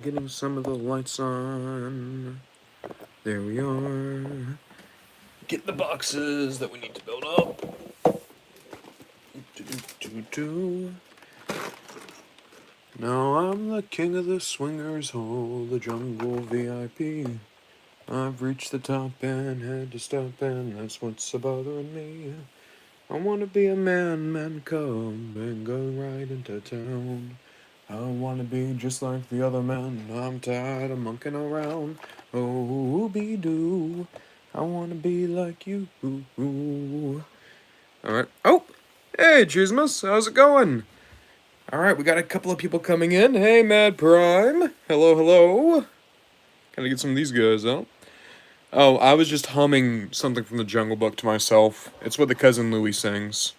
Getting some of the lights on. There we are. Get the boxes that we need to build up. Now I'm the king of the swingers hole, the jungle VIP. I've reached the top and had to stop, and that's what's bothering me. I wanna be a man cub and go right into town. I wanna be just like the other men. I'm tired of monkeying around. Oh, be doo. I wanna be like you. Alright. Oh! Hey, Chismus. How's it going? Alright, we got a couple of people coming in. Hey, Mad Prime. Hello, hello. Gotta get some of these guys out. Oh, I was just humming something from the Jungle Book to myself. It's what the Cousin Louie sings.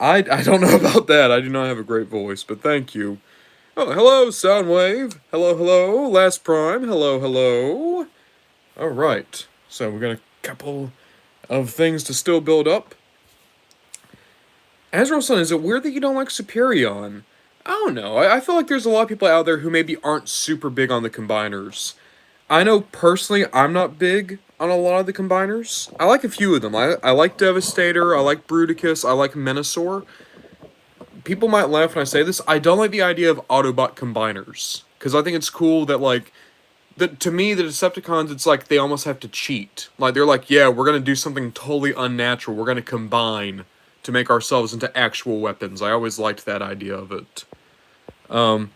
I don't know about that. I do not have a great voice, but thank you. Oh, hello, Soundwave. Hello, hello. Last Prime. Hello, hello. Alright. So, we got a couple of things to still build up. Azrael-san, is it weird that you don't like Superion? I don't know. I feel like there's a lot of people out there who maybe aren't super big on the combiners. I know personally I'm not big on a lot of the combiners. I like a few of them. I like Devastator, I like Bruticus, I like Menasor. People might laugh when I say this. I don't like the idea of Autobot combiners. Because I think it's cool that, like, to me, the Decepticons, it's like they almost have to cheat. Like, they're like, yeah, we're going to do something totally unnatural. We're going to combine to make ourselves into actual weapons. I always liked that idea of it. WJ,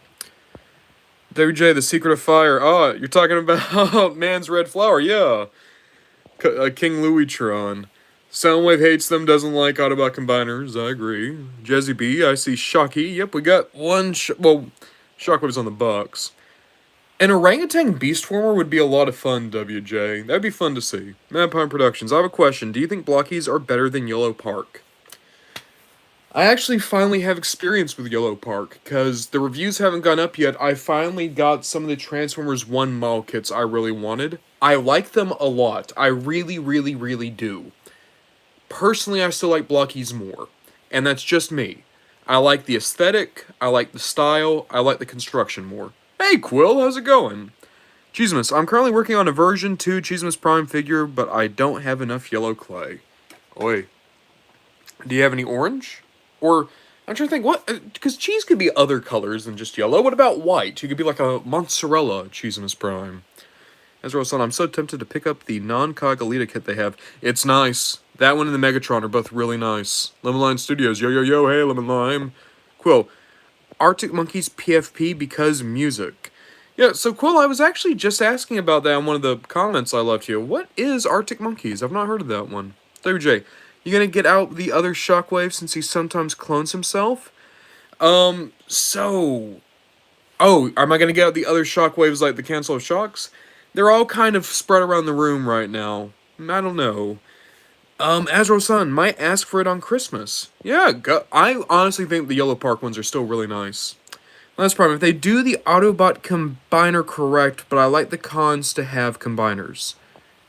the Secret of Fire. Oh, you're talking about Man's Red Flower. Yeah. King Louis-tron. Soundwave hates them, doesn't like Autobot combiners. I agree. Jezzy B, I see Shocky. Yep, we got one. Well, Shockwave's on the box. An orangutan beastformer would be a lot of fun, WJ. That'd be fun to see. Madpine Productions, I have a question. Do you think Blokees are better than Yellow Park? I actually finally have experience with Yellow Park, because the reviews haven't gone up yet. I finally got some of the Transformers 1 model kits I really wanted. I like them a lot. I really, really, really do. Personally, I still like Blokees more. And that's just me. I like the aesthetic, I like the style, I like the construction more. Hey Quill, how's it going? Cheesemus, I'm currently working on a version 2 Cheesemus Prime figure, but I don't have enough yellow clay. Oi. Do you have any orange? Or, I'm trying to think, what? Because cheese could be other colors than just yellow. What about white? You could be like a mozzarella Cheesemus Prime. Ezra-san, I'm so tempted to pick up the non-cog Alita kit they have. It's nice. That one and the Megatron are both really nice. Lemon Lime Studios, yo yo yo, hey Lemon Lime. Quill, Arctic Monkeys PFP because music. Yeah, so Quill, I was actually just asking about that in one of the comments I left you. What is Arctic Monkeys? I've not heard of that one. WJ, you gonna get out the other Shockwave since he sometimes clones himself? Oh, am I gonna get out the other Shockwaves like the Cancel of Shocks? They're all kind of spread around the room right now. I don't know. Azro-san might ask for it on Christmas. Yeah, I honestly think the Yellow Park ones are still really nice. Last problem, if they do the Autobot combiner correct, but I like the cons to have combiners.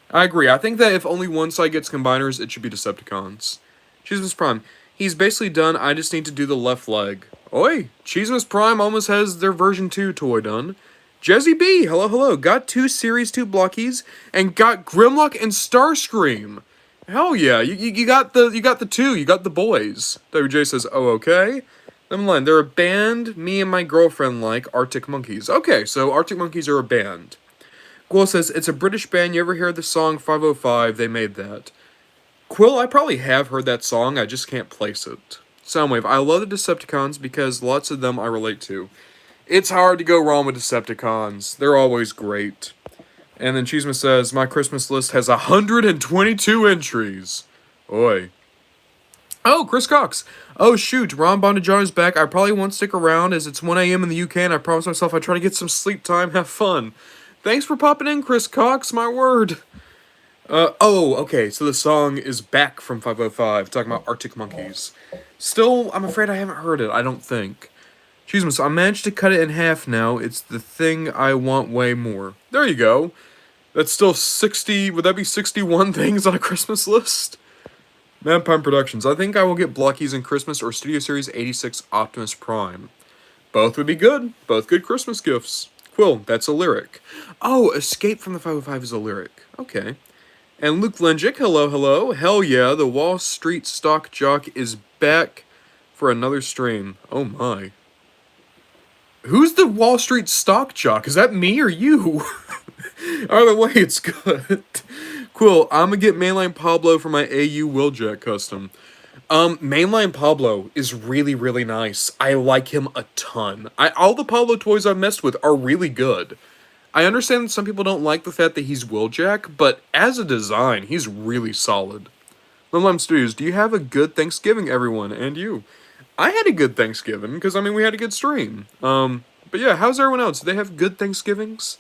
I agree. I think that if only one side gets combiners, it should be Decepticons. Cheesemas Prime. He's basically done. I just need to do the left leg. Oi! Cheesemas Prime almost has their version 2 toy done. Jezzy B, hello, hello. Got 2 Series 2 Blokees and got Grimlock and Starscream. Hell yeah! You got the 2. You got the boys. WJ says, oh okay. Let me line. They're a band. Me and my girlfriend like Arctic Monkeys. Okay, so Arctic Monkeys are a band. Quill says, it's a British band. You ever hear the song 505? They made that. Quill, I probably have heard that song. I just can't place it. Soundwave, I love the Decepticons because lots of them I relate to. It's hard to go wrong with Decepticons. They're always great. And then Cheeseman says, my Christmas list has 122 entries. Oi. Oh, Chris Cox. Oh, shoot. Ron Bondajar's back. I probably won't stick around as it's 1 a.m. in the UK and I promised myself I'd try to get some sleep time, have fun. Thanks for popping in, Chris Cox, my word. Okay, so the song is back from 505, talking about Arctic Monkeys. Still, I'm afraid I haven't heard it, I don't think. Excuse me, so I managed to cut it in half now. It's the thing I want way more. There you go. That's still 60, would that be 61 things on a Christmas list? Madpine Productions, I think I will get Blokees in Christmas or Studio Series 86 Optimus Prime. Both would be good. Both good Christmas gifts. Quill, that's a lyric. Oh, Escape from the 505 is a lyric. Okay. And Luke Lengic, hello, hello. Hell yeah, the Wall Street stock jock is back for another stream. Oh my. Who's the Wall Street stock jock? Is that me or you? Either way, it's good. Cool, I'm gonna get Mainline Pablo for my AU Wheeljack custom. Mainline Pablo is really, really nice. I like him a ton. All the Pablo toys I've messed with are really good. I understand that some people don't like the fact that he's Wheeljack, but as a design, he's really solid. Limelight Studios, do you have a good Thanksgiving, everyone? And you? I had a good Thanksgiving, because, I mean, we had a good stream. But yeah, how's everyone else? Do they have good Thanksgivings?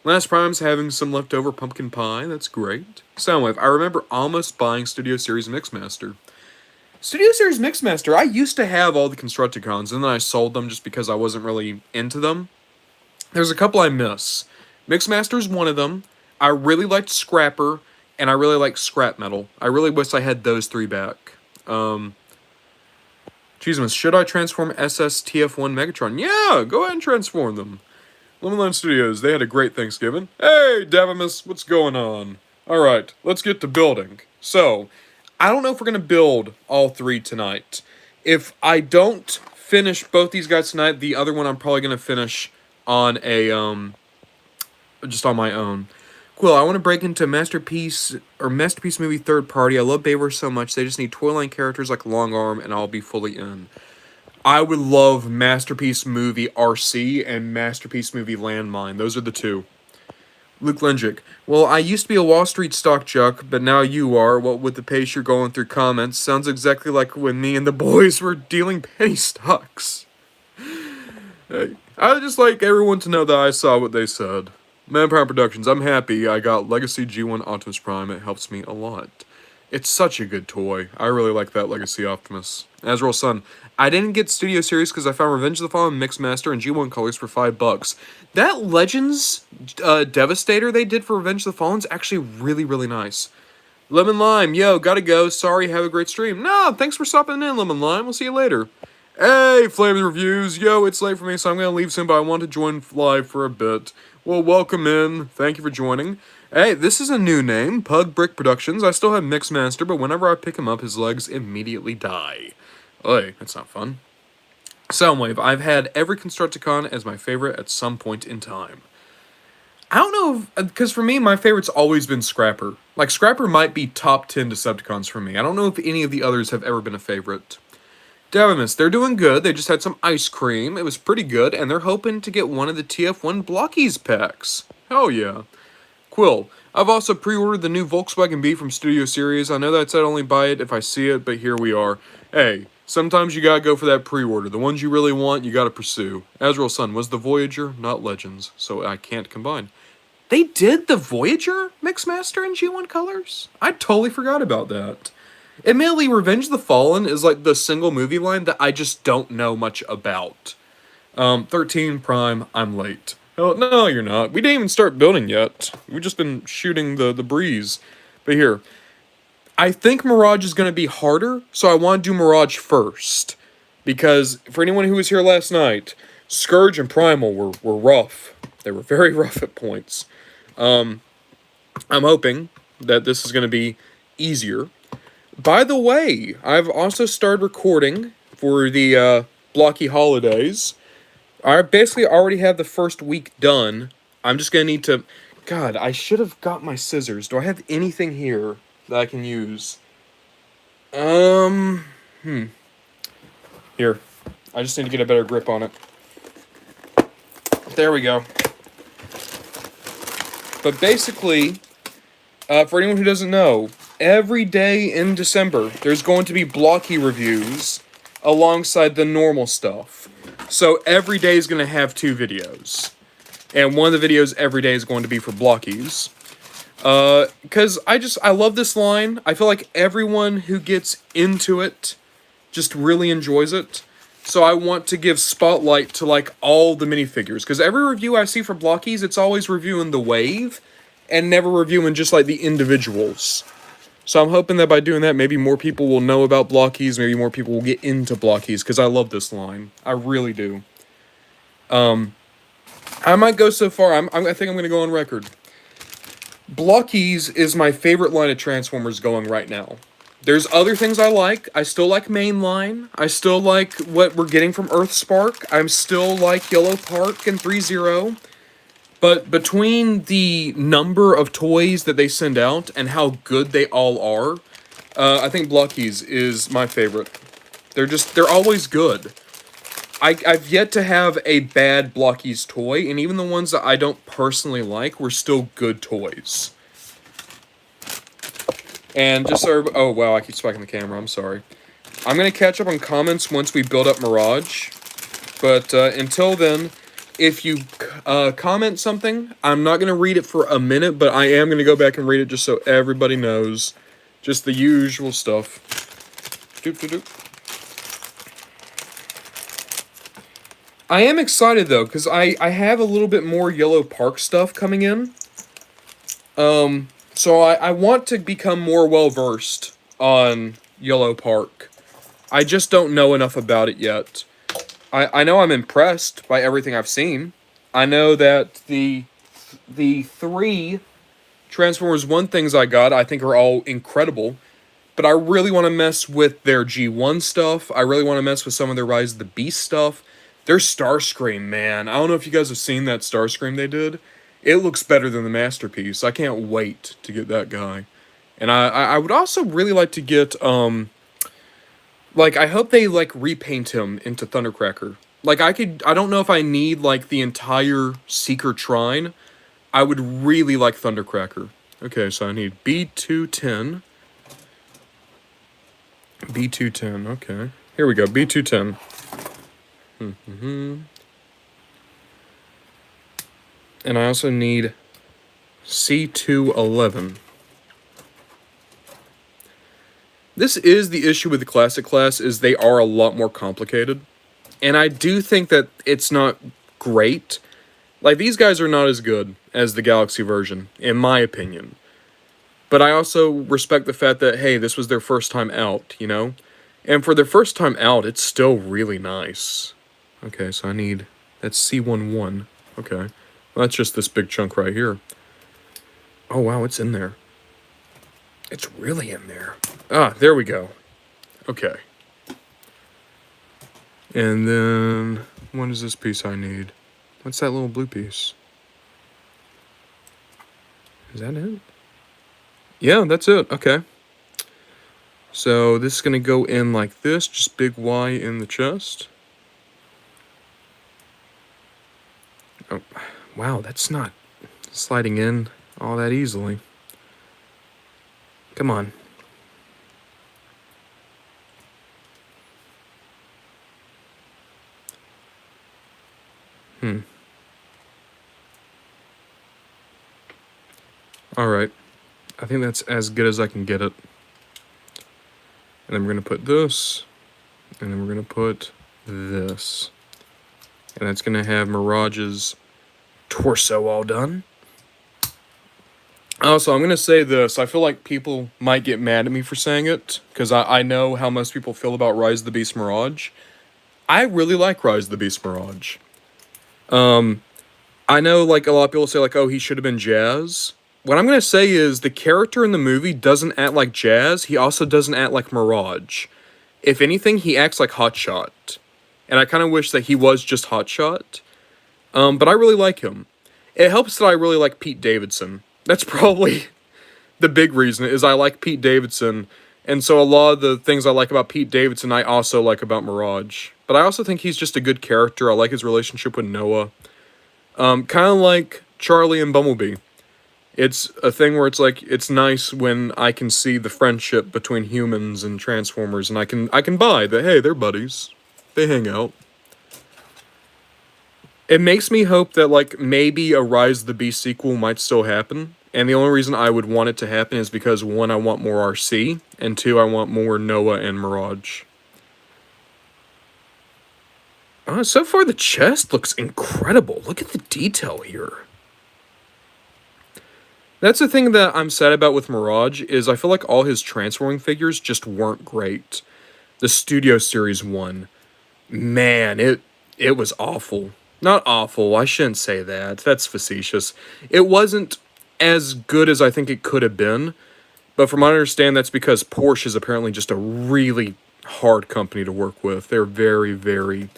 Last Prime's having some leftover pumpkin pie. That's great. Soundwave, I remember almost buying Studio Series Mixmaster. Studio Series Mixmaster, I used to have all the Constructicons, and then I sold them just because I wasn't really into them. There's a couple I miss. Mixmaster's one of them. I really liked Scrapper, and I really like Scrap Metal. I really wish I had those three back. Jesus, should I transform SSTF1 Megatron? Yeah, go ahead and transform them. Lemon Studios, they had a great Thanksgiving. Hey, Davimus, what's going on? Alright, let's get to building. So, I don't know if we're going to build all three tonight. If I don't finish both these guys tonight, the other one I'm probably going to finish on a, just on my own. Cool, I want to break into Masterpiece Movie Third Party. I love Bayverse so much, they just need toy-line characters like Long Arm, and I'll be fully in. I would love Masterpiece Movie Arcee and Masterpiece Movie Landmine. Those are the two. Luke Lengic. Well, I used to be a Wall Street stock jock, but now you are. What with the pace you're going through comments, sounds exactly like when me and the boys were dealing penny stocks. Hey, I would just like everyone to know that I saw what they said. Manpower Productions, I'm happy I got Legacy G1 Optimus Prime. It helps me a lot. It's such a good toy. I really like that Legacy Optimus. Azrael Sun, I didn't get Studio Series because I found Revenge of the Fallen Mixmaster and G1 colors for $5. That Legends Devastator they did for Revenge of the Fallen is actually really, really nice. Lemon Lime, yo, gotta go. Sorry, have a great stream. No, thanks for stopping in, Lemon Lime. We'll see you later. Hey, Flames Reviews. Yo, it's late for me, so I'm gonna leave soon, but I want to join live for a bit. Well, welcome in. Thank you for joining. Hey, this is a new name, Pug Brick Productions. I still have Mixmaster, but whenever I pick him up, his legs immediately die. Oy, that's not fun. Soundwave, I've had every Constructicon as my favorite at some point in time. I don't know, because for me, my favorite's always been Scrapper. Like, Scrapper might be top 10 Decepticons for me. I don't know if any of the others have ever been a favorite. Davimus, they're doing good. They just had some ice cream. It was pretty good, and they're hoping to get one of the TF1 Blokees packs. Hell yeah. Quill, I've also pre-ordered the new Volkswagen B from Studio Series. I know that said only buy it if I see it, but here we are. Hey, sometimes you gotta go for that pre-order. The ones you really want, you gotta pursue. Azrael Sun was the Voyager, not Legends, so I can't combine. They did the Voyager Mixmaster in G1 colors? I totally forgot about that. Admittedly, Revenge of the Fallen is like the single movie line that I just don't know much about. 13 Prime, I'm late. Oh, no, you're not. We didn't even start building yet. We've just been shooting the breeze. But here, I think Mirage is going to be harder, so I want to do Mirage first. Because for anyone who was here last night, Scourge and Primal were rough. They were very rough at points. I'm hoping that this is going to be easier. By the way, I've also started recording for the Blocky holidays. I basically already have the first week done. I'm just going to need to... God, I should have got my scissors. Do I have anything here that I can use? Here. I just need to get a better grip on it. There we go. But basically, for anyone who doesn't know, every day in December, there's going to be Blocky reviews alongside the normal stuff. So every day is going to have 2 videos. And one of the videos every day is going to be for Blokees. Because I love this line. I feel like everyone who gets into it just really enjoys it. So I want to give spotlight to, like, all the minifigures. Because every review I see for Blokees, it's always reviewing the wave. And never reviewing just, like, the individuals. So I'm hoping that by doing that, maybe more people will know about Blokees. Maybe more people will get into Blokees. Because I love this line. I really do. I might go so far. I think I'm going to go on record. Blokees is my favorite line of Transformers going right now. There's other things I like. I still like Mainline. I still like what we're getting from Earthspark. I'm still like Yellow Park and 3-0. But between the number of toys that they send out and how good they all are, I think Blokees is my favorite. They're always good. I've yet to have a bad Blokees toy, and even the ones that I don't personally like were still good toys. And just so oh wow, I keep spiking the camera, I'm sorry. I'm going to catch up on comments once we build up Mirage. But until then, if you comment something, I'm not going to read it for a minute, but I am going to go back and read it just so everybody knows. Just the usual stuff. Doop, doop, doop. I am excited, though, because I have a little bit more Yellow Park stuff coming in. So I want to become more well-versed on Yellow Park. I just don't know enough about it yet. I know I'm impressed by everything I've seen. I know that the 3 Transformers 1 things I got, I think are all incredible. But I really want to mess with their G1 stuff. I really want to mess with some of their Rise of the Beast stuff. Their Starscream, man. I don't know if you guys have seen that Starscream they did. It looks better than the Masterpiece. I can't wait to get that guy. And I would also really like to get, like, I hope they, like, repaint him into Thundercracker. Like, I don't know if I need, like, the entire Seeker Trine. I would really like Thundercracker. Okay, so I need B210. B210, okay. Here we go, B210. And I also need C211. This is the issue with the Classic class, is they are a lot more complicated. And I do think that it's not great. Like, these guys are not as good as the Galaxy version, in my opinion. But I also respect the fact that, hey, this was their first time out, you know? And for their first time out, it's still really nice. Okay, so I need... That's C11. Okay. Well, that's just this big chunk right here. Oh, wow, it's in there. It's really in there. Ah, there we go. Okay. And then... What is this piece I need? What's that little blue piece? Is that it? Yeah, that's it. Okay. So this is going to go in like this. Just big Y in the chest. Oh, wow, that's not sliding in all that easily. Come on. Alright. I think that's as good as I can get it. And then we're going to put this. And then we're going to put this. And that's going to have Mirage's torso all done. Also, I'm going to say this. I feel like people might get mad at me for saying it, because I know how most people feel about Rise of the Beast Mirage. I really like Rise of the Beast Mirage. I know, like, a lot of people say, like, oh, he should have been Jazz. What I'm going to say is the character in the movie doesn't act like Jazz. He also doesn't act like Mirage. If anything, he acts like Hotshot. And I kind of wish that he was just Hotshot. But I really like him. It helps that I really like Pete Davidson. That's probably the big reason, is I like Pete Davidson. And so a lot of the things I like about Pete Davidson, I also like about Mirage. But I also think he's just a good character. I like his relationship with Noah. Kind of like Charlie and Bumblebee. It's a thing where it's like, it's nice when I can see the friendship between humans and Transformers, and I can buy that, hey, they're buddies. They hang out. It makes me hope that, like, maybe a Rise of the Beast sequel might still happen. And the only reason I would want it to happen is because, 1, I want more Arcee, and 2, I want more Noah and Mirage. So far, the chest looks incredible. Look at the detail here. That's the thing that I'm sad about with Mirage, is I feel like all his transforming figures just weren't great. The Studio Series one, man, it was awful. Not awful, I shouldn't say that. That's facetious. It wasn't as good as I think it could have been, but from what I understand, that's because Porsche is apparently just a really hard company to work with. They're very, very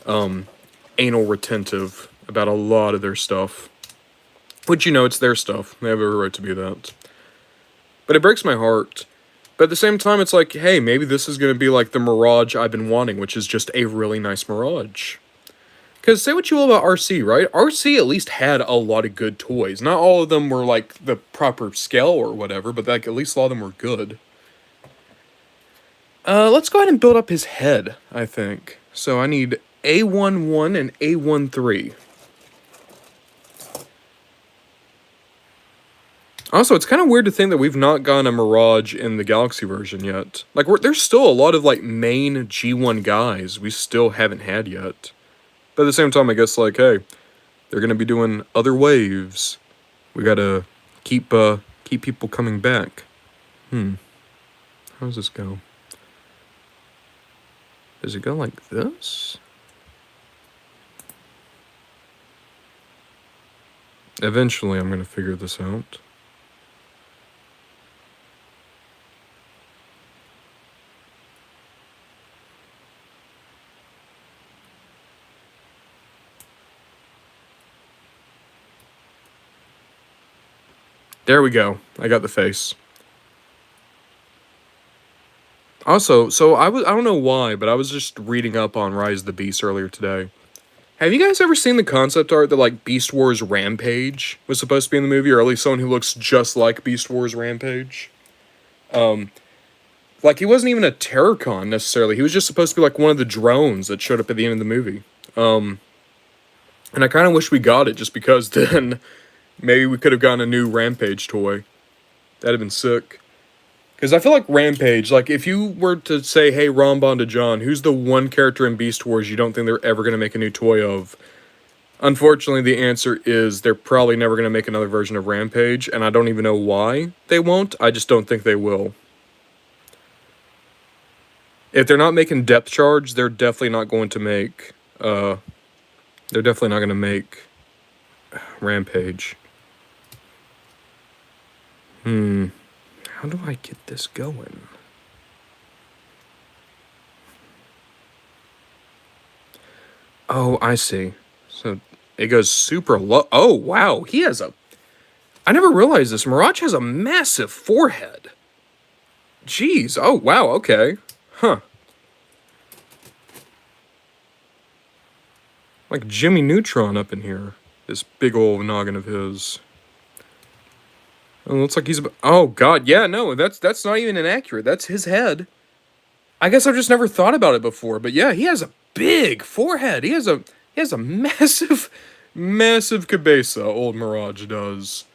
anal retentive about a lot of their stuff. Which, you know, it's their stuff. They have every right to be that. But it breaks my heart. But at the same time, it's like, hey, maybe this is going to be like the Mirage I've been wanting, which is just a really nice Mirage. Because say what you will about Arcee, right? Arcee at least had a lot of good toys. Not all of them were like the proper scale or whatever, but like at least a lot of them were good. Let's go ahead and build up his head, I think. So I need A11 and A13. Also, it's kind of weird to think that we've not gotten a Mirage in the Galaxy version yet. Like, there's still a lot of, like, main G1 guys we still haven't had yet. But at the same time, I guess, like, hey, they're gonna be doing other waves. We gotta keep people coming back. How does this go? Does it go like this? Eventually, I'm gonna figure this out. There we go. I got the face. Also, so I don't know why, but I was just reading up on Rise of the Beast earlier today. Have you guys ever seen the concept art that, like, Beast Wars Rampage was supposed to be in the movie, or at least someone who looks just like Beast Wars Rampage? Like, he wasn't even a Terrorcon, necessarily. He was just supposed to be, like, one of the drones that showed up at the end of the movie. And I kind of wish we got it, just because then maybe we could have gotten a new Rampage toy. That'd have been sick. Because I feel like Rampage, like, if you were to say, hey, Ramban to John, who's the one character in Beast Wars you don't think they're ever going to make a new toy of? Unfortunately, the answer is they're probably never going to make another version of Rampage, and I don't even know why they won't. I just don't think they will. If they're not making Depth Charge, they're definitely not going to make, Rampage. How do I get this going? Oh, I see. So it goes super low. Oh, wow. He has a... I never realized this. Mirage has a massive forehead. Jeez. Oh, wow. Okay. Huh. Like Jimmy Neutron up in here. This big old noggin of his. Oh, it looks like he's... Oh, God. Yeah, no. That's not even inaccurate. That's his head. I guess I've just never thought about it before. But yeah, he has a big forehead. He has a massive, massive cabeza, old Mirage does.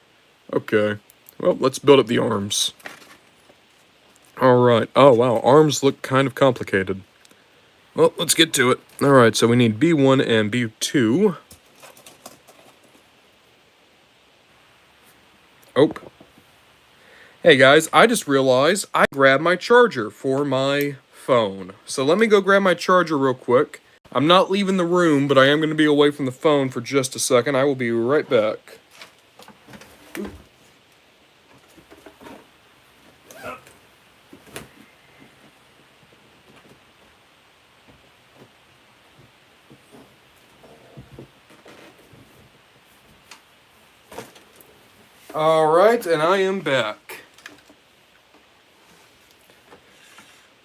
Okay. Well, let's build up the arms. Alright. Oh, wow. Arms look kind of complicated. Well, let's get to it. Alright, so we need B1 and B2. Oh. Hey, guys, I just realized I grabbed my charger for my phone. So let me go grab my charger real quick. I'm not leaving the room, but I am going to be away from the phone for just a second. I will be right back. Alright, and I am back.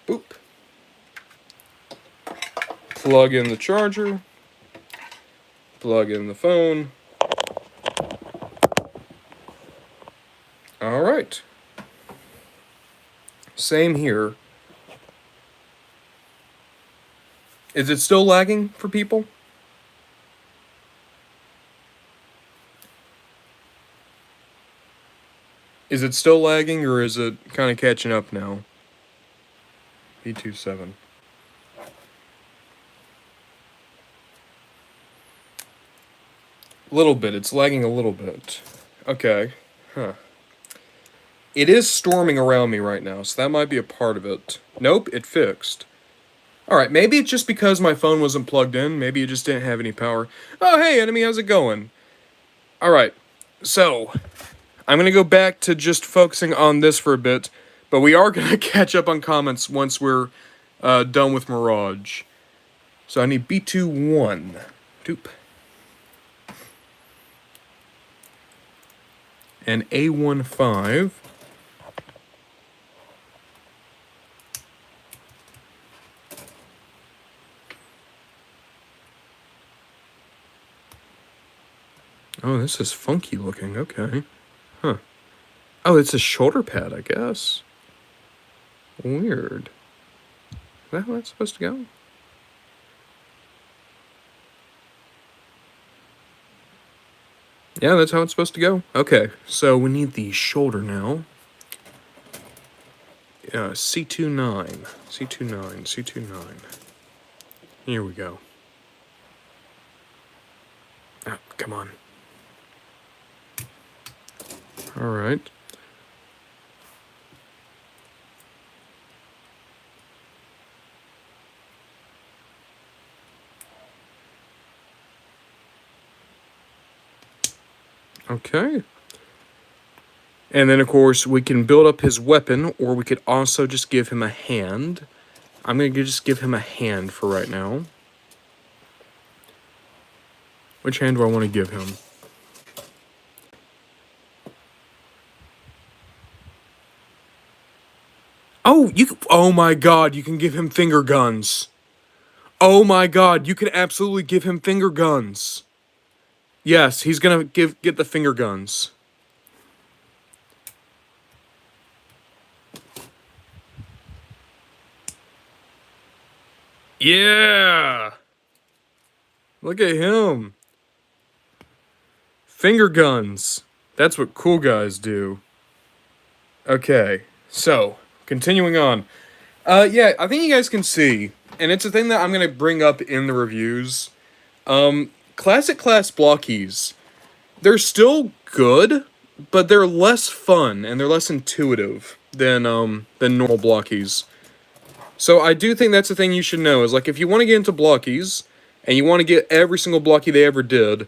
Boop. Plug in the charger. Plug in the phone. Alright. Same here. Is it still lagging for people? Is it still lagging, or is it kind of catching up now? B27. A little bit. It's lagging a little bit. Okay. Huh. It is storming around me right now, so that might be a part of it. Nope, it fixed. Alright, maybe it's just because my phone wasn't plugged in. Maybe it just didn't have any power. Oh, hey, enemy, how's it going? Alright, so, I'm gonna go back to just focusing on this for a bit, but we are gonna catch up on comments once we're done with Mirage. So I need B21. Doop. And A15. Oh, this is funky looking. Okay. Huh. Oh, it's a shoulder pad, I guess. Weird. Is that how that's supposed to go? Yeah, that's how it's supposed to go. Okay, so we need the shoulder now. C29. C29. C29. Here we go. Ah, come on. Alright. Okay. And then, of course, we can build up his weapon, or we could also just give him a hand. I'm going to just give him a hand for right now. Which hand do I want to give him? Oh, oh my god, you can give him finger guns. Oh my god, you can absolutely give him finger guns. Yes, he's gonna get the finger guns. Yeah! Look at him. Finger guns. That's what cool guys do. Okay, so, continuing on. Yeah, I think you guys can see, and it's a thing that I'm gonna bring up in the reviews. Classic class Blokees, they're still good, but they're less fun and they're less intuitive than normal Blokees. So I do think that's the thing you should know, is like if you want to get into Blokees, and you want to get every single Blokey they ever did,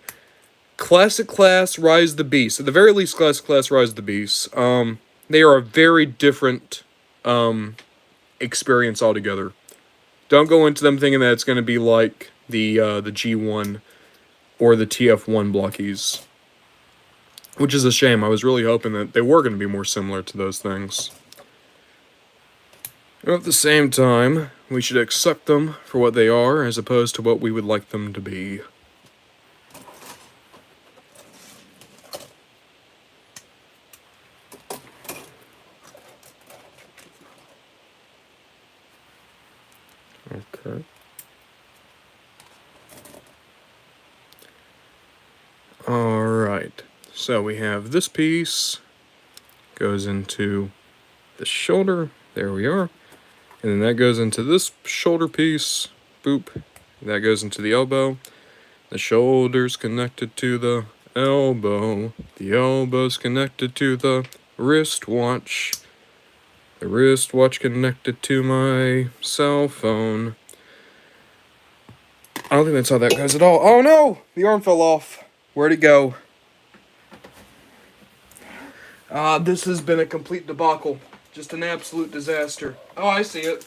Classic Class Rise the Beast. At the very least, Classic Class Rise the Beast. They are a very different experience altogether. Don't go into them thinking that it's going to be like the G1 or the TF1 Blokees. Which is a shame. I was really hoping that they were going to be more similar to those things. At the same time, we should accept them for what they are, as opposed to what we would like them to be. Okay. Alright. So we have this piece. Goes into the shoulder. There we are. And then that goes into this shoulder piece. Boop. That goes into the elbow. The shoulder's connected to the elbow. The elbow's connected to the wristwatch. The wristwatch connected to my cell phone. I don't think that's how that goes at all. Oh no! The arm fell off. Where'd it go? This has been a complete debacle. Just an absolute disaster. Oh, I see it.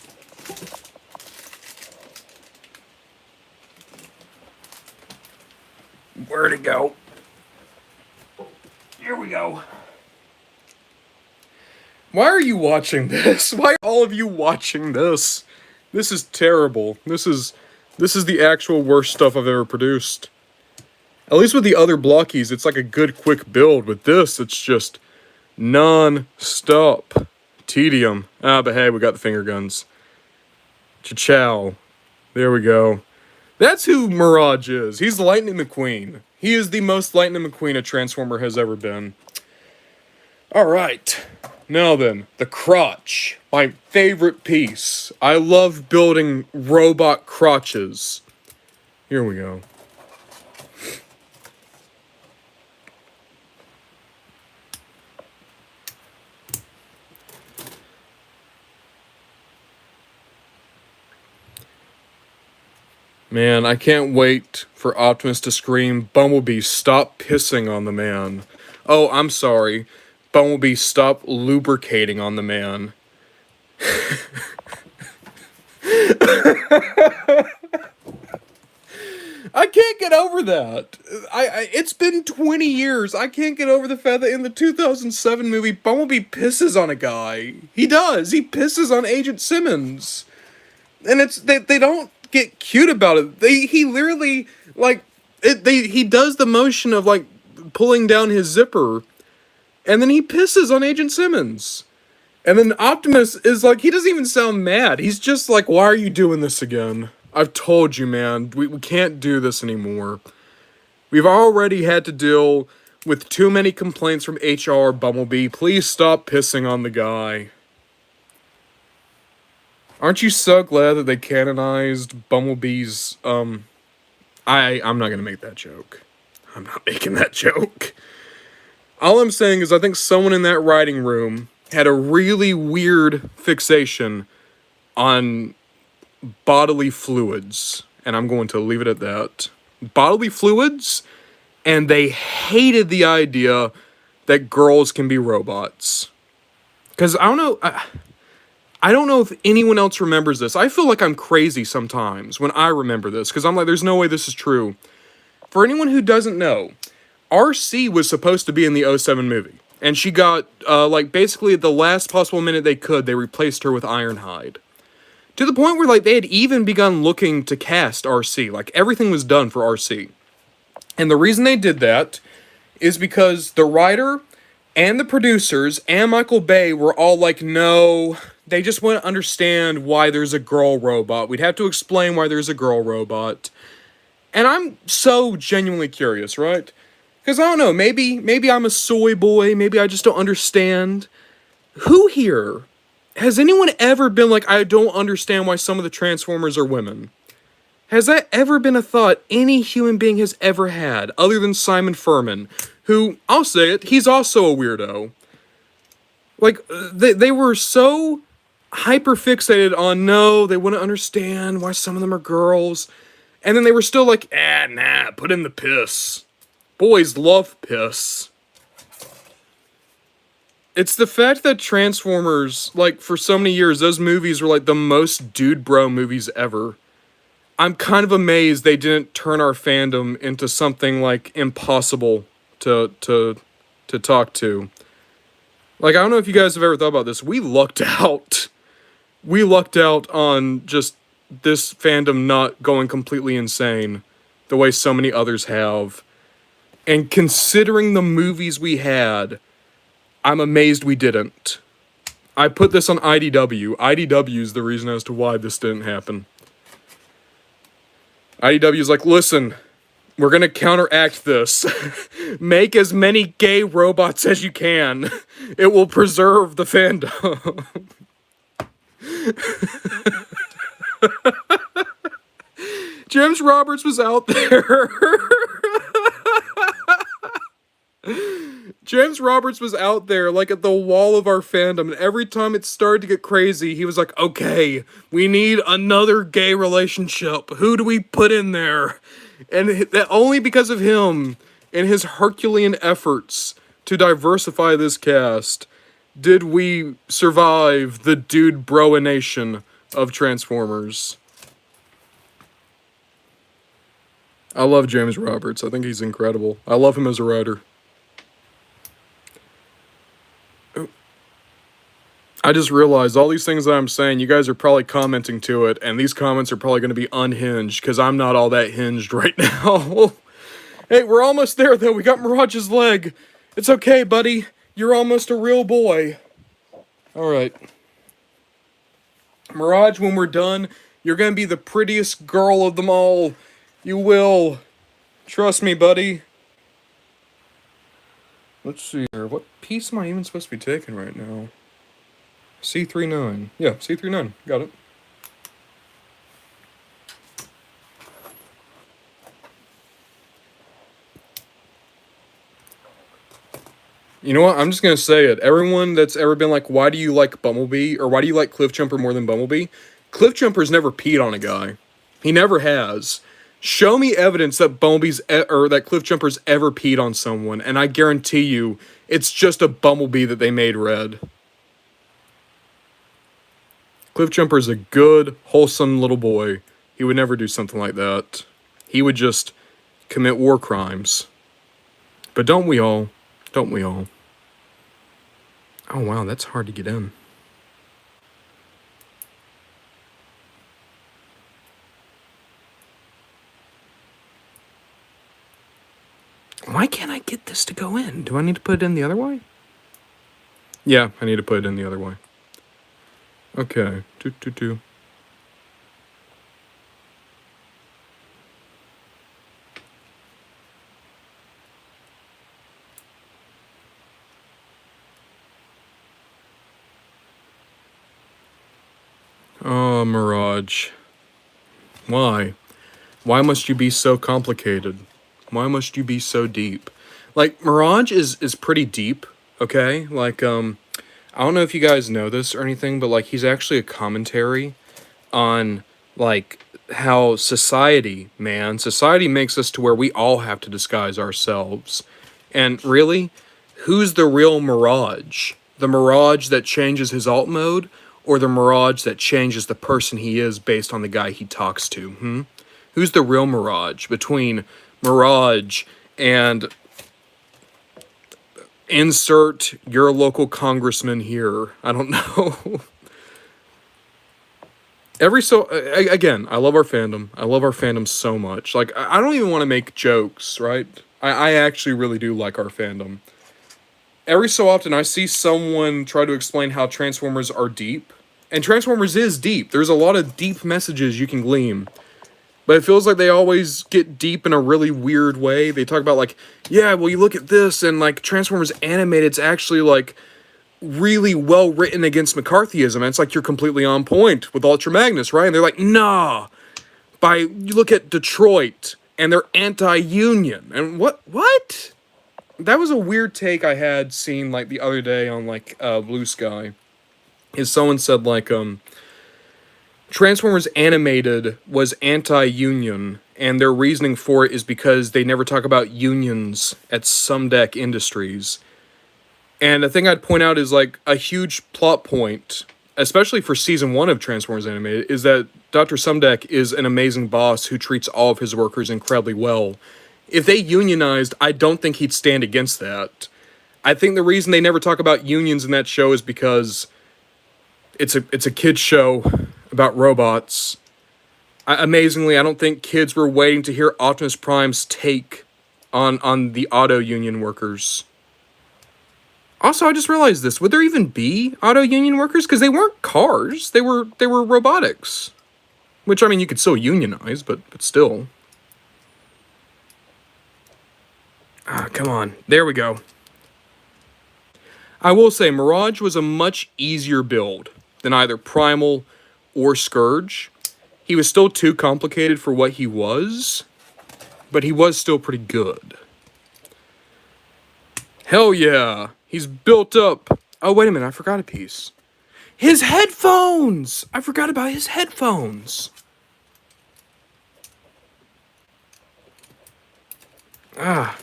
Where'd it go? Here we go. Why are you watching this? Why are all of you watching this? This is terrible. This is the actual worst stuff I've ever produced. At least with the other Blokees, it's like a good quick build. With this, it's just non-stop tedium. But hey, we got the finger guns. Cha-chow. There we go. That's who Mirage is. He's Lightning McQueen. He is the most Lightning McQueen a Transformer has ever been. Alright. Now then, the crotch. My favorite piece. I love building robot crotches. Here we go. Man, I can't wait for Optimus to scream, Bumblebee, stop pissing on the man. Oh, I'm sorry. Bumblebee, stop lubricating on the man. I can't get over that. It's been 20 years. I can't get over the fact that in the 2007 movie, Bumblebee pisses on a guy. He does. He pisses on Agent Simmons. And they don't get cute about it. He literally like he does the motion of like pulling down his zipper, and then he pisses on Agent Simmons. And then Optimus is like, he doesn't even sound mad. He's just like, why are you doing this again? I've told you, man. We can't do this anymore. We've already had to deal with too many complaints from HR Bumblebee. Please stop pissing on the guy. Aren't you so glad that they canonized Bumblebee's, I'm not gonna make that joke. I'm not making that joke. All I'm saying is I think someone in that writing room had a really weird fixation on bodily fluids, and I'm going to leave it at that. Bodily fluids, and they hated the idea that girls can be robots. Because I don't know if anyone else remembers this. I feel like I'm crazy sometimes when I remember this, because I'm like, there's no way this is true. For anyone who doesn't know, Arcee was supposed to be in the '07 movie. And she got, like, basically at the last possible minute they could, they replaced her with Ironhide. To the point where, like, they had even begun looking to cast Arcee. Like, everything was done for Arcee. And the reason they did that is because the writer and the producers and Michael Bay were all like, no, they just want to understand why there's a girl robot. We'd have to explain why there's a girl robot. And I'm so genuinely curious, right? Because I don't know, maybe I'm a soy boy, maybe I just don't understand. Who here? Has anyone ever been like, I don't understand why some of the Transformers are women? Has that ever been a thought any human being has ever had, other than Simon Furman, who, I'll say it, he's also a weirdo. Like, they were so hyper-fixated on, no, they wouldn't understand why some of them are girls. And then they were still like, nah, put in the piss. Boys love piss. It's the fact that Transformers, like, for so many years, those movies were, like, the most dude bro movies ever. I'm kind of amazed they didn't turn our fandom into something, like, impossible to talk to. Like, I don't know if you guys have ever thought about this. We lucked out. We lucked out on just this fandom not going completely insane the way so many others have. And considering the movies we had, I'm amazed we didn't. I put this on IDW. IDW is the reason as to why this didn't happen. IDW is like, listen, we're gonna counteract this. Make as many gay robots as you can. It will preserve the fandom. James Roberts was out there. James Roberts was out there, like, at the wall of our fandom, and every time it started to get crazy, he was like, okay, we need another gay relationship. Who do we put in there? And that only because of him and his Herculean efforts to diversify this cast did we survive the dude broination of Transformers. I love James Roberts. I think he's incredible. I love him as a writer. I just realized all these things that I'm saying, you guys are probably commenting to it, and these comments are probably going to be unhinged, because I'm not all that hinged right now. Hey, we're almost there, though. We got Mirage's leg. It's okay, buddy. You're almost a real boy. Alright. Mirage, when we're done, you're going to be the prettiest girl of them all. You will. Trust me, buddy. Let's see here. What piece am I even supposed to be taking right now? C39. Yeah, C39. Got it. You know what? I'm just going to say it. Everyone that's ever been like, why do you like Bumblebee? Or why do you like Cliffjumper more than Bumblebee? Cliffjumper's never peed on a guy. He never has. Show me evidence that Bumblebee's or that Cliffjumper's ever peed on someone, and I guarantee you, it's just a Bumblebee that they made red. Cliffjumper's a good, wholesome little boy. He would never do something like that. He would just commit war crimes. But don't we all? Don't we all? Oh wow, that's hard to get in. Why can't I get this to go in? Do I need to put it in the other way? Yeah, I need to put it in the other way. Okay. Doo. Oh, Mirage. Why? Why must you be so complicated? Why must you be so deep? Like, Mirage is pretty deep, okay? Like, I don't know if you guys know this or anything, but, like, he's actually a commentary on, like, how society makes us to where we all have to disguise ourselves. And really, who's the real Mirage? The Mirage that changes his alt mode, or the Mirage that changes the person he is based on the guy he talks to, Who's the real Mirage between Mirage and insert your local congressman here? I don't know. Again, I love our fandom. I love our fandom so much. Like, I don't even want to make jokes, right? I actually really do like our fandom. Every so often, I see someone try to explain how Transformers are deep. And Transformers is deep. There's a lot of deep messages you can glean. But it feels like they always get deep in a really weird way. They talk about, like, yeah, well, you look at this, and, like, Transformers Animated's actually, like, really well written against McCarthyism. And it's like, you're completely on point with Ultra Magnus, right? And they're like, nah. You look at Detroit, and they're anti-union. And what? That was a weird take I had seen, like, the other day on, like, Blue Sky. Is someone said, like, Transformers Animated was anti-union, and their reasoning for it is because they never talk about unions at Sumdeck Industries. And the thing I'd point out is, like, a huge plot point, especially for Season 1 of Transformers Animated, is that Dr. Sumdeck is an amazing boss who treats all of his workers incredibly well. If they unionized, I don't think he'd stand against that. I think the reason they never talk about unions in that show is because it's a kid's show about robots. Amazingly, I don't think kids were waiting to hear Optimus Prime's take on the auto union workers. Also, I just realized this. Would there even be auto union workers? Because they weren't cars. They were robotics. Which, I mean, you could still unionize, but still. Ah, come on. There we go. I will say, Mirage was a much easier build than either Primal or Scourge. He was still too complicated for what he was, but he was still pretty good. Hell yeah! He's built up. Oh, wait a minute, I forgot a piece. His headphones! I forgot about his headphones. That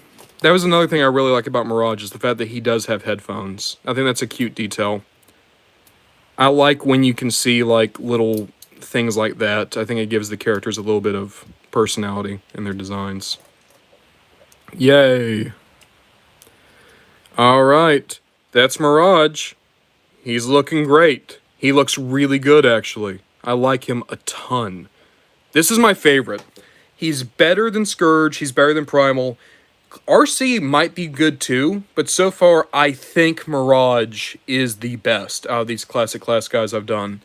was another thing I really like about Mirage, is the fact that he does have headphones. I think that's a cute detail. I like when you can see, like, little things like that. I think it gives the characters a little bit of personality in their designs. Yay. Alright, that's Mirage. He's looking great. He looks really good, actually. I like him a ton. This is my favorite. He's better than Scourge, he's better than Primal. Arcee might be good too, but so far I think Mirage is the best out of these classic class guys I've done.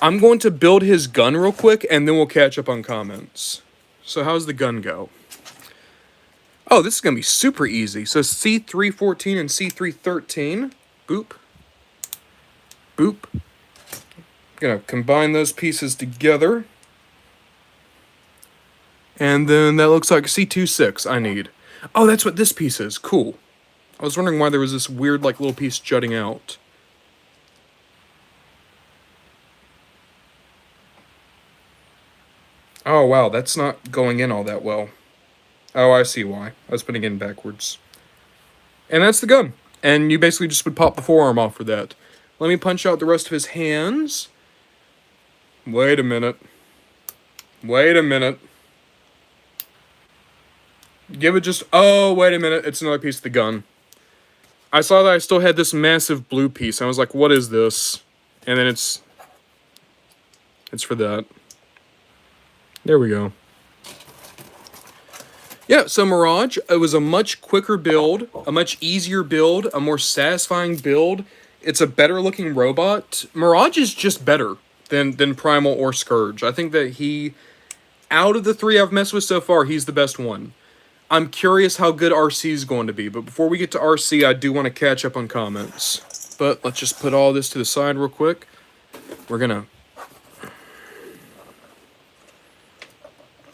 I'm going to build his gun real quick, and then we'll catch up on comments. So how's the gun go? Oh, this is going to be super easy. So C314 and C313. Boop. Boop. Gonna combine those pieces together. And then that looks like C26 I need. Oh, that's what this piece is. Cool. I was wondering why there was this weird, like, little piece jutting out. Oh, wow, that's not going in all that well. Oh, I see why. I was putting it in backwards. And that's the gun. And you basically just would pop the forearm off for that. Let me punch out the rest of his hands. Wait a minute. Wait a minute. Give it just... Oh, wait a minute. It's another piece of the gun. I saw that I still had this massive blue piece. I was like, what is this? And then it's for that. There we go. Yeah, so Mirage, it was a much quicker build, a much easier build, a more satisfying build. It's a better looking robot. Mirage is just better than Primal or Scourge. I think that he, out of the three I've messed with so far, he's the best one. I'm curious how good Arcee is going to be, but before we get to Arcee, I do want to catch up on comments. But let's just put all this to the side real quick. We're gonna...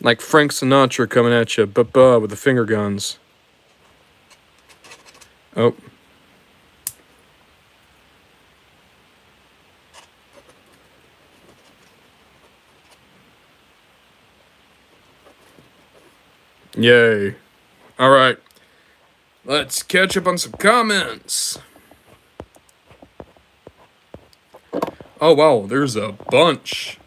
Like Frank Sinatra coming at you, with the finger guns. Oh. Yay. Alright. Let's catch up on some comments. Oh, wow, there's a bunch.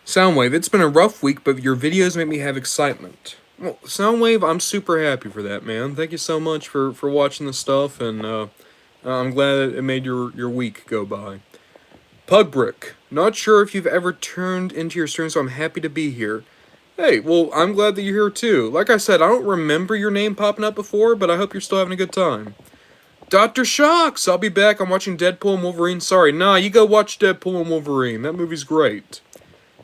Soundwave, it's been a rough week, but your videos make me have excitement. Well, Soundwave, I'm super happy for that, man. Thank you so much for watching the stuff, and I'm glad it made your week go by. Pugbrick, not sure if you've ever turned into your stream, so I'm happy to be here. Hey, well, I'm glad that you're here too. Like I said, I don't remember your name popping up before, but I hope you're still having a good time. Dr. Shocks, I'll be back. I'm watching Deadpool and Wolverine. Sorry, nah, you go watch Deadpool and Wolverine. That movie's great.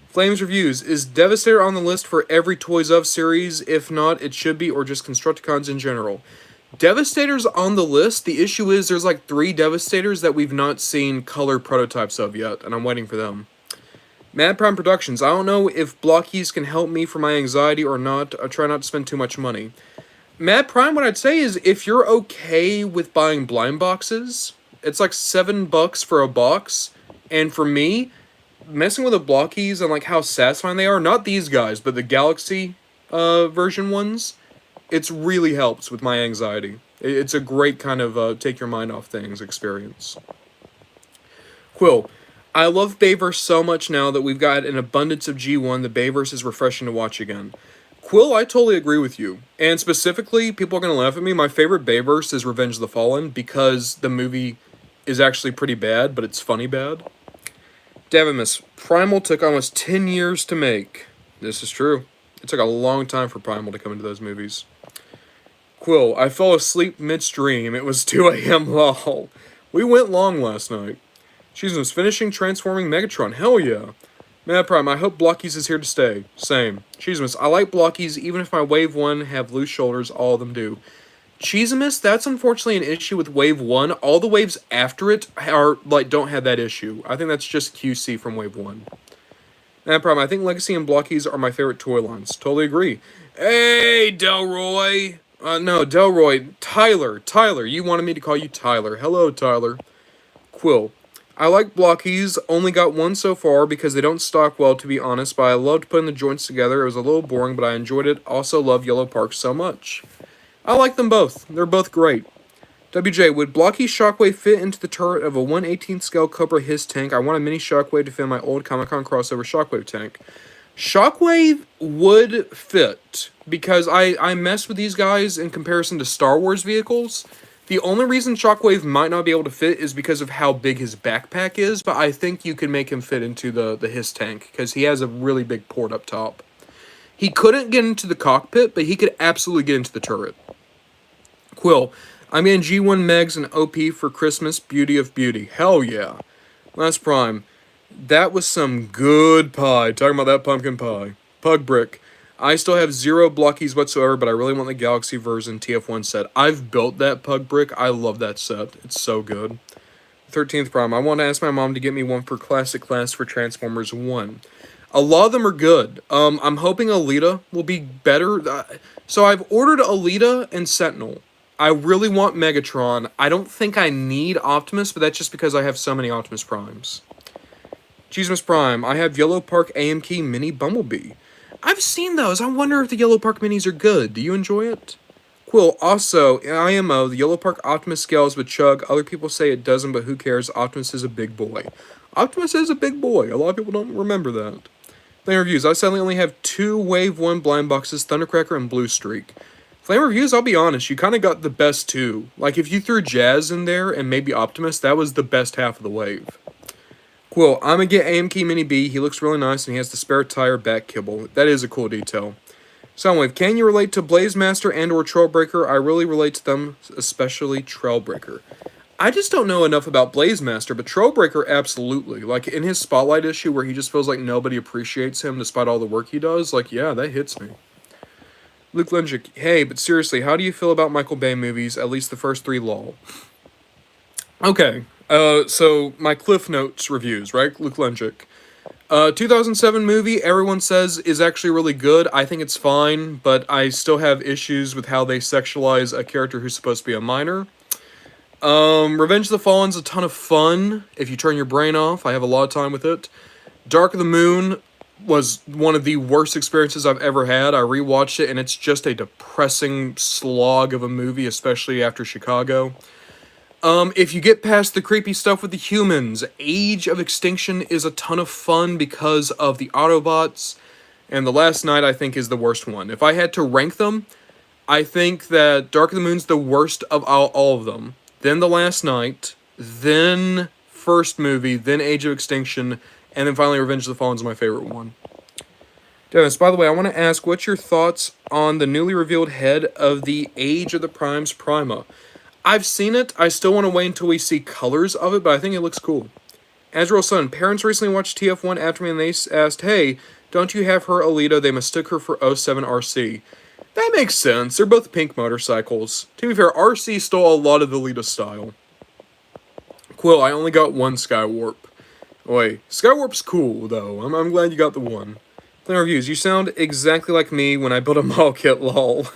Flames Reviews, is Devastator on the list for every Toys of series? If not, it should be, or just Constructicons in general. Devastator's on the list. The issue is there's like 3 Devastators that we've not seen color prototypes of yet, and I'm waiting for them. Mad Prime Productions, I don't know if Blokees can help me for my anxiety or not. I try not to spend too much money. Mad Prime, what I'd say is if you're okay with buying blind boxes, it's like $7 for a box, and for me, messing with the Blokees and like how satisfying they are, not these guys, but the Galaxy version ones, it's really helps with my anxiety. It's a great kind of take your mind off things experience. Quill, I love Bayverse so much now that we've got an abundance of G1, the Bayverse is refreshing to watch again. Quill, I totally agree with you. And specifically, people are going to laugh at me, my favorite Bayverse is Revenge of the Fallen because the movie is actually pretty bad, but it's funny bad. Davimus, Primal took almost 10 years to make. This is true. It took a long time for Primal to come into those movies. Quill, I fell asleep midstream. It was 2 a.m. lol. We went long last night. Jesus, finishing transforming Megatron. Hell yeah. Mad Prime, I hope Blokees is here to stay. Same. Jesus, I like Blokees even if my Wave 1 have loose shoulders. All of them do. Cheesimus, that's unfortunately an issue with Wave 1. All the waves after it are like don't have that issue. I think that's just QC from Wave 1. Mad Prime, I think Legacy and Blokees are my favorite toy lines. Totally agree. Hey, Delroy. No, Delroy. Tyler. You wanted me to call you Tyler. Hello, Tyler. Quill. I like Blokees. Only got one so far because they don't stock well, to be honest, but I loved putting the joints together. It was a little boring, but I enjoyed it. Also love Yellow Park so much. I like them both. They're both great. WJ, would Blokees Shockwave fit into the turret of a 1/18 scale Cobra Hiss tank? I want a mini Shockwave to fit in my old Comic-Con crossover Shockwave tank. Shockwave would fit, because I mess with these guys in comparison to Star Wars vehicles. The only reason Shockwave might not be able to fit is because of how big his backpack is, but I think you can make him fit into the Hiss tank, because he has a really big port up top. He couldn't get into the cockpit, but he could absolutely get into the turret. Quill, I'm getting G1 Megs and OP for Christmas. Beauty of beauty. Hell yeah. Last Prime. That was some good pie. Talking about that pumpkin pie. Pug Brick. I still have 0 Blokees whatsoever, but I really want the Galaxy version TF1 set. I've built that Pug Brick. I love that set. It's so good. 13th Prime. I want to ask my mom to get me one for Classic Class for Transformers 1. A lot of them are good. I'm hoping Alita will be better. So I've ordered Alita and Sentinel. I really want Megatron. I don't think I need Optimus, but that's just because I have so many Optimus Primes. Cheesemas Prime. I have Yellow Park AMK Mini Bumblebee. I've seen those. I wonder if the Yellow Park Minis are good. Do you enjoy it? Quill. Also, in IMO, the Yellow Park Optimus scales with Chug. Other people say it doesn't, but who cares? Optimus is a big boy. Optimus is a big boy. A lot of people don't remember that. Flame Reviews. I sadly only have 2 Wave 1 blind boxes, Thundercracker and Blue Streak. Flame Reviews, I'll be honest, you kind of got the best 2. Like, if you threw Jazz in there and maybe Optimus, that was the best half of the wave. Quill. I'm gonna get AMK Mini B. He looks really nice, and he has the spare tire back kibble. That is a cool detail. Soundwave. Can you relate to Blaze Master and or Trailbreaker? I really relate to them, especially Trailbreaker. I just don't know enough about Blaze Master, but Trailbreaker, absolutely. Like, in his Spotlight issue where he just feels like nobody appreciates him despite all the work he does, like, yeah, that hits me. Luke Lenjic. Hey, but seriously, how do you feel about Michael Bay movies, at least the first 3 lol? Okay, so my Cliff Notes reviews, right? Luke Lenjic. 2007 movie, everyone says is actually really good. I think it's fine, but I still have issues with how they sexualize a character who's supposed to be a minor. Revenge of the Fallen's a ton of fun if you turn your brain off. I have a lot of time with it. Dark of the Moon was one of the worst experiences I've ever had. I rewatched it, and it's just a depressing slog of a movie, especially after Chicago. If you get past the creepy stuff with the humans, Age of Extinction is a ton of fun because of the Autobots, and The Last Night, I think, is the worst one. If I had to rank them, I think that Dark of the Moon's the worst of all of them. Then The Last Night, then first movie, then Age of Extinction, and then finally Revenge of the Fallen's my favorite one. Dennis, by the way, I want to ask, what's your thoughts on the newly revealed head of the Age of the Primes Prima? I've seen it. I still want to wait until we see colors of it, but I think it looks cool. Azrael Sun, parents recently watched TF1 after me and they asked, hey, don't you have her Alita? They mistook her for 07 Arcee. That makes sense. They're both pink motorcycles. To be fair, Arcee stole a lot of the Alita style. Quill, I only got 1 Skywarp. Wait, Skywarp's cool, though. I'm glad you got the one. Flame Reviews, you sound exactly like me when I built a model kit, lol.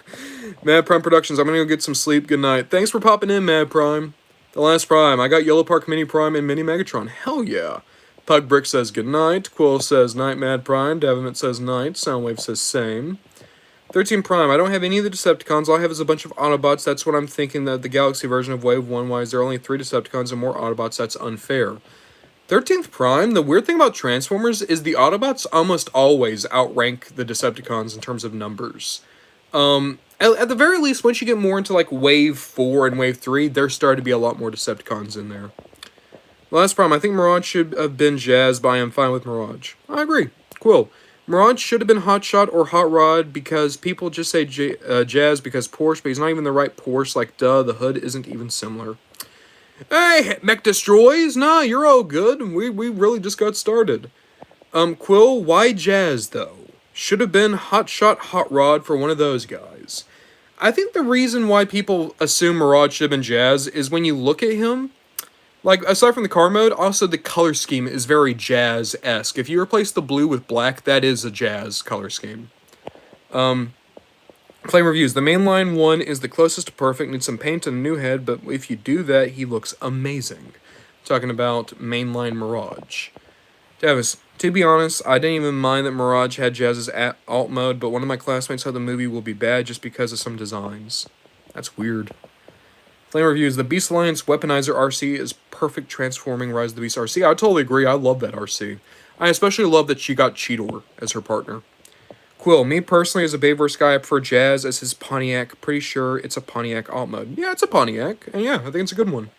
Mad Prime Productions, I'm gonna go get some sleep. Good night. Thanks for popping in, Mad Prime. The Last Prime, I got Yellow Park Mini Prime and Mini Megatron. Hell yeah. Pug Brick says good night. Quill says night, Mad Prime. Daviment says night. Soundwave says same. 13 Prime, I don't have any of the Decepticons. All I have is a bunch of Autobots. That's what I'm thinking, that the Galaxy version of Wave 1. Why is there only 3 Decepticons and more Autobots? That's unfair. 13th Prime, the weird thing about Transformers is the Autobots almost always outrank the Decepticons in terms of numbers. At the very least, once you get more into like Wave 4 and Wave 3, there started to be a lot more Decepticons in there. Last Prime, I think Mirage should have been Jazz, but I am fine with Mirage. I agree. Cool. Mirage should have been Hotshot or Hot Rod because people just say Jazz because Porsche, but he's not even the right Porsche. Like, duh, the hood isn't even similar. Hey, Mech Destroys? Nah, you're all good. We really just got started. Quill, why Jazz, though? Should have been Hotshot Hot Rod for one of those guys. I think the reason why people assume Mirage should have been Jazz is when you look at him, like, aside from the car mode, also the color scheme is very Jazz-esque. If you replace the blue with black, that is a Jazz color scheme. Flame Reviews. The mainline one is the closest to perfect. Needs some paint and a new head, but if you do that, he looks amazing. Talking about mainline Mirage. Davis. To be honest, I didn't even mind that Mirage had Jazz's alt mode, but one of my classmates said the movie will be bad just because of some designs. That's weird. Flame Reviews. The Beast Alliance Weaponizer Arcee is perfect transforming Rise of the Beast Arcee. I totally agree. I love that Arcee. I especially love that she got Cheetor as her partner. Quill, me personally as a Bayverse guy, I prefer Jazz as his Pontiac. Pretty sure it's a Pontiac alt mode. Yeah, it's a Pontiac. And yeah, I think it's a good one.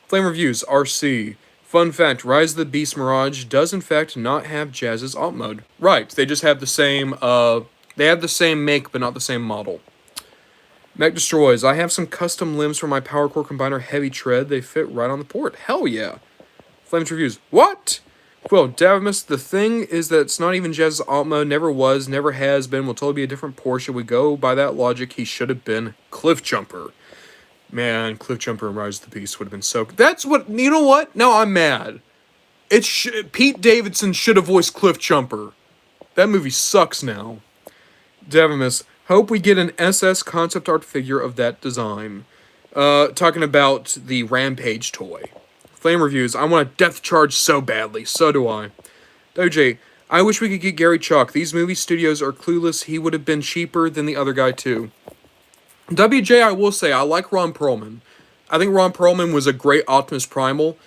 Flame Reviews. Arcee. Fun fact, Rise of the Beast Mirage does in fact not have Jazz's alt mode. Right, they just have the same, they have the same make, but not the same model. Mech Destroys. I have some custom limbs for my Power Core Combiner Heavy Tread. They fit right on the port. Hell yeah. Flames Reviews. What? Quill, Davimus, the thing is that it's not even Jazz's alt mode. Never was, never has been. Will totally be a different Porsche. We go by that logic, he should have been Cliff Jumper. Man, Cliffjumper and Rise of the Beast would have been so... That's what... You know what? Now I'm mad. Pete Davidson should have voiced Cliffjumper. That movie sucks now. Devimus, hope we get an SS concept art figure of that design. Talking about the Rampage toy. Flame Reviews, I want a depth charge so badly. So do I. OJ, I wish we could get Gary Chalk. These movie studios are clueless. He would have been cheaper than the other guy, too. WJ, I will say, I like Ron Perlman. I think Ron Perlman was a great Optimus Primal,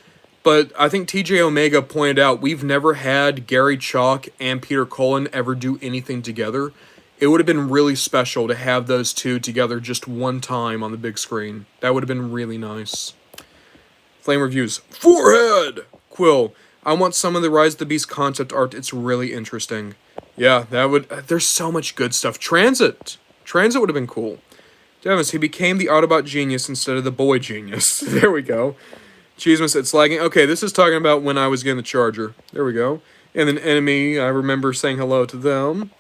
but I think TJ Omega pointed out we've never had Gary Chalk and Peter Cullen ever do anything together. It would have been really special to have those two together just one time on the big screen. That would have been really nice. Flame Reviews. Forehead! Quill, I want some of the Rise of the Beast concept art. It's really interesting. Yeah, that would... There's so much good stuff. Transit would have been cool. Devis, he became the Autobot genius instead of the boy genius. There we go. Cheesemas, it's lagging. Okay, this is talking about when I was getting the charger. There we go. And then Enemy, I remember saying hello to them.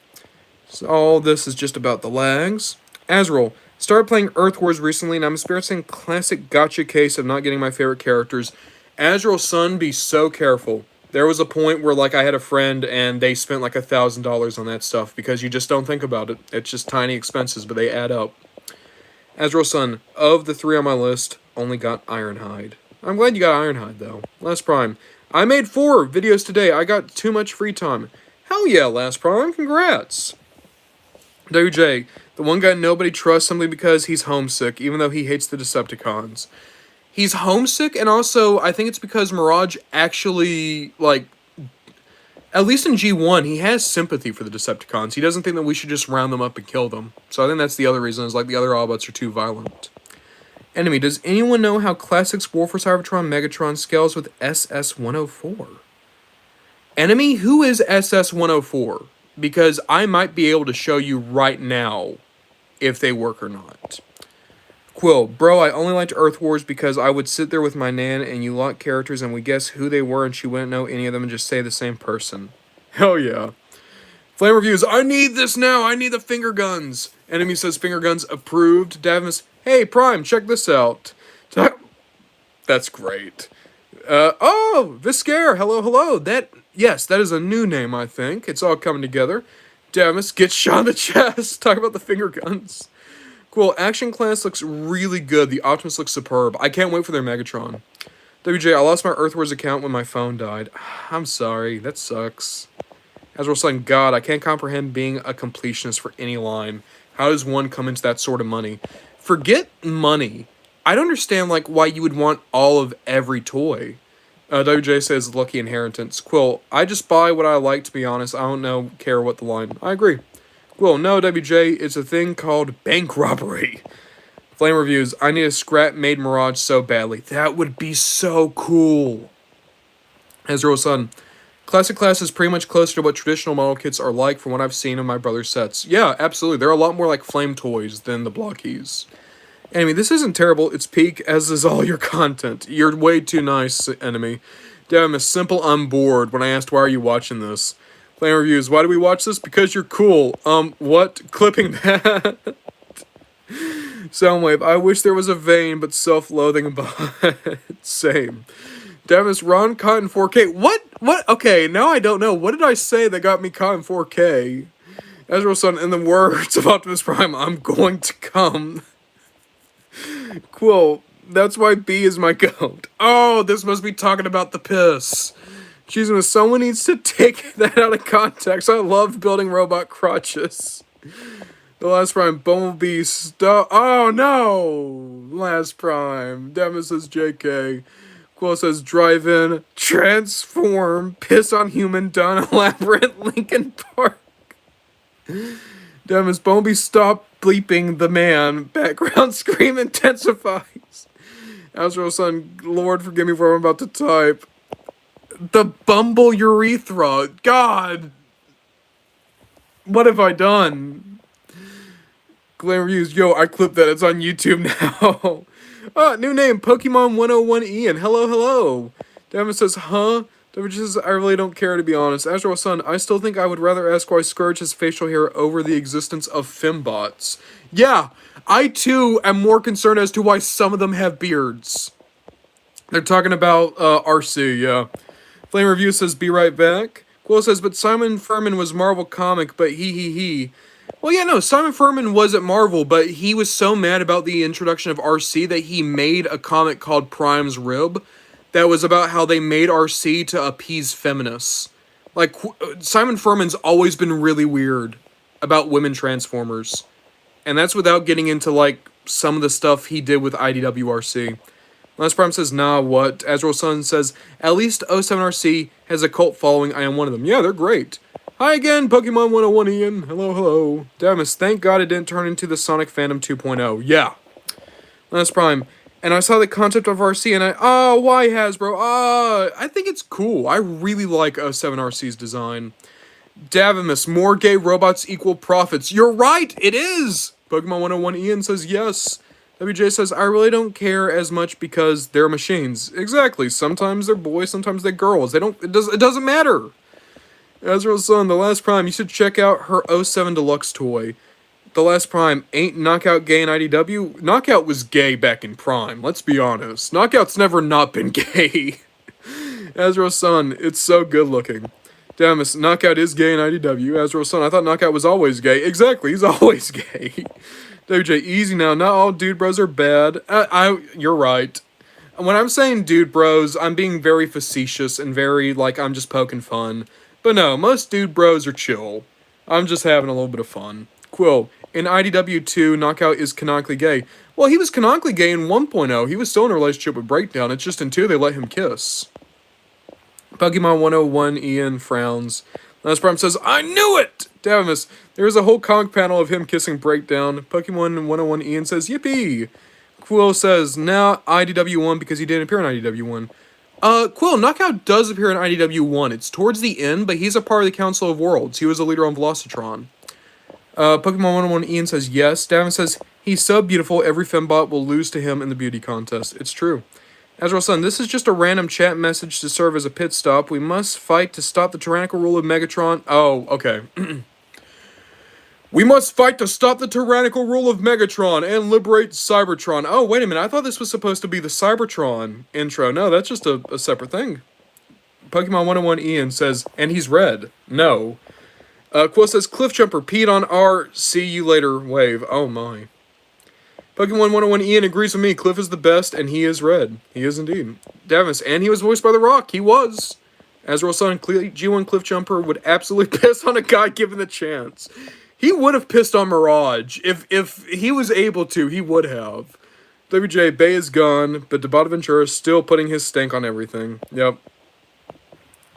So all this is just about the lags. Azrael, started playing Earth Wars recently, and I'm experiencing classic gotcha case of not getting my favorite characters. Azrael, son, be so careful. There was a point where, like, I had a friend, and they spent, like, $1,000 on that stuff, because you just don't think about it. It's just tiny expenses, but they add up. Azrael, son, of the 3 on my list, only got Ironhide. I'm glad you got Ironhide, though. Last Prime, I made 4 videos today. I got too much free time. Hell yeah, Last Prime, congrats. WJ, the one guy nobody trusts simply because he's homesick, even though he hates the Decepticons. He's homesick, and also, I think it's because Mirage actually, like, at least in G1, he has sympathy for the Decepticons. He doesn't think that we should just round them up and kill them. So I think that's the other reason, is like the other Autobots are too violent. Enemy, does anyone know how Classics War for Cybertron Megatron scales with SS-104? Enemy, who is SS-104? Because I might be able to show you right now if they work or not. Quill, bro, I only liked Earth Wars because I would sit there with my nan and you lock characters and we guess who they were and she wouldn't know any of them and just say the same person. Hell yeah. Flame Reviews, I need this now, I need the finger guns. Enemy says finger guns approved. Davis, hey Prime, check this out. That's great. Oh, Viscare, hello. Yes, that is a new name, I think. It's all coming together. Davis gets shot in the chest. Talk about the finger guns. Cool, Action Class looks really good. The Optimus looks superb. I can't wait for their Megatron. WJ, I lost my Earth Wars account when my phone died. I'm sorry, that sucks. Azrael saying, God, I can't comprehend being a completionist for any line. How does one come into that sort of money? Forget money. I don't understand, like, why you would want all of every toy. WJ says, lucky inheritance. Quill, I just buy what I like, to be honest. I don't care what the line. I agree. Quill, no, WJ, it's a thing called bank robbery. Flame Reviews, I need a scrap-made Mirage so badly. That would be so cool. Ezreal Sun, Classic Class is pretty much closer to what traditional model kits are like from what I've seen in my brother's sets. Yeah, absolutely. They're a lot more like flame toys than the Blokees. Enemy, this isn't terrible. It's peak, as is all your content. You're way too nice, Enemy. Damn, a simple I'm bored when I asked why are you watching this. Flame Reviews, why do we watch this? Because you're cool. What? Clipping that? Soundwave, I wish there was a vein, but self-loathing but same. Davis, Ron caught in 4K. What? Okay, now I don't know. What did I say that got me caught in 4K? Ezreal Sun, in the words of Optimus Prime, I'm going to come. Cool. That's why B is my goat. Oh, this must be talking about the piss. Jesus, someone needs to take that out of context. I love building robot crotches. The Last Prime, Bumblebee, oh no! Last Prime. Demis says JK. Quill says drive in, transform, piss on human, done, elaborate, Lincoln Park. Demis, Bumblebee, stop bleeping the man. Background scream intensifies. Azrael Sun, Lord forgive me for what I'm about to type. The Bumble Urethra. God. What have I done? Glam Reviews. Yo, I clipped that. It's on YouTube now. New name. Pokemon 101 Ian. Hello. Devin says, huh? Which is, I really don't care, to be honest. Azrael Sun, I still think I would rather ask why Scourge has facial hair over the existence of fembots. Yeah, I too am more concerned as to why some of them have beards. They're talking about Arcee, yeah. Flame Review says, be right back. Quill says, but Simon Furman was Marvel comic, but he. Well, yeah, no, Simon Furman was at Marvel, but he was so mad about the introduction of Arcee that he made a comic called Prime's Rib that was about how they made Arcee to appease feminists. Like, Simon Furman's always been really weird about women Transformers. And that's without getting into, like, some of the stuff he did with IDWRC. Last Prime says, nah, what? Azrael Sun says, at least 07RC has a cult following. I am one of them. Yeah, they're great. Hi again, Pokemon 101 Ian. Hello, hello. Damus, thank God it didn't turn into the Sonic Fandom 2.0. Yeah. Last Prime. And I saw the concept of RC and why Hasbro? I think it's cool. I really like 07RC's design. Davimus, more gay robots equal profits. You're right, it is! Pokemon 101 Ian says yes. WJ says, I really don't care as much because they're machines. Exactly. Sometimes they're boys, sometimes they're girls. It doesn't matter. Azrael's Son, The Last Prime, you should check out her 07 Deluxe toy. The Last Prime, ain't Knockout gay in IDW? Knockout was gay back in Prime, let's be honest. Knockout's never not been gay. Azrael's Son, it's so good looking. Damus, Knockout is gay in IDW. Azrael's Son, I thought Knockout was always gay. Exactly, he's always gay. WJ, easy now. Not all dude bros are bad. You're right. When I'm saying dude bros, I'm being very facetious and very, like, I'm just poking fun. But no, most dude bros are chill. I'm just having a little bit of fun. Quill, in IDW 2, Knockout is canonically gay. Well, he was canonically gay in 1.0. He was still in a relationship with Breakdown. It's just in 2 they let him kiss. Pokemon 101 Ian frowns. Last Prime says, I knew it! Davimus, there is a whole comic panel of him kissing Breakdown. Pokemon 101 Ian says, yippee! Quill says, nah, IDW 1 because he didn't appear in IDW 1. Quill, Knockout does appear in IDW 1. It's towards the end, but he's a part of the Council of Worlds. He was a leader on Velocitron. Pokemon 101 Ian says, yes. Davimus says, he's so beautiful, every fembot will lose to him in the beauty contest. It's true. Azrael Sun, this is just a random chat message to serve as a pit stop. We must fight to stop the tyrannical rule of Megatron. Oh, okay. We must fight to stop the tyrannical rule of Megatron and liberate Cybertron. Oh, wait a minute. I thought this was supposed to be the Cybertron intro. No, that's just a separate thing. Pokemon 101 Ian says, and he's red. No. Quill says, Cliffjumper peed on our see you later wave. Oh, my. Pokemon 101 Ian agrees with me. Cliff is the best, and he is red. He is indeed. Davimus, and he was voiced by The Rock. He was. Azrael Sun, G1 Cliffjumper would absolutely piss on a guy given the chance. He would have pissed on Mirage. If he was able to, he would have. WJ, Bay is gone, but Bonaventura is still putting his stank on everything. Yep.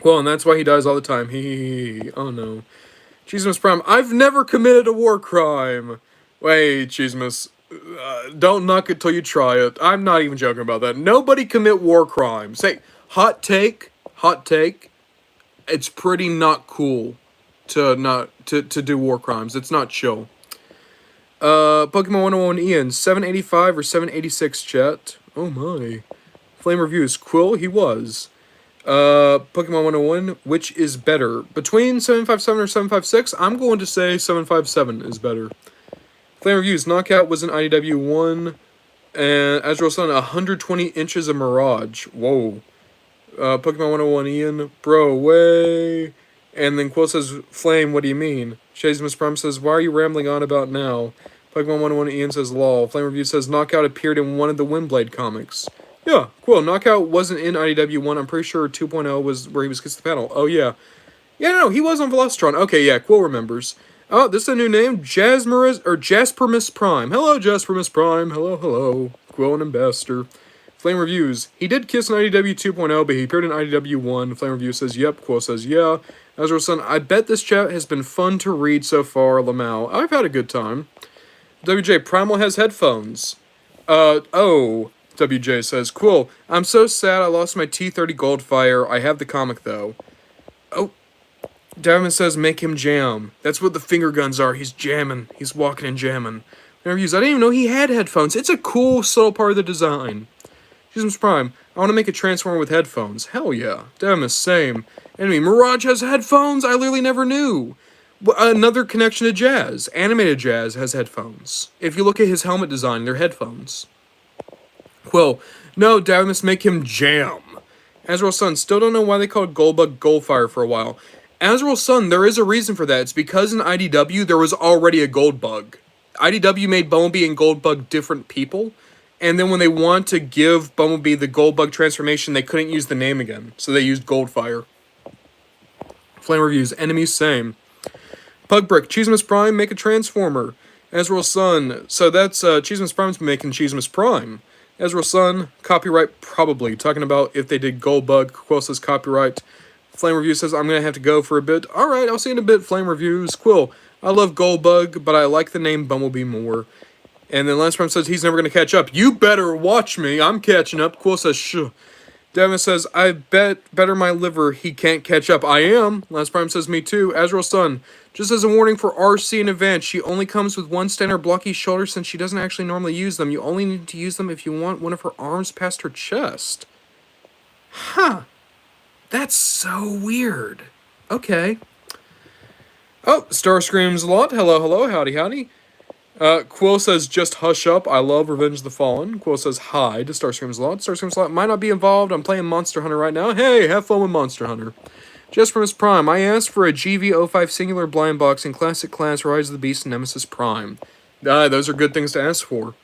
Well, and that's why he dies all the time. Oh, no. Cheesemus Prime, I've never committed a war crime. Wait, Cheesemus. Don't knock it till you try it. I'm not even joking about that. Nobody commit war crimes. Hey, hot take. It's pretty not cool to do war crimes. It's not chill. Pokemon 101 Ian, 785 or 786 chat. Oh my. Flame Reviews, Quill, he was. Pokemon 101, which is better? Between 757 or 756, I'm going to say 757 is better. Flame Reviews, Knockout was in IDW 1, and Azrael Sun, 120 inches of Mirage. Whoa. Pokemon 101 Ian, bro, way. And then Quill says, Flame, what do you mean? Shazimus Prime says, why are you rambling on about now? Pokemon 101 Ian says, lol. Flame Review says, Knockout appeared in one of the Windblade comics. Yeah, Quill, Knockout wasn't in IDW 1. I'm pretty sure 2.0 was where he was kissed the panel. Oh, yeah. Yeah, no, he was on Velocitron. Okay, yeah, Quill remembers. Oh, this is a new name, Jaspermus Prime. Hello, Jaspermus Prime. Hello. Quill and Ambassador. Flame Reviews. He did kiss in IDW 2.0, but he appeared in IDW 1. Flame Review says, yep. Quill says, yeah. Azrael Sun, I bet this chat has been fun to read so far, Lamau. I've had a good time. WJ, Primal has headphones. WJ says, Quill, I'm so sad I lost my T30 Goldfire. I have the comic, though. Oh. Diamond says, make him jam. That's what the finger guns are. He's jamming. He's walking and jamming. Reviews. I didn't even know he had headphones. It's a cool, subtle part of the design. Chisholm's Prime, I want to make a Transformer with headphones. Hell yeah. Demus, same. Enemy, Mirage has headphones? I literally never knew. Another connection to Jazz. Animated Jazz has headphones. If you look at his helmet design, they're headphones. Quill, no, Demus, make him Jam. Azrael's Son, still don't know why they called Goldbug Goldfire for a while. Azrael's Son, there is a reason for that. It's because in IDW, there was already a Goldbug. IDW made Bumblebee and Goldbug different people, and then when they wanted to give Bumblebee the Goldbug transformation, they couldn't use the name again, so they used Goldfire. Flame Reviews, enemies, same. Pugbrick, Cheesemas Prime, make a Transformer. Azrael's Son, so that's, Cheesemas Prime's making Cheesemas Prime. Azrael's Son, copyright, probably. Talking about if they did Goldbug, Quill says copyright. Flame Review says, I'm going to have to go for a bit. Alright, I'll see you in a bit, Flame Reviews. Quill, I love Goldbug, but I like the name Bumblebee more. And then Lance Prime says, he's never going to catch up. You better watch me, I'm catching up. Quill says, shh. Devin says, I bet better my liver he can't catch up. I am. Lance Prime says, me too. Azrael's Son, just as a warning for Arcee in advance, she only comes with one standard Blokees shoulder since she doesn't actually normally use them. You only need to use them if you want one of her arms past her chest. Huh. That's so weird. Okay. Oh, Star screams a lot. Hello, hello, howdy, howdy. Quill says, just hush up. I love Revenge of the Fallen. Quill says, hi to Star screams a lot. Star screams a lot. Might not be involved. I'm playing Monster Hunter right now. Hey, have fun with Monster Hunter. Jespermus Prime, I asked for a GV05 singular blind box in Classic Class Rise of the Beast and Nemesis Prime. Those are good things to ask for.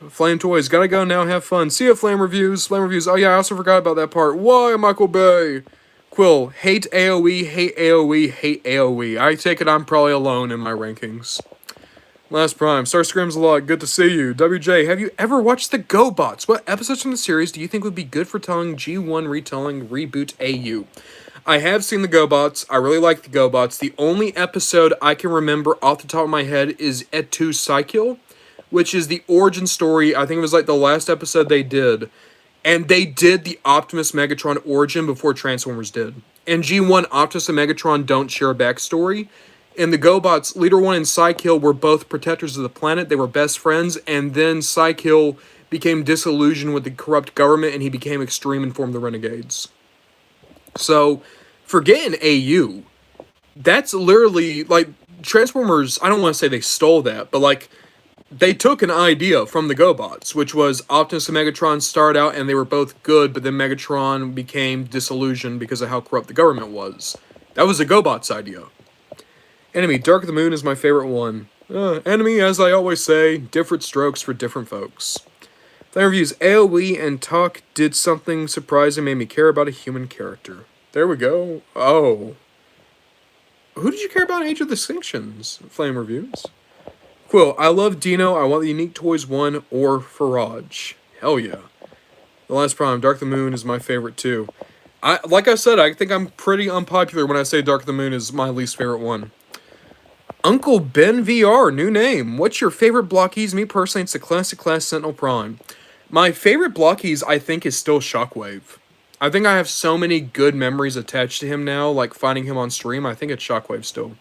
Flame Toys, gotta go now, have fun. See ya, Flame Reviews. Flame Reviews, oh yeah, I also forgot about that part. Why, Michael Bay? Quill, hate AoE, hate AoE, hate AoE. I take it I'm probably alone in my rankings. Last Prime, Star Screams a lot, good to see you. WJ, have you ever watched the GoBots? What episodes from the series do you think would be good for telling G1 retelling reboot AU? I have seen the GoBots. I really like the GoBots. The only episode I can remember off the top of my head is Et2 Cycle, which is the origin story. I think it was like the last episode they did. And they did the Optimus Megatron origin before Transformers did. In G1, Optimus and Megatron don't share a backstory. In the GoBots, Leader 1 and Psykill were both protectors of the planet. They were best friends, and then Psykill became disillusioned with the corrupt government, and he became extreme and formed the Renegades. So, forgetting AU, that's literally, like, Transformers, I don't want to say they stole that, but, like, they took an idea from the GoBots, which was Optimus and Megatron started out, and they were both good, but then Megatron became disillusioned because of how corrupt the government was. That was the GoBots idea. Enemy, Dark of the Moon is my favorite one. Enemy, as I always say, different strokes for different folks. Flame Reviews, AoE and Talk did something surprising, made me care about a human character. There we go. Oh. Who did you care about in Age of Distinctions? Flame Reviews. Quill, I love Dino, I want the Unique Toys 1 or Farage. Hell yeah. The Last Prime, Dark of the Moon is my favorite too. Like I said, I think I'm pretty unpopular when I say Dark of the Moon is my least favorite one. Uncle Ben VR, new name. What's your favorite Blokees? Me personally, it's the Classic Class Sentinel Prime. My favorite Blokees, I think, is still Shockwave. I think I have so many good memories attached to him now, like finding him on stream. I think it's Shockwave still.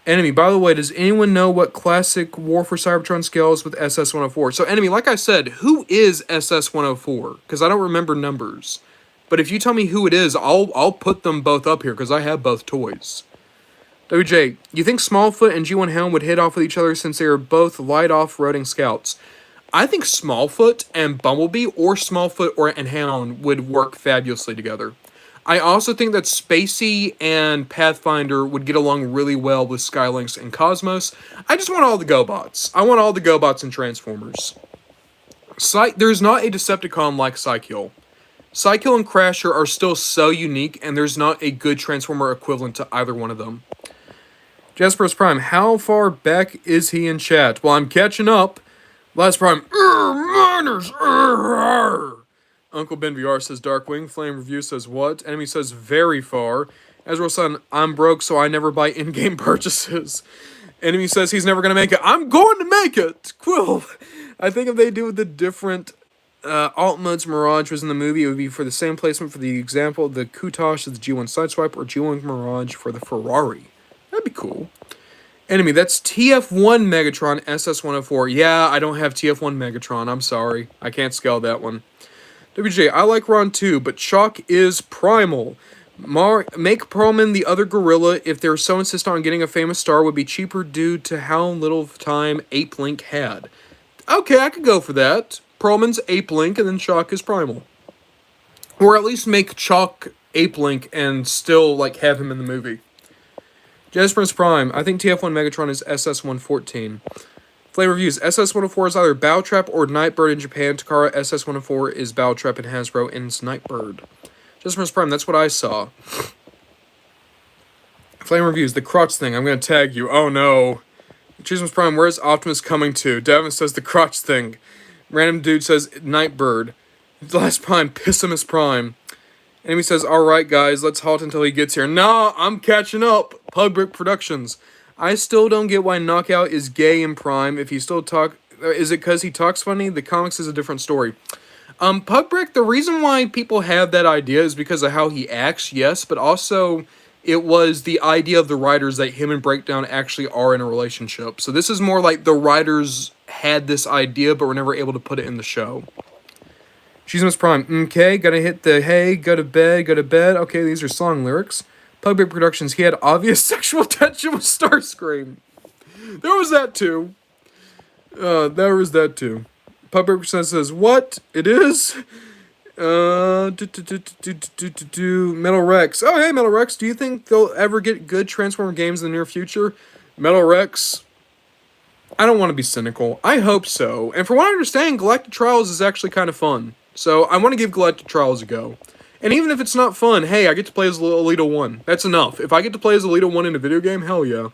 Enemy, by the way, does anyone know what classic War for Cybertron scales with SS-104? So, Enemy, like I said, who is SS-104? Because I don't remember numbers. But if you tell me who it is, I'll put them both up here, because I have both toys. WJ, you think Smallfoot and G1 Hound would hit off with each other since they are both light off-roading scouts? I think Smallfoot and Bumblebee, or Smallfoot and Hound, would work fabulously together. I also think that Spacey and Pathfinder would get along really well with Skylynx and Cosmos. I just want all the GoBots. I want all the GoBots and Transformers. There's not a Decepticon like Psykill. Psykill and Crasher are still so unique, and there's not a good Transformer equivalent to either one of them. Jasper's Prime, how far back is he in chat? Well, I'm catching up. Last Prime, miners, Uncle Ben VR says Darkwing. Flame Review says what? Enemy says very far. Ezreal's Son, I'm broke, so I never buy in-game purchases. Enemy says he's never going to make it. I'm going to make it! Quill. I think if they do the different alt modes Mirage was in the movie, it would be for the same placement for the example, the Coutosh of the G1 Sideswipe, or G1 Mirage for the Ferrari. That'd be cool. Enemy, that's TF1 Megatron SS104. Yeah, I don't have TF1 Megatron. I'm sorry. I can't scale that one. WJ, I like Ron too, but Chalk is primal. Make Perlman the other gorilla if they're so insistent on getting a famous star would be cheaper due to how little time Ape Link had. Okay, I could go for that. Perlman's Ape Link and then Chalk is primal. Or at least make Chalk Ape Link and still like have him in the movie. Jasper's Prime. I think TF1 Megatron is SS114. Flavor Reviews. SS104 is either Battletrap or Nightbird in Japan. Takara SS104 is Battletrap in Hasbro and it's Nightbird. Jasper's Prime. That's what I saw. Flame Reviews. The crotch thing. I'm going to tag you. Oh no. Jasper's Prime. Where's Optimus coming to? Devin says the crotch thing. Random Dude says Nightbird. Last Prime. Pissimus Prime. Enemy says, alright guys, let's halt until he gets here. Nah, I'm catching up. Pugbrick Productions. I still don't get why Knockout is gay in Prime. If he still is it because he talks funny? The comics is a different story. Pugbrick, the reason why people have that idea is because of how he acts, yes, but also it was the idea of the writers that him and Breakdown actually are in a relationship. So this is more like the writers had this idea, but were never able to put it in the show. Cheesemas Prime. Okay, gotta hit the hey, go to bed, go to bed. Okay, these are song lyrics. Pugbrick Productions. He had obvious sexual tension with Starscream. There was that too. Pugbrick says, what? It is? Metal Rex. Oh, hey, Metal Rex. Do you think they'll ever get good Transformer games in the near future? Metal Rex. I don't want to be cynical. I hope so. And from what I understand, Galactic Trials is actually kind of fun. So I want to give Galactic Trials a go. And even if it's not fun, hey, I get to play as Alita 1. That's enough. If I get to play as Alita 1 in a video game, hell yeah.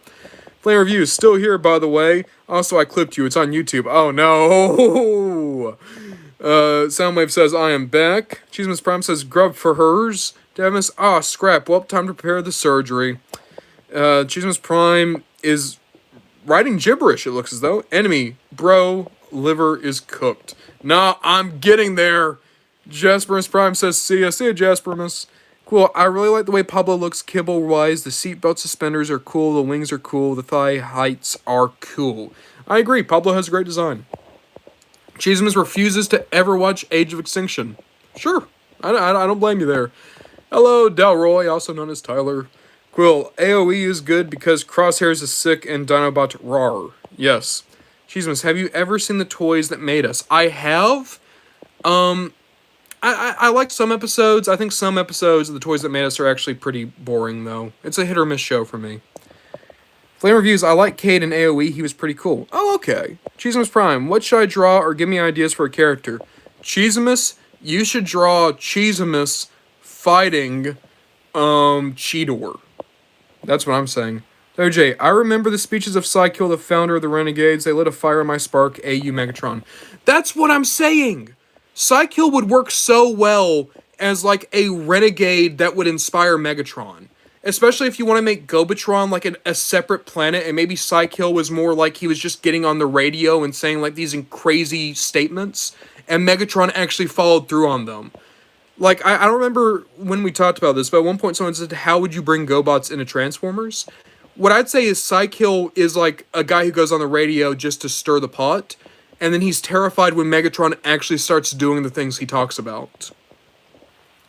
Flame Reviews, still here, by the way. Also, I clipped you. It's on YouTube. Oh, no. Soundwave says, I am back. Cheesemas Prime says, grub for hers. Demis, scrap. Well, time to prepare the surgery. Cheesemas Prime is writing gibberish, it looks as though. Enemy, bro, liver is cooked. Nah, I'm getting there. Jaspermus Prime says, see ya, Jaspermus. Cool, I really like the way Pablo looks kibble-wise. The seatbelt suspenders are cool, the wings are cool, the thigh heights are cool. I agree, Pablo has a great design. Cheesemas refuses to ever watch Age of Extinction. Sure, I don't blame you there. Hello, Delroy, also known as Tyler. Quill, AoE is good because Crosshairs is sick and Dinobot rar. Yes. Cheesemas, have you ever seen the toys that made us? I have. I like some episodes. I think some episodes of the toys that made us are actually pretty boring, though. It's a hit or miss show for me. Flame Reviews, I like Cade in AoE. He was pretty cool. Oh, okay. Cheesemas Prime, what should I draw or give me ideas for a character? Cheesemas, you should draw Cheesemas fighting, Cheetor. That's what I'm saying. OJ, I remember the speeches of Psykill, the founder of the Renegades. They lit a fire in my spark, AU Megatron. That's what I'm saying! Psykill would work so well as, like, a renegade that would inspire Megatron. Especially if you want to make Gobatron, like, a separate planet, and maybe Psykill was more like he was just getting on the radio and saying, like, these crazy statements, and Megatron actually followed through on them. Like, I don't remember when we talked about this, but at one point someone said, how would you bring GoBots into Transformers? What I'd say is Psykill is like a guy who goes on the radio just to stir the pot, and then he's terrified when Megatron actually starts doing the things he talks about.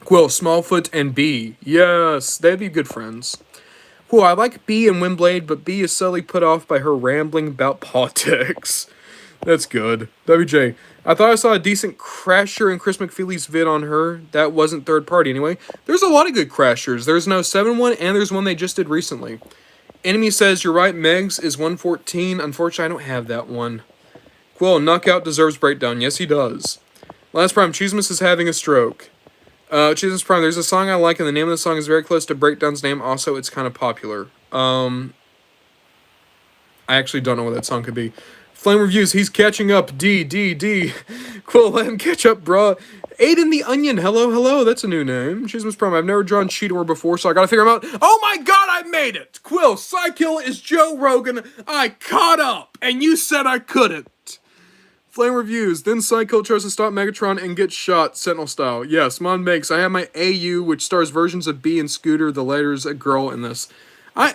Quill, Smallfoot, and B. Yes, they'd be good friends. Cool, I like B and Windblade, but B is subtly put off by her rambling about politics. That's good. WJ, I thought I saw a decent Crasher in Chris McFeely's vid on her. That wasn't third party anyway. There's a lot of good Crashers. There's no 7-1, and there's one they just did recently. Enemy says, you're right, Megs is 114. Unfortunately, I don't have that one. Quill, Knockout deserves breakdown. Yes, he does. Last Prime, Cheesemas is having a stroke. Cheesemas Prime, there's a song I like, and the name of the song is very close to Breakdown's name. Also, it's kind of popular. I actually don't know what that song could be. Flame Reviews, he's catching up. D. Quill, let him catch up, bruh. Aiden the Onion, hello, that's a new name. Cheesemas Prime, I've never drawn Cheetor before, so I gotta figure him out. Oh my god, I made it! Quill, Psykill is Joe Rogan. I caught up, and you said I couldn't. Flame Reviews, then Psykill tries to stop Megatron and gets shot, Sentinel style. Yes, Mon makes. I have my AU, which stars versions of B and Scooter. The letter's a girl in this.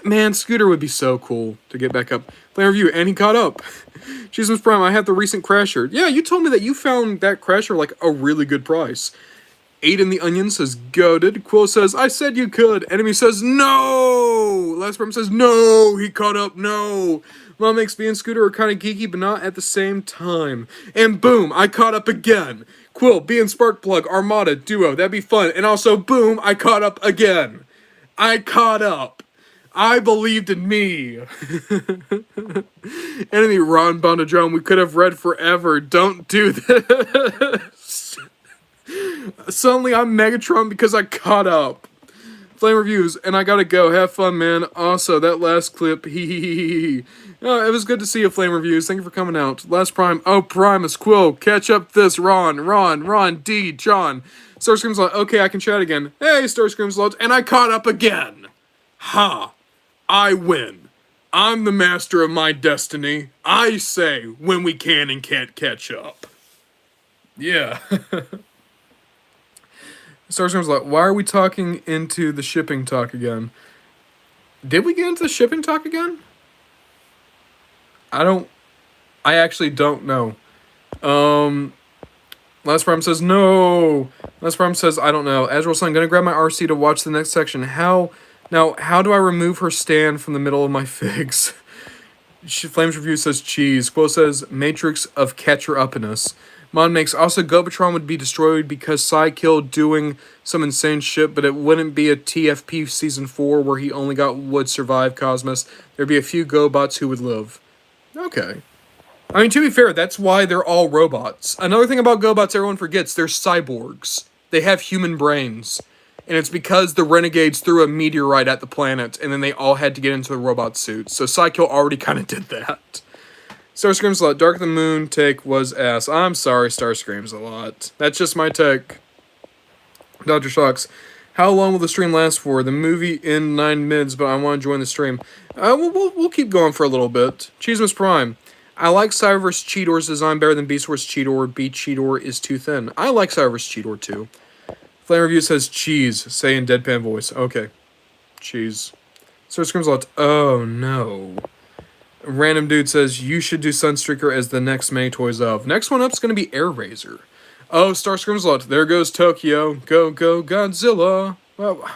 Man, Scooter would be so cool to get back up. Player review, and he caught up. Jesus Prime, I have the recent Crasher. Yeah, you told me that you found that Crasher like a really good price. 8 in the Onion says, goaded. Quill says, I said you could. Enemy says, no! Last Prime says, no! He caught up, no! Mom makes me and Scooter are kind of geeky, but not at the same time. And boom, I caught up again. Quill, B and Sparkplug, Armada, Duo, that'd be fun. And also, boom, I caught up again. I caught up. I believed in me. Enemy Ron Bondadrone, we could have read forever. Don't do this. Suddenly I'm Megatron because I caught up. Flame reviews, and I gotta go. Have fun, man. Also, that last clip, it was good to see you, Flame reviews. Thank you for coming out. Last Prime, oh, Primus, Quill, catch up this, Ron, D, John. Star Screams Lot, okay, I can chat again. Hey, Star Screams Lot, and I caught up again. Ha! I win. I'm the master of my destiny. I say when we can and can't catch up. Yeah. Star Screams like, why are we talking into the shipping talk again? Did we get into the shipping talk again? I actually don't know. Last Prime says, no. Last Prime says, I don't know. Azrael Sun, gonna grab my Arcee to watch the next section. How do I remove her stand from the middle of my figs? Flames Review says, cheese. Quill says, Matrix of catcher-uppiness. Mon makes also Gobatron would be destroyed because Psykill doing some insane shit, but it wouldn't be a TFP Season 4 where he only would survive Cosmos. There'd be a few GoBots who would live. Okay. I mean, to be fair, that's why they're all robots. Another thing about GoBots everyone forgets, they're cyborgs. They have human brains. And it's because the Renegades threw a meteorite at the planet, and then they all had to get into the robot suits. So Psykill already kind of did that. Star Screams a lot. Dark of the Moon take was ass. I'm sorry, Star Screams a lot. That's just my take. Dr. Shocks. How long will the stream last for? The movie in 9 minutes, but I want to join the stream. We'll keep going for a little bit. Cheesemas Prime. I like Cyberverse Cheetor's design better than Beast Wars Cheetor. Beat Cheetor is too thin. I like Cyberverse Cheetor too. Flame Review says cheese. Say in deadpan voice. Okay. Cheese. Star Screams a lot. Oh no. Random Dude says, you should do Sunstreaker as the next Many Toys of. Next one up's going to be Air Razor. Oh, Star Screams a lot. There goes Tokyo. Go, go, Godzilla. Well,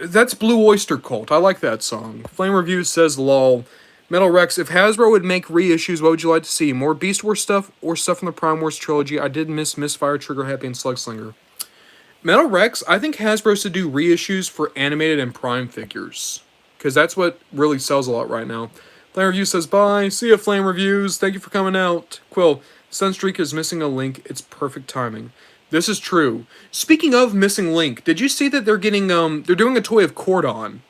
that's Blue Oyster Cult. I like that song. Flame Review says, lol. Metal Rex, if Hasbro would make reissues, what would you like to see? More Beast Wars stuff or stuff from the Prime Wars trilogy? I did miss Misfire, Trigger Happy, and Slugslinger. Metal Rex, I think Hasbro should do reissues for animated and Prime figures. Because that's what really sells a lot right now. Flame Review says, bye. See ya, Flame Reviews. Thank you for coming out. Quill, Sunstreak is missing a link. It's perfect timing. This is true. Speaking of missing link, did you see that they're getting, they're doing a toy of Cordon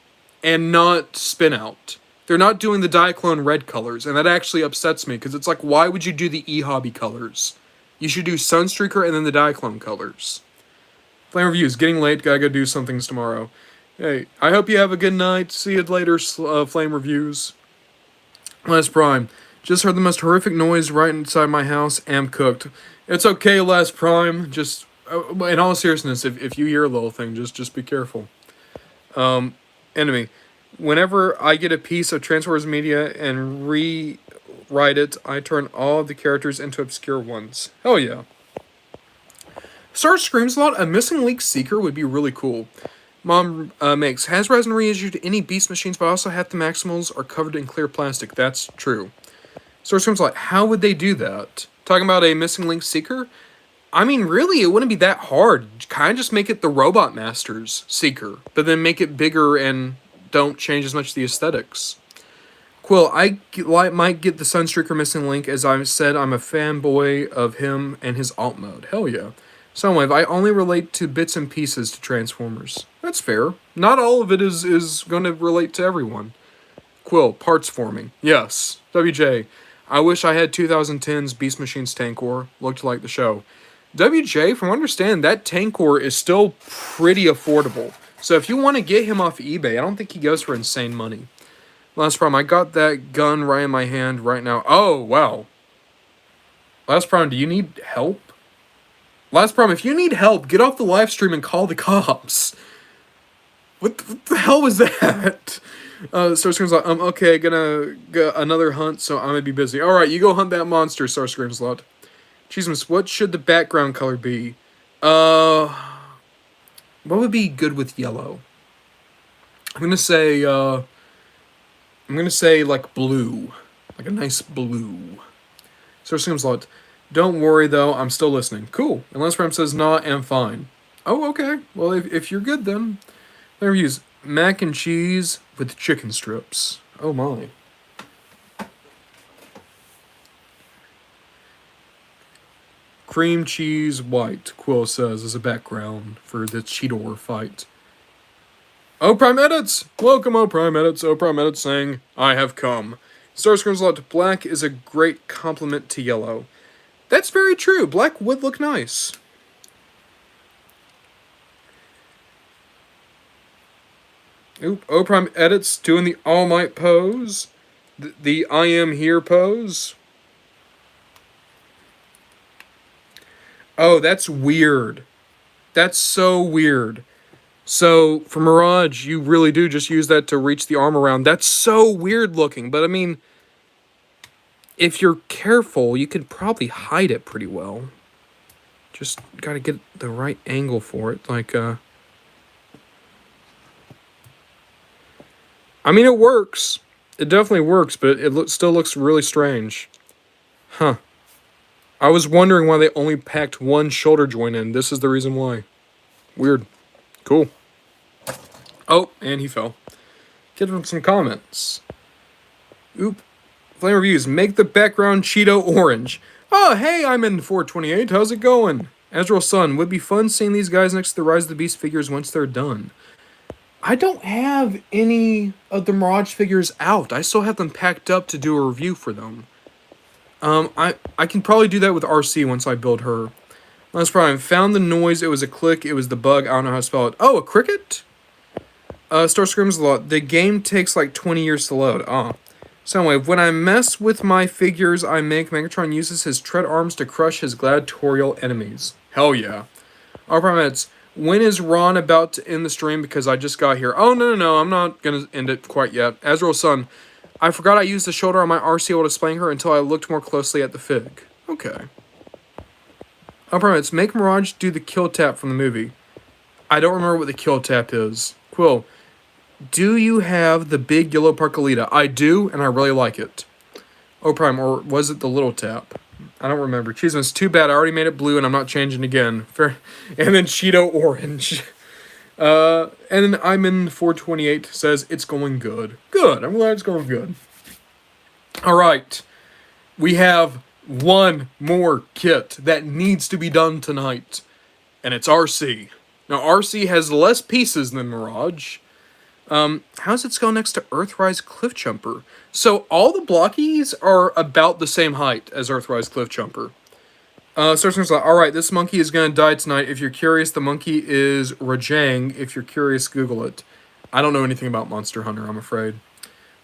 and not Spin Out? They're not doing the Diaclone red colors, and that actually upsets me, because it's like, why would you do the E-Hobby colors? You should do Sunstreaker and then the Diaclone colors. Flame Reviews, getting late, gotta go do some things tomorrow. Hey, I hope you have a good night. See you later, Flame Reviews. Last Prime, just heard the most horrific noise right inside my house. Am cooked. It's okay, Last Prime. Just, in all seriousness, if you hear a little thing, just be careful. Enemy, whenever I get a piece of Transformers media and rewrite it, I turn all of the characters into obscure ones. Hell yeah. Star Screams a lot. A missing link seeker would be really cool. Mom makes Hasbro hasn't reissued any Beast machines, but also half the Maximals are covered in clear plastic. That's true. Star Screams like, how would they do that? Talking about a missing link seeker? I mean, really, it wouldn't be that hard. Kind of just make it the Robot Masters seeker, but then make it bigger and don't change as much the aesthetics. Quill, I might get the Sunstreaker missing link. As I've said, I'm a fanboy of him and his alt mode. Hell yeah. Soundwave, I only relate to bits and pieces to Transformers. That's fair. Not all of it is going to relate to everyone. Quill, parts forming. Yes. WJ, I wish I had 2010's Beast Machines Tankor. Looked like the show. WJ, from what I understand, that Tankor is still pretty affordable. So if you want to get him off eBay, I don't think he goes for insane money. Last Prime, I got that gun right in my hand right now. Oh, wow. Last Prime, do you need help? Last Prime, if you need help, get off the live stream and call the cops. What the hell was that? Starscream's like, okay, gonna go another hunt, so I'm gonna be busy. Alright, you go hunt that monster, Starscream's lot. Cheesemas, what should the background color be? Uh, what would be good with yellow? I'm gonna say, like blue. Like a nice blue. Starscream's lot. Don't worry though, I'm still listening. Cool. Unless Ram says nah, I'm fine. Oh, okay. Well, if you're good then. Let me use mac and cheese with chicken strips. Oh my. Cream cheese white, Quill says as a background for the Cheetor fight. O Prime Edits! Welcome, O Prime Edits. O Prime Edits saying, I have come. Starscream's lot. Black is a great complement to yellow. That's very true. Black would look nice. Oop, O Prime Edits doing the All Might pose. The I am here pose. Oh, that's weird. That's so weird. So, for Mirage, you really do just use that to reach the arm around. That's so weird looking, but I mean, if you're careful, you could probably hide it pretty well. Just gotta get the right angle for it. Like, I mean, it works. It definitely works, but it still looks really strange. Huh. I was wondering why they only packed one shoulder joint in. This is the reason why. Weird. Cool. Oh, and he fell. Get him some comments. Oop. Flame reviews. Make the background Cheeto orange. Oh, hey, I'm in 428. How's it going? Azrael Sun. Would be fun seeing these guys next to the Rise of the Beast figures once they're done. I don't have any of the Mirage figures out. I still have them packed up to do a review for them. I can probably do that with Arcee once I build her. Last problem. Found the noise. It was a click. It was the bug. I don't know how to spell it. Oh, a cricket? Starscream's lot. The game takes like 20 years to load. So anyway, when I mess with my figures I make, Megatron uses his tread arms to crush his gladiatorial enemies. Hell yeah. Alright, when is Ron about to end the stream because I just got here? Oh, no, I'm not gonna end it quite yet. Azrael Sun. I forgot I used the shoulder on my Arcee while displaying her until I looked more closely at the fig. Okay. Alright, make Mirage do the kill tap from the movie. I don't remember what the kill tap is. Quill. Do you have the big yellow Parkalita? I do, and I really like it. Oh, Prime, or was it the little tap? I don't remember. Cheeseman's too bad. I already made it blue, and I'm not changing again. Fair. And then Cheeto orange. And then I'm in 428 says it's going good. Good. I'm glad it's going good. All right. We have one more kit that needs to be done tonight, and it's Arcee. Now, Arcee has less pieces than Mirage. How's it go next to Earthrise Cliffjumper? So all the Blokees are about the same height as Earthrise Cliffjumper. Starscream's like, alright, this monkey is gonna die tonight. If you're curious, the monkey is Rajang. If you're curious, Google it. I don't know anything about Monster Hunter, I'm afraid.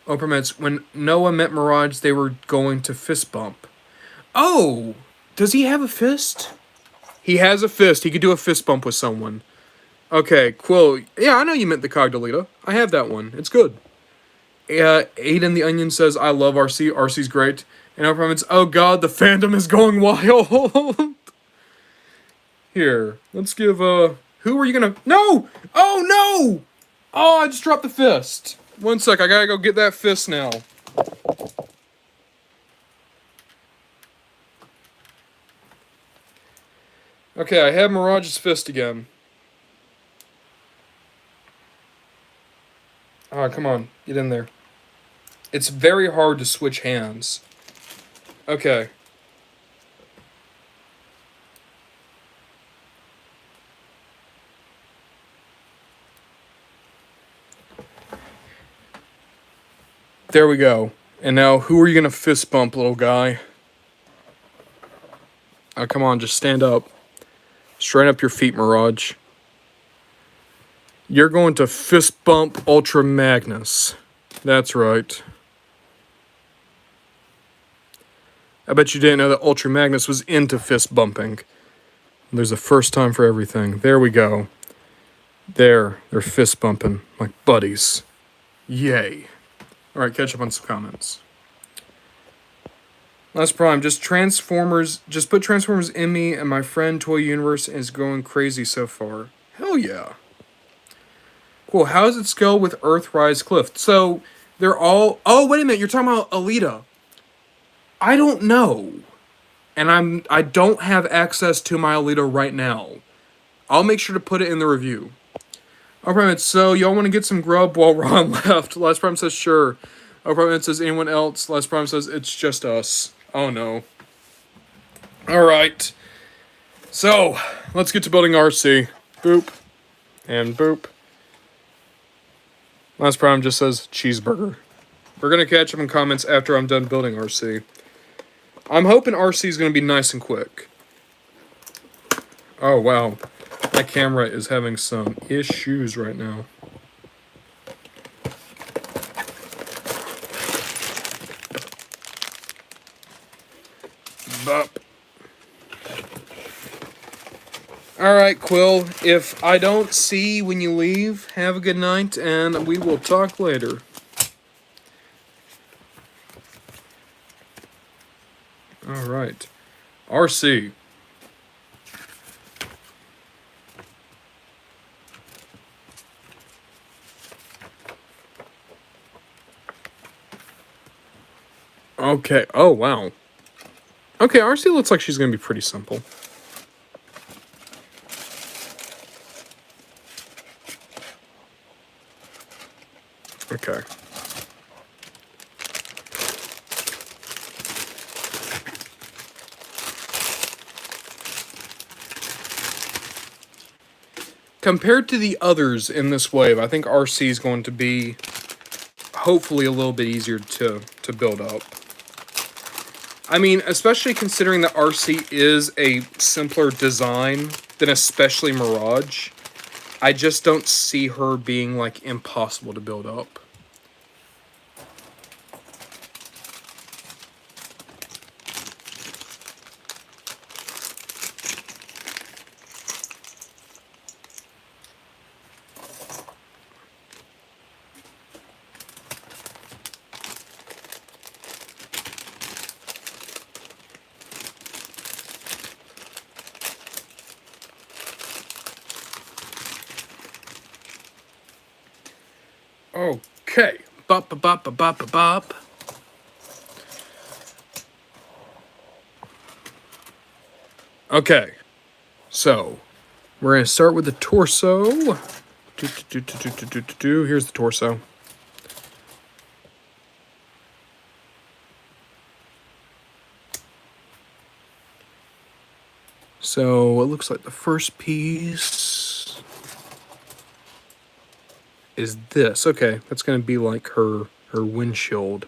Oprahmets, when Noah met Mirage, they were going to fist bump. Oh! Does he have a fist? He has a fist. He could do a fist bump with someone. Okay, Quill. Yeah, I know you meant the Cogdolita. I have that one. It's good. Aiden the Onion says, I love Arcee. Arcee's great. And our comments, oh god, the fandom is going wild. Here, let's give, who are you gonna... No! Oh, no! Oh, I just dropped the fist. One sec, I gotta go get that fist now. Okay, I have Mirage's fist again. Ah, come on. Get in there. It's very hard to switch hands. Okay. There we go. And now, who are you gonna fist bump, little guy? Oh, come on, just stand up. Straighten up your feet, Mirage. You're going to fist bump Ultra Magnus. That's right. I bet you didn't know that Ultra Magnus was into fist bumping. There's a first time for everything. There we go. There, they're fist bumping like buddies. Yay. Alright, catch up on some comments. Last Prime, just Transformers, just put Transformers in me, and my friend Toy Universe is going crazy so far. Hell yeah. Cool, how does it scale with Earthrise Cliff? So, they're all... Oh, wait a minute, you're talking about Alita. I don't know. And I don't have access to my Alita right now. I'll make sure to put it in the review. Alright, so y'all want to get some grub while Ron left? Last Prime says sure. Alright, says anyone else? Last Prime says it's just us. Oh no. Alright. So, let's get to building Arcee. Boop. And boop. Last Prime just says cheeseburger. We're going to catch up in comments after I'm done building Arcee. I'm hoping Arcee is going to be nice and quick. Oh, wow. My camera is having some issues right now. Bop. Alright, Quill. If I don't see you when you leave, have a good night, and we will talk later. Alright. Arcee. Okay. Oh, wow. Okay, Arcee looks like she's going to be pretty simple. Okay. Compared to the others in this wave, I think Arcee is going to be hopefully a little bit easier to build up. I mean, especially considering that Arcee is a simpler design than especially Mirage. I just don't see her being, like, impossible to build up. Okay. Bop, bop, bop, bop, bop, bop. Okay. So, we're going to start with the torso. Here's the torso. So, it looks like the first piece is this. Okay, that's going to be like her windshield.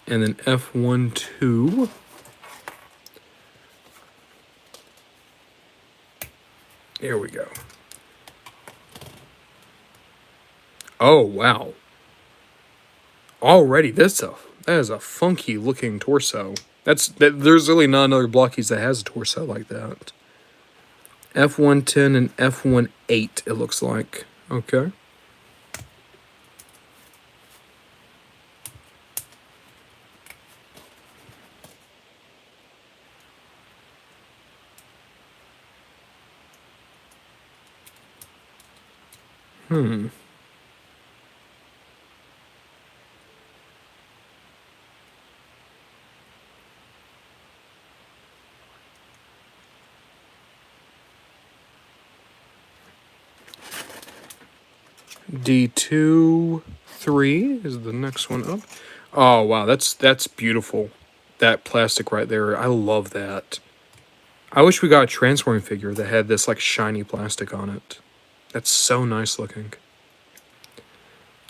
And then F1, 2. There we go. Oh, wow. Already, that is a funky looking torso. There's really not another Blokees that has a torso like that. F110 and F18, it looks like. Okay. D2, 3 is the next one up. Oh, wow, that's beautiful. That plastic right there, I love that. I wish we got a transforming figure that had this, like, shiny plastic on it. That's so nice looking.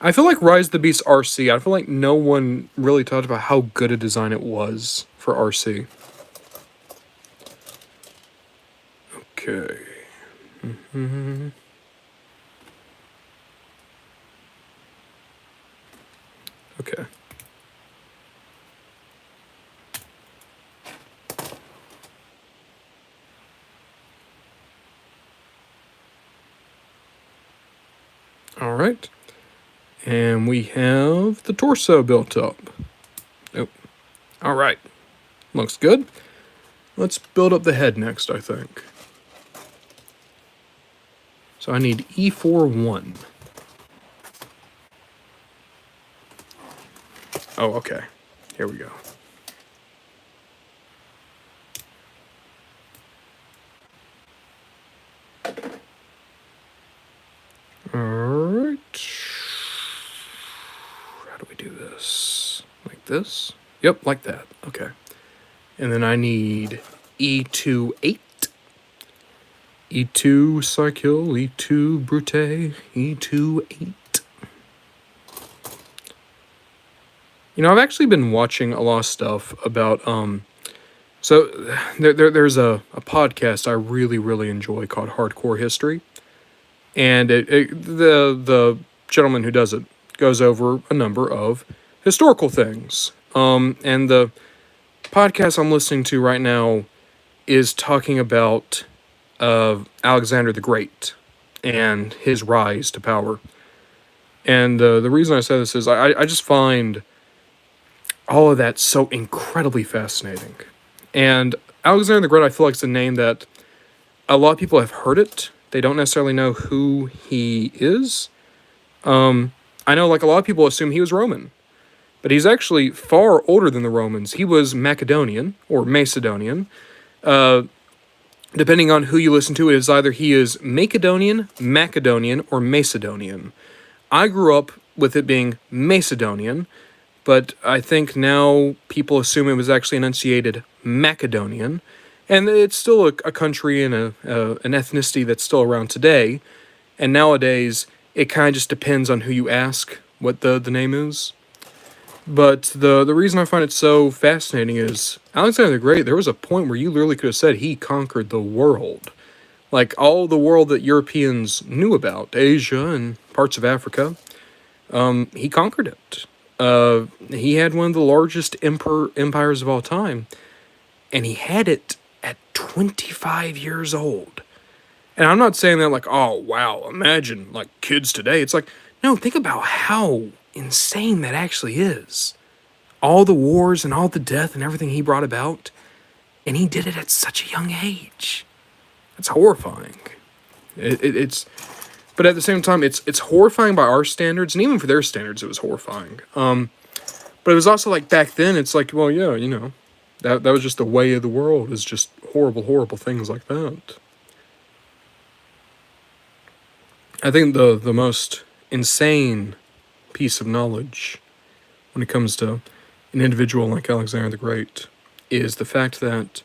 I feel like Rise of the Beast Arcee, I feel like no one really talked about how good a design it was for Arcee. Okay. Okay. All right. And we have the torso built up. Nope. All right. Looks good. Let's build up the head next, I think. So I need E41. Oh, okay. Here we go. Alright. How do we do this? Like this? Yep, like that. Okay. And then I need E28. E2 Cycle, E2 Brute, E2 8. You know, I've actually been watching a lot of stuff about, so there's a podcast I really, really enjoy called Hardcore History. And the gentleman who does it goes over a number of historical things. And the podcast I'm listening to right now is talking about Alexander the Great and his rise to power. And the reason I say this is I just find all of that so incredibly fascinating. And Alexander the Great, I feel like, is a name that a lot of people have heard it. They don't necessarily know who he is. I know, like, a lot of people assume he was Roman, but he's actually far older than the Romans. He was Macedonian, or Macedonian. Depending on who you listen to, it is either he is Macedonian, or Macedonian. I grew up with it being Macedonian, but I think now people assume it was actually enunciated Macedonian, and it's still a country and an ethnicity that's still around today. And nowadays, it kind of just depends on who you ask what the name is. But the reason I find it so fascinating is Alexander the Great, there was a point where you literally could have said he conquered the world. Like, all the world that Europeans knew about, Asia and parts of Africa, he conquered it. He had one of the largest empires of all time, and he had it at 25 years old. And I'm not saying that like, oh, wow, imagine, like, kids today. It's like, no, think about how insane that actually is. All the wars and all the death and everything he brought about, and he did it at such a young age. That's horrifying. It's, but at the same time, it's horrifying by our standards, and even for their standards, it was horrifying. But it was also like back then, it's like, well, yeah, you know, that was just the way of the world, is just horrible, horrible things like that. I think the most insane piece of knowledge when it comes to an individual like Alexander the Great is the fact that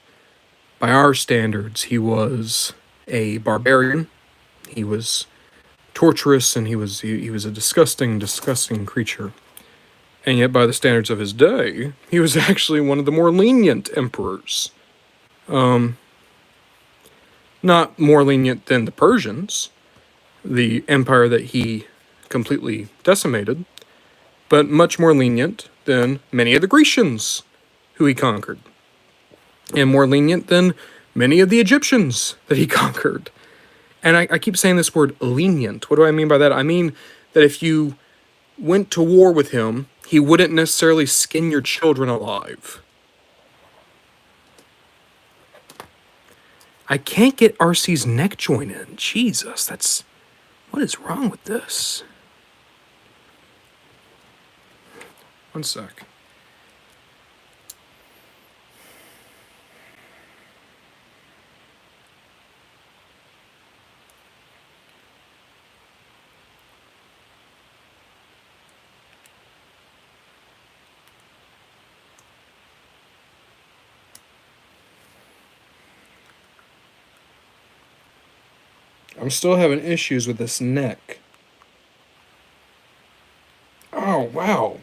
by our standards, he was a barbarian, he was torturous, and he was a disgusting, disgusting creature. And yet, by the standards of his day, he was actually one of the more lenient emperors. Not more lenient than the Persians, the empire that he completely decimated, but much more lenient than many of the Grecians who he conquered, and more lenient than many of the Egyptians that he conquered. And I keep saying this word lenient. What do I mean by that? I mean that if you went to war with him, he wouldn't necessarily skin your children alive. I can't get Arcee's neck joint in. Jesus, that's... what is wrong with this? One sec. I'm still having issues with this neck. Oh, wow.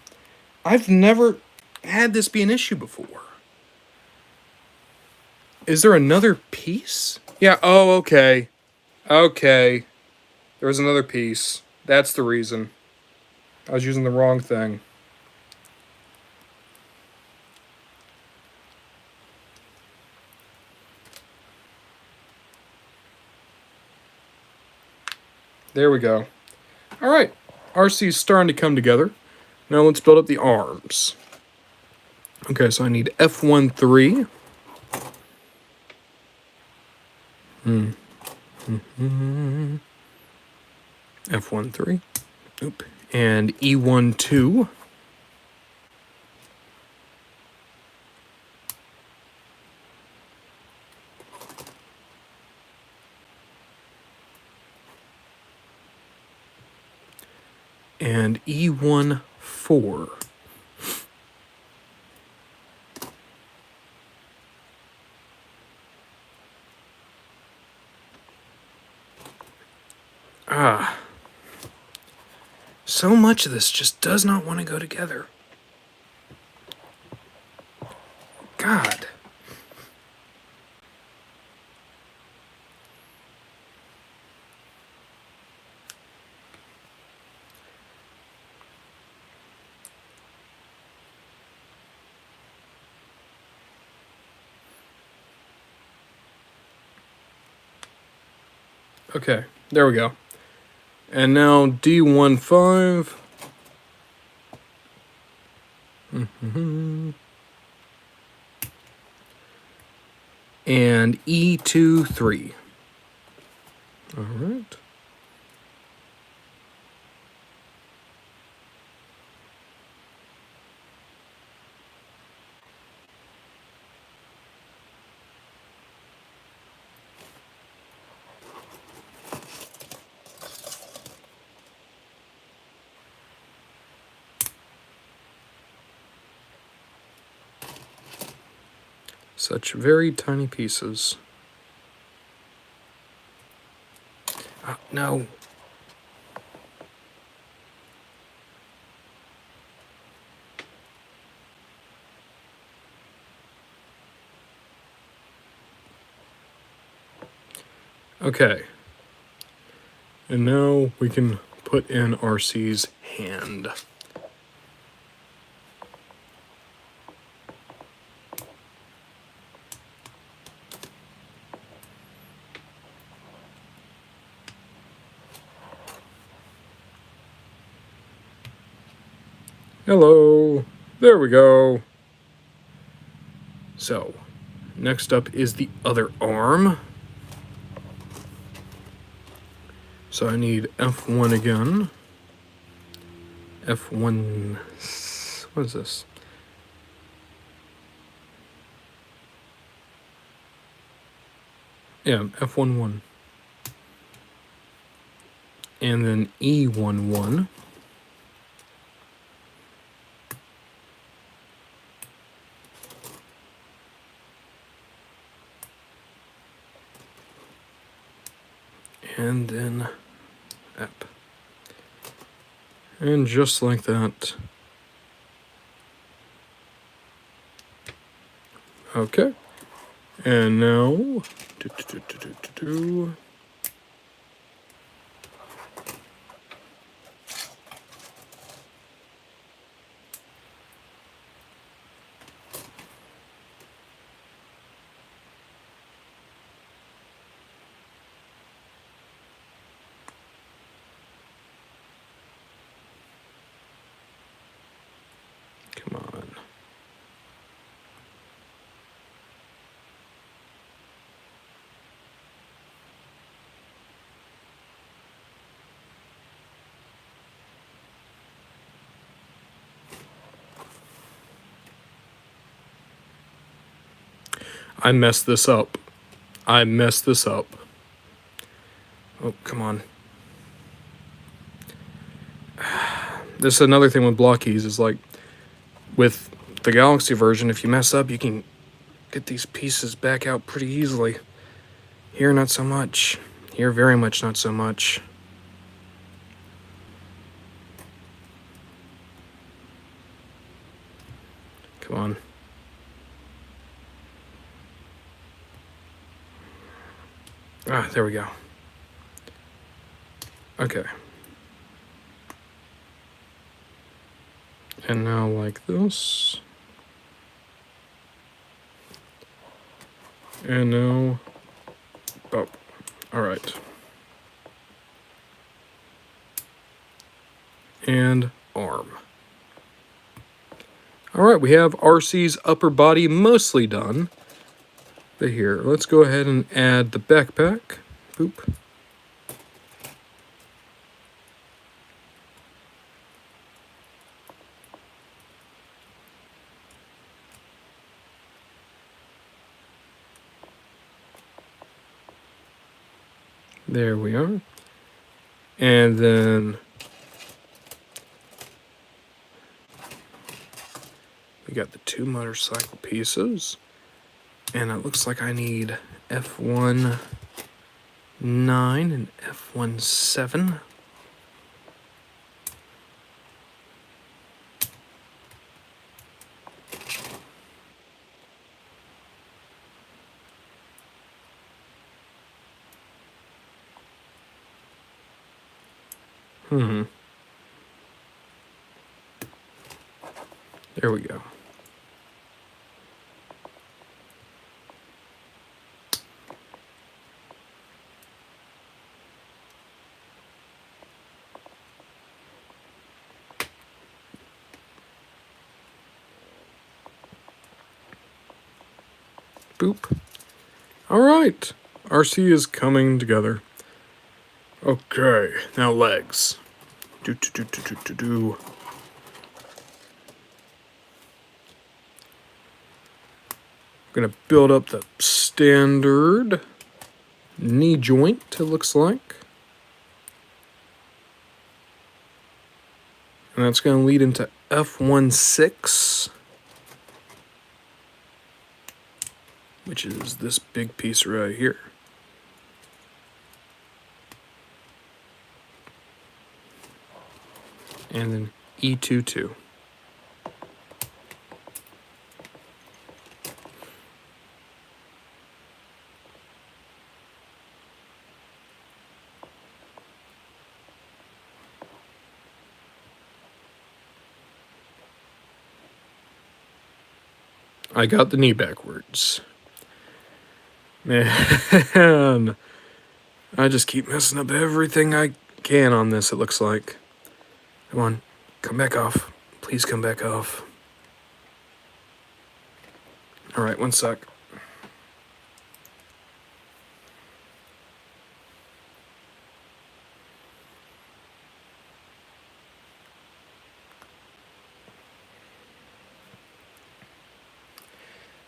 I've never had this be an issue before. Is there another piece? Yeah, oh, okay. Okay. There was another piece. That's the reason. I was using the wrong thing. There we go. Alright. Arcee's starting to come together. Now let's build up the arms. Okay, so I need F13. F13. Oop. And E12. And E14. So much of this just does not want to go together. God. Okay, there we go. And now D15. And E23. All right. Such very tiny pieces. Oh, no. Okay. And now we can put in Arcee's hand. Hello. There we go. So, next up is the other arm. So I need F1 again. F1... What is this? Yeah, F11. And then E11. And then up. And just like that. Okay. And now... Come on. I messed this up. I messed this up. Oh, come on. This is another thing with Blokees is like, with the Galaxy version, if you mess up, you can get these pieces back out pretty easily. Here, not so much. Here, very much not so much. Come on. Ah, there we go. Okay. And now like this. And now... Oh, alright. and arm. Alright, we have Arcee's upper body mostly done. But here, let's go ahead and add the backpack. Boop. There we are. And then we got the 2 motorcycle pieces. And it looks like I need F1 9 and F1 7. There we go. Boop. Alright. Arcee is coming together. Okay, now legs. Do. Gonna build up the standard knee joint, it looks like. And that's gonna lead into F16, which is this big piece right here. And then E22. I got the knee backwards. Man, I just keep messing up everything I can on this, it looks like. Come on, come back off. Please come back off. Alright, one sec.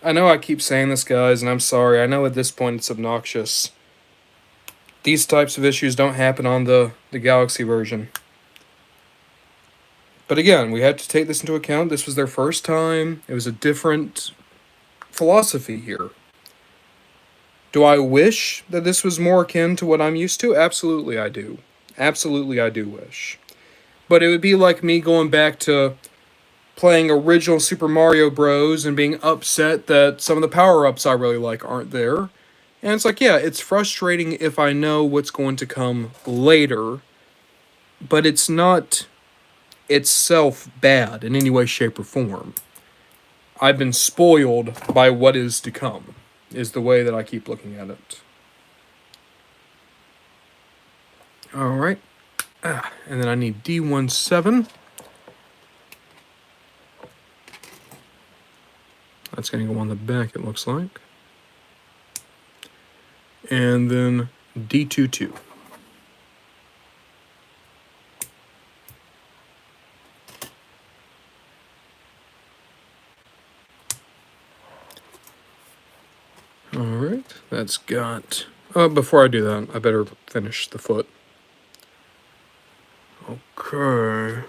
I know I keep saying this, guys, and I'm sorry. I know at this point it's obnoxious. These types of issues don't happen on the Galaxy version. But again, we had to take this into account. This was their first time. It was a different philosophy here. Do I wish that this was more akin to what I'm used to? Absolutely I do. Absolutely I do wish. But it would be like me going back to playing original Super Mario Bros. And being upset that some of the power-ups I really like aren't there. And it's like, yeah, it's frustrating if I know what's going to come later, but it's not itself bad in any way, shape, or form. I've been spoiled by what is to come, is the way that I keep looking at it. Alright. And then I need D17. That's going to go on the back, it looks like. And then D22. Alright, that's got... before I do that, I better finish the foot. Okay.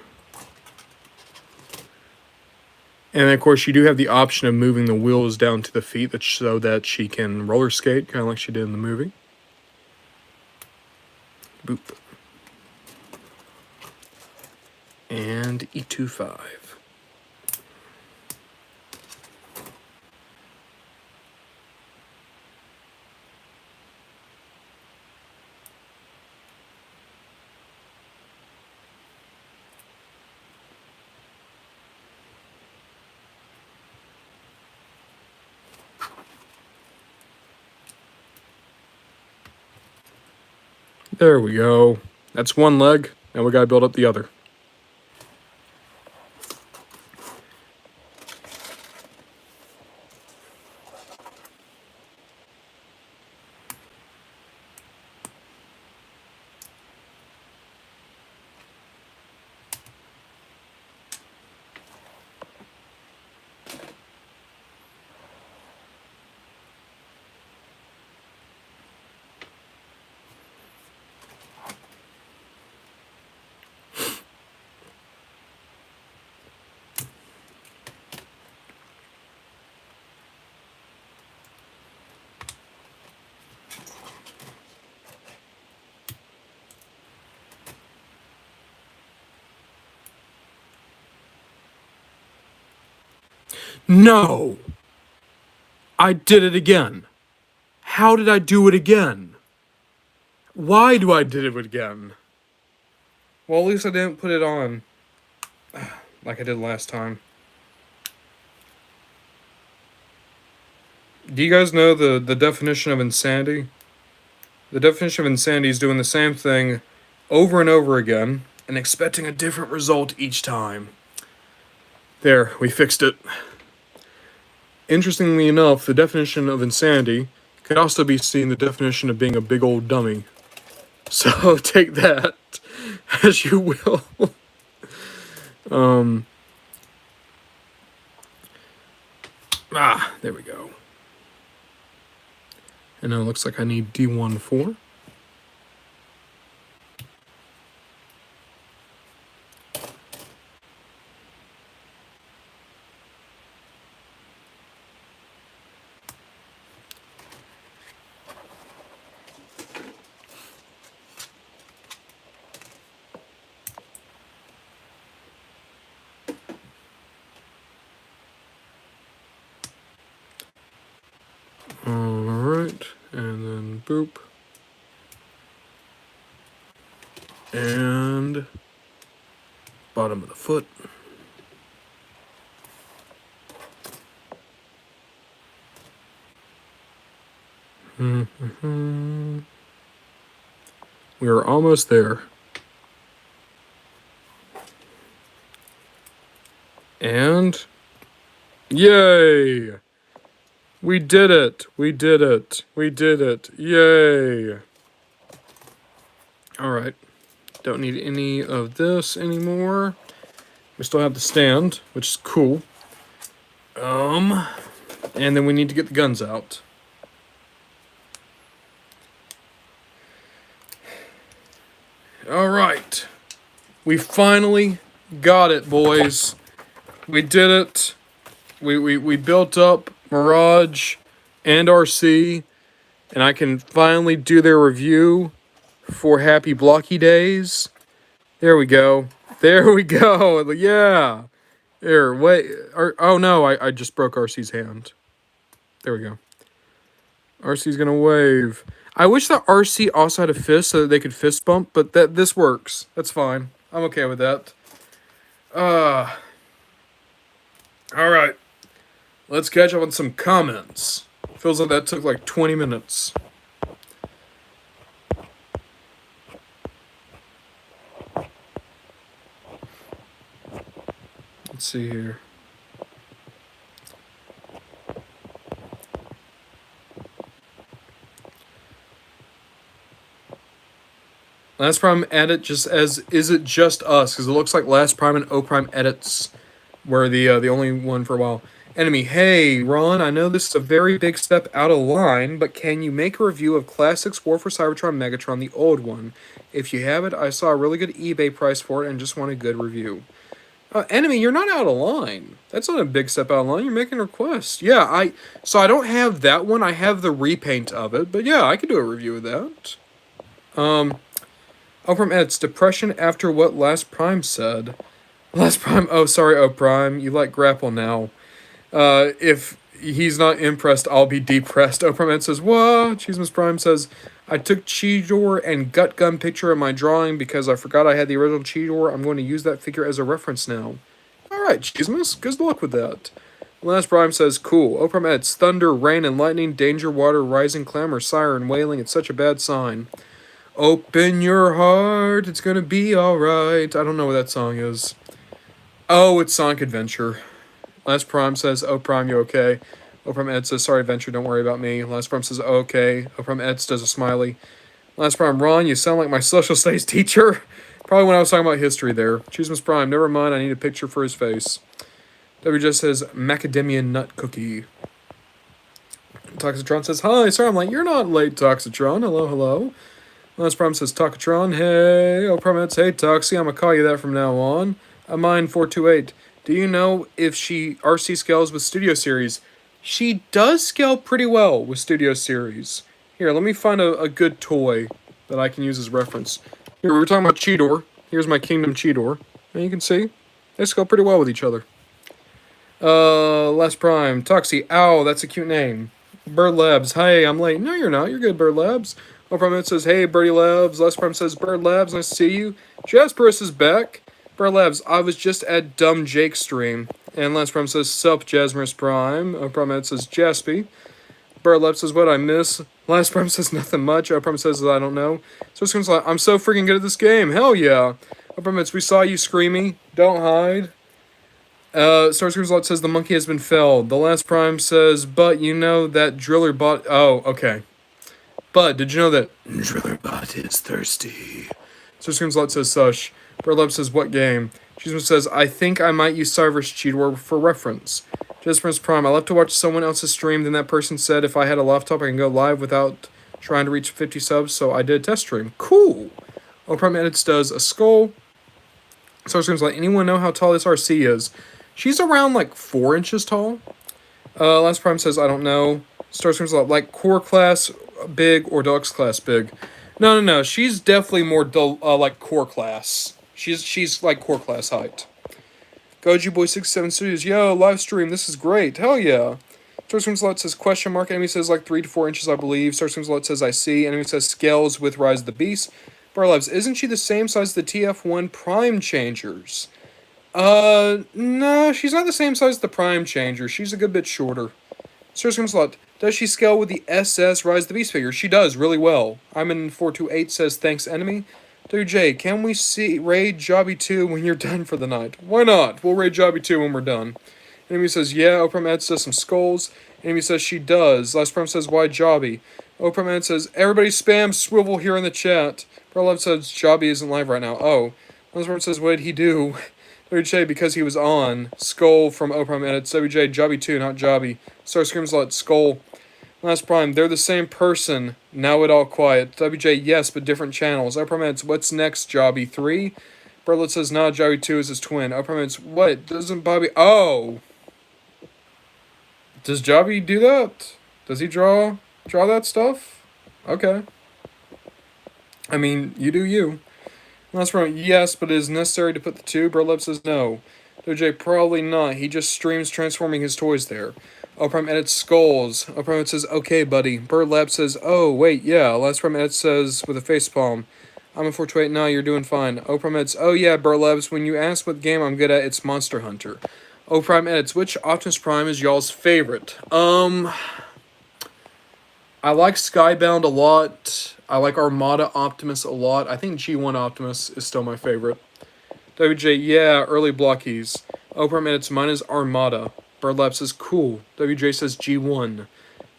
And of course, you do have the option of moving the wheels down to the feet so that she can roller skate, kind of like she did in the movie. Boop. And E25. There we go. That's one leg. Now we gotta build up the other. No! I did it again. How did I do it again? Why do I did it again? Well, at least I didn't put it on like I did last time. Do you guys know the definition of insanity? The definition of insanity is doing the same thing over and over again and expecting a different result each time. There, we fixed it. Interestingly enough, the definition of insanity could also be seen the definition of being a big old dummy. So take that as you will. There we go. And now it looks like I need D14. Alright, and then boop. And bottom of the foot. We are almost there. And yay! We did it! We did it! We did it! Yay! Alright. Don't need any of this anymore. We still have the stand, which is cool. And then we need to get the guns out. Alright. We finally got it, boys. We did it. We built up Mirage and Arcee, and I can finally do their review for Happy Blocky Days. There we go. There we go. Yeah. There, wait. Oh no, I just broke Arcee's hand. There we go. Arcee's gonna wave. I wish that Arcee also had a fist so that they could fist bump, but this works. That's fine. I'm okay with that. Alright. Let's catch up on some comments. Feels like that took like 20 minutes. Let's see here. Last Prime edit just as is it just us? Because it looks like Last Prime and O Prime edits were the only one for a while. Enemy, hey Ron, I know this is a very big step out of line, but can you make a review of Classics War for Cybertron Megatron, the old one? If you have it, I saw a really good eBay price for it and just want a good review. Enemy, you're not out of line. That's not a big step out of line. You're making a request. Yeah, so I don't have that one. I have the repaint of it, but yeah, I could do a review of that. Oh, from Ed's depression after what Last Prime said. Last Prime, oh, sorry, oh, Prime, you like grapple now. If he's not impressed, I'll be depressed. Oh, from Ed says, what? Cheesemas Prime says, I took Cheetor and Gut Gun picture in my drawing because I forgot I had the original Cheetor. I'm going to use that figure as a reference now. Alright, Cheesemas, good luck with that. Last Prime says, cool. Oh, from Ed's thunder, rain, and lightning, danger, water, rising, clamor, siren, wailing. It's such a bad sign. Open your heart, it's gonna be alright. I don't know what that song is. Oh, it's Sonic Adventure. Last Prime says, oh, Prime, you okay? Oh, Prime Ed says, sorry, Adventure, don't worry about me. Last Prime says, oh, okay. Oh, Prime Ed does a smiley. Last Prime, Ron, you sound like my social studies teacher. Probably when I was talking about history there. Cheesemas Prime, never mind, I need a picture for his face. W just says, macadamia nut cookie. Toxitron says, hi, sorry, I'm late. You're not late, Toxitron. Hello, hello. Last Prime says, Toxitron, hey. Oh, Prime Ed, hey, Toxie, I'm gonna call you that from now on. Mine 428. Do you know if Arcee scales with Studio Series? She does scale pretty well with Studio Series. Here, let me find a good toy that I can use as reference. Here, we were talking about Cheetor. Here's my Kingdom Cheetor. And you can see, they scale pretty well with each other. Last Prime. Toxie. Ow, that's a cute name. Bird Labs. Hey, I'm late. No, you're not. You're good, Bird Labs. Oh, Prime it says, hey, Birdie Labs. Last Prime says, Bird Labs, nice to see you. Jasperus is back. Bird Labs, I was just at Dumb Jake's stream. And Last Prime says, sup, Jasmerus Prime. Oh, Prime it says, Jaspy. Bird Labs says, what I miss. Last Prime says, nothing much. Oh, Prime says, I don't know. So it's like, I'm so freaking good at this game. Hell yeah. Oh, Prime we saw you screaming. Don't hide. Starscream's Lot says the monkey has been felled. The Last Prime says, but you know that Driller Bot. Oh, okay. But did you know that Driller Bot is thirsty? Starscream's Lot says, sush. Burlap says, what game? Cheeseman says, I think I might use Cyber's cheat for reference. Jasper's Prime, I love to watch someone else's stream. Then that person said if I had a laptop, I can go live without trying to reach 50 subs. So I did a test stream. Cool. Oh, Prime Edits does a skull. Starscream's like, anyone know how tall this Arcee is? She's around like 4 inches tall. Last Prime says, I don't know. Starscream's like core class big or deluxe class big. No. She's definitely more like core class. She's like core class height. Goji Boy 67 Studios, yo, live stream, this is great. Hell yeah. Starscream's Lot says question mark. Enemy says like 3 to 4 inches, I believe. Starscream's Lot says I see. Enemy says scales with Rise of the Beast. Barlives, isn't she the same size as the TF1 Prime Changers? No, she's not the same size as the Prime Changer. She's a good bit shorter. Starscream's Lot, does she scale with the SS Rise of the Beast figure? She does, really well. I'm in 428 says thanks, enemy. WJ, can we raid Jobby 2 when you're done for the night? Why not? We'll raid Jobby 2 when we're done. Enemy says, yeah. Oprah Ed says some skulls. Enemy says she does. Last Prime says, why Jobby? Oprah Ed says, everybody spam swivel here in the chat. Pro says, Jobby isn't live right now. Oh. Last Prime says, what did he do? WJ, because he was on. Skull from Oprah Ed. WJ, Jobby 2, not Jobby. Starscream's Lot, Skull. Last Prime, they're the same person. Now it all quiet. WJ, yes, but different channels. Uppermeds, what's next, Jobby 3? Berlet says, nah, Jobby 2 is his twin. Uppermeds, what? Doesn't Bobby... Oh! Does Jobby do that? Does he draw that stuff? Okay. I mean, you do you. Last Prime, yes, but it is necessary to put the 2. Berlet says, no. WJ, probably not. He just streams transforming his toys there. Prime edits skulls. Prime says, okay, buddy. Bird Lab says, oh, wait, yeah. Last Prime edit says, with a facepalm, I'm a 428, nah, you're doing fine. Prime edits, oh, yeah, Bird Labs, when you ask what game I'm good at, it's Monster Hunter. Prime edits, which Optimus Prime is y'all's favorite? I like Skybound a lot. I like Armada Optimus a lot. I think G1 Optimus is still my favorite. WJ, yeah, early Blokees. Prime edits, mine is Armada. Birdlab says, cool. WJ says, G1.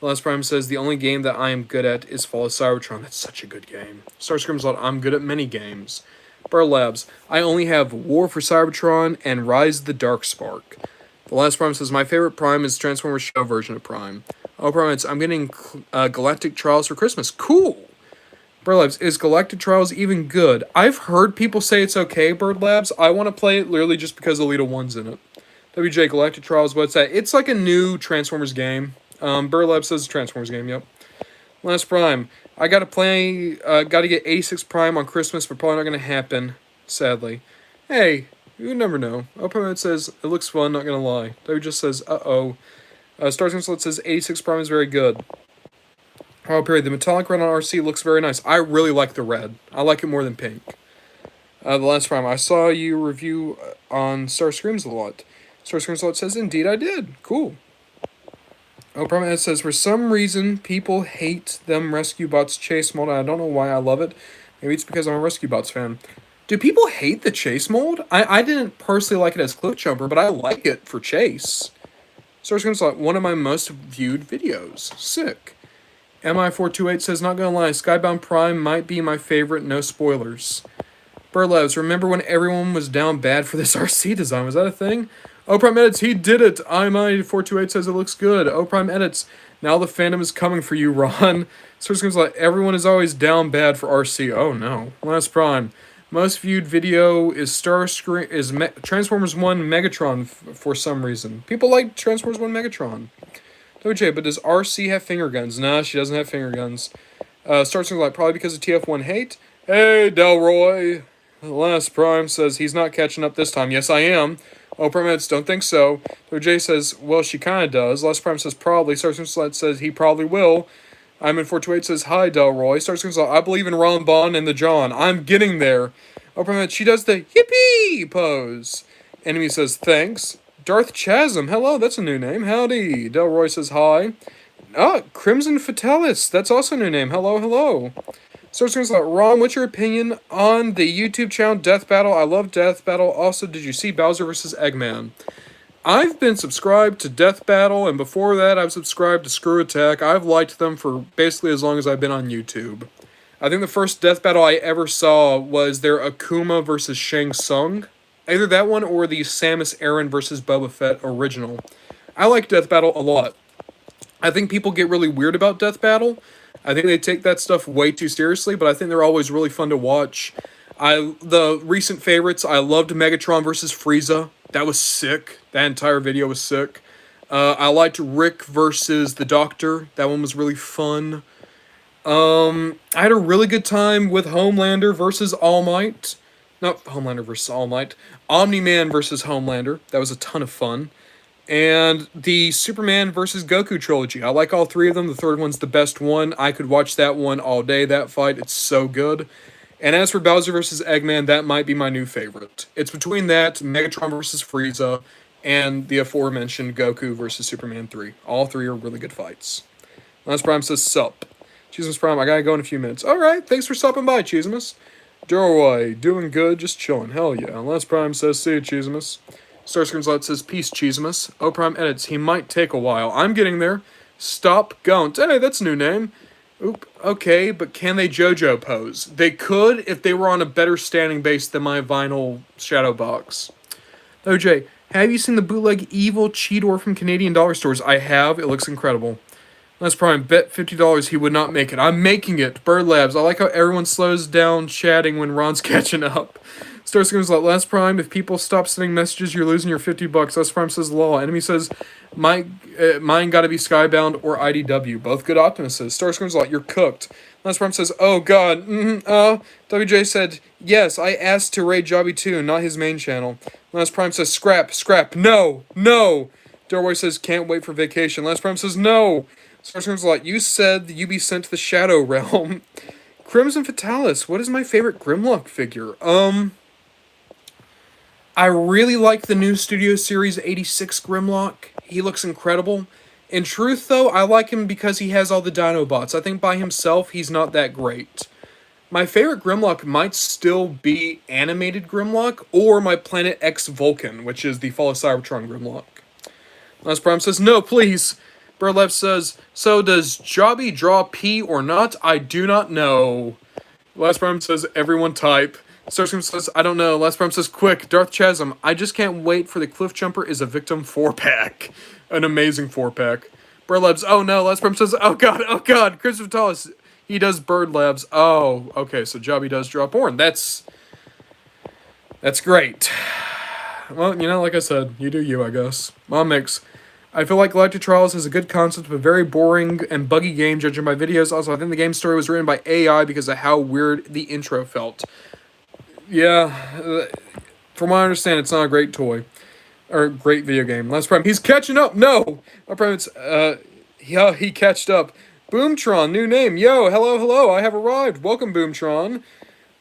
Last Prime says, the only game that I am good at is Fall of Cybertron. That's such a good game. Starscream's Lot, I'm good at many games. Birdlabs, I only have War for Cybertron and Rise of the Darkspark. The Last Prime says, my favorite Prime is Transformers Show version of Prime. Prime says, I'm getting Galactic Trials for Christmas. Cool. Birdlabs, is Galactic Trials even good? I've heard people say it's okay, Birdlabs. I want to play it literally just because Elita 1's in it. WJ, Galactic Trials, what's that? It's like a new Transformers game. Burlab says Transformers game, yep. Last Prime, I gotta get 86 Prime on Christmas, but probably not gonna happen, sadly. Hey, you never know. Opponent says, it looks fun, not gonna lie. WJ says, uh-oh. Starscream Slut says, 86 Prime is very good. Oh, period. The metallic red on Arcee looks very nice. I really like the red. I like it more than pink. The Last Prime, I saw you review on Starscreams a lot. Starscream's Lot says, indeed I did. Cool. Prime says, for some reason, people hate them Rescue Bots chase mode. I don't know why I love it. Maybe it's because I'm a Rescue Bots fan. Do people hate the chase mode? I didn't personally like it as Cliff Jumper, but I like it for chase. Starscream's Lot, one of my most viewed videos. Sick. MI428 says, not gonna lie, Skybound Prime might be my favorite, no spoilers. Burlabs, remember when everyone was down bad for this Arcee design? Was that a thing? Prime Edits, he did it! IMI428 says it looks good. Prime Edits, now the fandom is coming for you, Ron. Starscream's like, everyone is always down bad for Arcee. Oh no. Last Prime, most viewed video is Transformers 1 Megatron for some reason. People like Transformers 1 Megatron. OJ, but does Arcee have finger guns? Nah, she doesn't have finger guns. Starscream's like, probably because of TF1 hate. Hey, Delroy. Last Prime says he's not catching up this time. Yes, I am. Oh, Prime Edits, don't think so. OJ says, well, she kind of does. Les Prime says, probably. Starscream Sled says, he probably will. I'm in 428 says, hi, Delroy. Starscream says, I believe in Ron Bond and the John. I'm getting there. Oh, Prime Edits, she does the yippee pose. Enemy says, thanks. Darth Chasm, hello, that's a new name. Howdy. Delroy says, hi. Crimson Fatalis, that's also a new name. Hello, hello. Starscream's like, Ron, what's your opinion on the YouTube channel Death Battle? I love Death Battle. Also, did you see Bowser vs. Eggman? I've been subscribed to Death Battle, and before that, I've subscribed to Screw Attack. I've liked them for basically as long as I've been on YouTube. I think the first Death Battle I ever saw was their Akuma vs. Shang Tsung. Either that one or the Samus Aran vs. Boba Fett original. I like Death Battle a lot. I think people get really weird about Death Battle. I think they take that stuff way too seriously, but I think they're always really fun to watch. The recent favorites, I loved Megatron vs. Frieza. That was sick. That entire video was sick. I liked Rick versus the Doctor. That one was really fun. I had a really good time with Homelander versus All Might. Not Homelander versus All Might. Omni-Man versus Homelander. That was a ton of fun. And the Superman versus Goku trilogy. I like all three of them. The third one's the best one. I could watch that one all day, that fight. It's so good. And as for Bowser vs. Eggman, that might be my new favorite. It's between that, Megatron vs. Frieza, and the aforementioned Goku vs. Superman 3. All three are really good fights. Lance Prime says, sup. Cheesemus Prime, I gotta go in a few minutes. Alright, thanks for stopping by, Cheesemus. Durway, doing good, just chilling. Hell yeah. Lance Prime says, see you, Cheesemus. Starscream's Light says, peace, Cheesemus. O Prime edits, he might take a while. I'm getting there. Stop Gaunt. Hey, that's a new name. Oop, okay, but can they JoJo pose? They could if they were on a better standing base than my vinyl shadow box. OJ, have you seen the bootleg Evil Cheetor from Canadian dollar stores? I have. It looks incredible. Let's Prime, bet $50 he would not make it. I'm making it. Bird Labs. I like how everyone slows down chatting when Ron's catching up. Starscream's like, Last Prime, if people stop sending messages, you're losing your $50. Last Prime says, law. Enemy says, mine gotta be Skybound or IDW. Both good optimists. Starscream's like, you're cooked. Last Prime says, oh god, WJ said, yes, I asked to raid Jobby too, not his main channel. Last Prime says, scrap, no. Darboy says, can't wait for vacation. Last Prime says, no. Starscream's like, you said that you be sent to the Shadow Realm. Crimson Fatalis, what is my favorite Grimlock figure? I really like the new Studio Series 86 Grimlock. He looks incredible. In truth, though, I like him because he has all the Dinobots. I think by himself, he's not that great. My favorite Grimlock might still be Animated Grimlock or my Planet X Vulcan, which is the Fall of Cybertron Grimlock. Last Prime says, no, please. Birdleft says, so does Jobby draw P or not? I do not know. Last Prime says, everyone type. Starscream says, I don't know. Last Prime says, quick, Darth Chasm. I just can't wait for the Cliff Jumper is a Victim 4-pack. An amazing 4-pack. Bird Labs, oh no. Last Prime says, oh god. Christopher Tallis, he does Bird Labs. Oh, okay, so Jobby does draw porn. That's great. Well, you know, like I said, you do you, I guess. Mom Mix. I feel like Galactic Trials has a good concept, but very boring and buggy game judging by videos. Also, I think the game story was written by AI because of how weird the intro felt. Yeah, from what I understand, it's not a great toy. Or great video game. Last Prime, he's catching up! No! My Prime, yeah, he catched up. Boomtron, new name. Yo, hello, I have arrived. Welcome, Boomtron.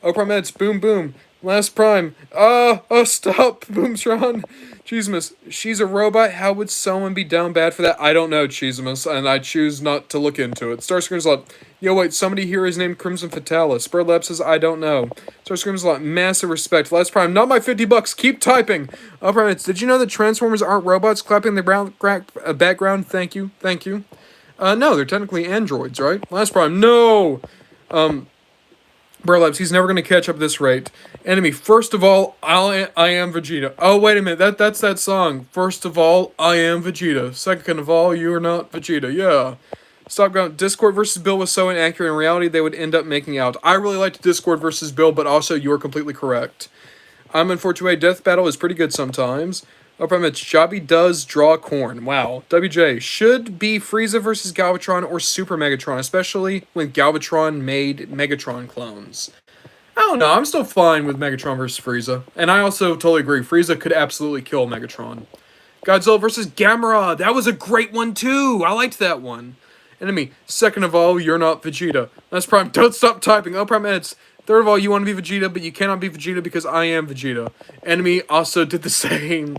Oh, Prime, it's Boom. Last Prime, stop, Boomtron. Cheesemus, she's a robot. How would someone be down bad for that? I don't know, Cheesemus, and I choose not to look into it. Starscream's like, yo, wait, somebody here is named Crimson Fatalis. Birdlab says, I don't know. Starscream's like, massive respect. Last Prime, not my $50. Keep typing. Oh, Prime, did you know that Transformers aren't robots? Clapping the background. Thank you. No, they're technically androids, right? Last Prime, no. Burlabs, he's never going to catch up at this rate. Enemy, first of all, I am Vegeta. Oh, wait a minute, that's that song. First of all, I am Vegeta. Second of all, you are not Vegeta, yeah. Stop going. Discord versus Bill was so inaccurate. In reality, they would end up making out. I really liked Discord versus Bill, but also you are completely correct. I'm in 428. Death Battle is pretty good sometimes. Oh, Mitch, Jobby does draw corn. Wow. WJ, should be Frieza versus Galvatron or Super Megatron, especially when Galvatron made Megatron clones. I don't know. I'm still fine with Megatron versus Frieza. And I also totally agree. Frieza could absolutely kill Megatron. Godzilla versus Gamera. That was a great one, too. I liked that one. Enemy. Second of all, you're not Vegeta. Last Prime. Don't stop typing. Oh, Prime Eds. Third of all, you want to be Vegeta, but you cannot be Vegeta because I am Vegeta. Enemy also did the same.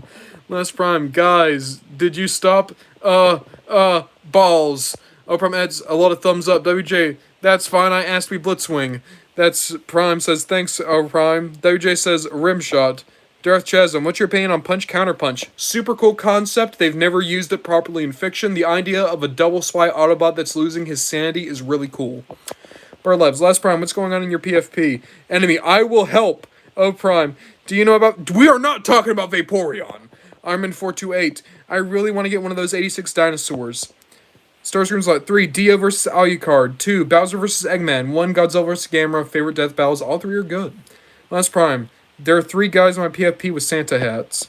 Last Prime. Guys, did you stop? Balls. Oh, Prime Eds. A lot of thumbs up. WJ. That's fine. I asked me Blitzwing. That's Prime says, thanks, Prime. WJ says, rim shot. Darth Chasm, what's your opinion on Punch Counter Punch? Super cool concept. They've never used it properly in fiction. The idea of a double swy Autobot that's losing his sanity is really cool. Burlevs, Last Prime, what's going on in your PFP? Enemy, I will help. Oh, Prime, do you know about... We are not talking about Vaporeon. Armin428, I really want to get one of those 86 dinosaurs. Starscream Slot 3, Dio vs. Alucard. 2, Bowser vs. Eggman. 1, Godzilla vs. Gamera. Favorite death battles. All 3 are good. Last Prime. There are 3 guys on my PFP with Santa hats.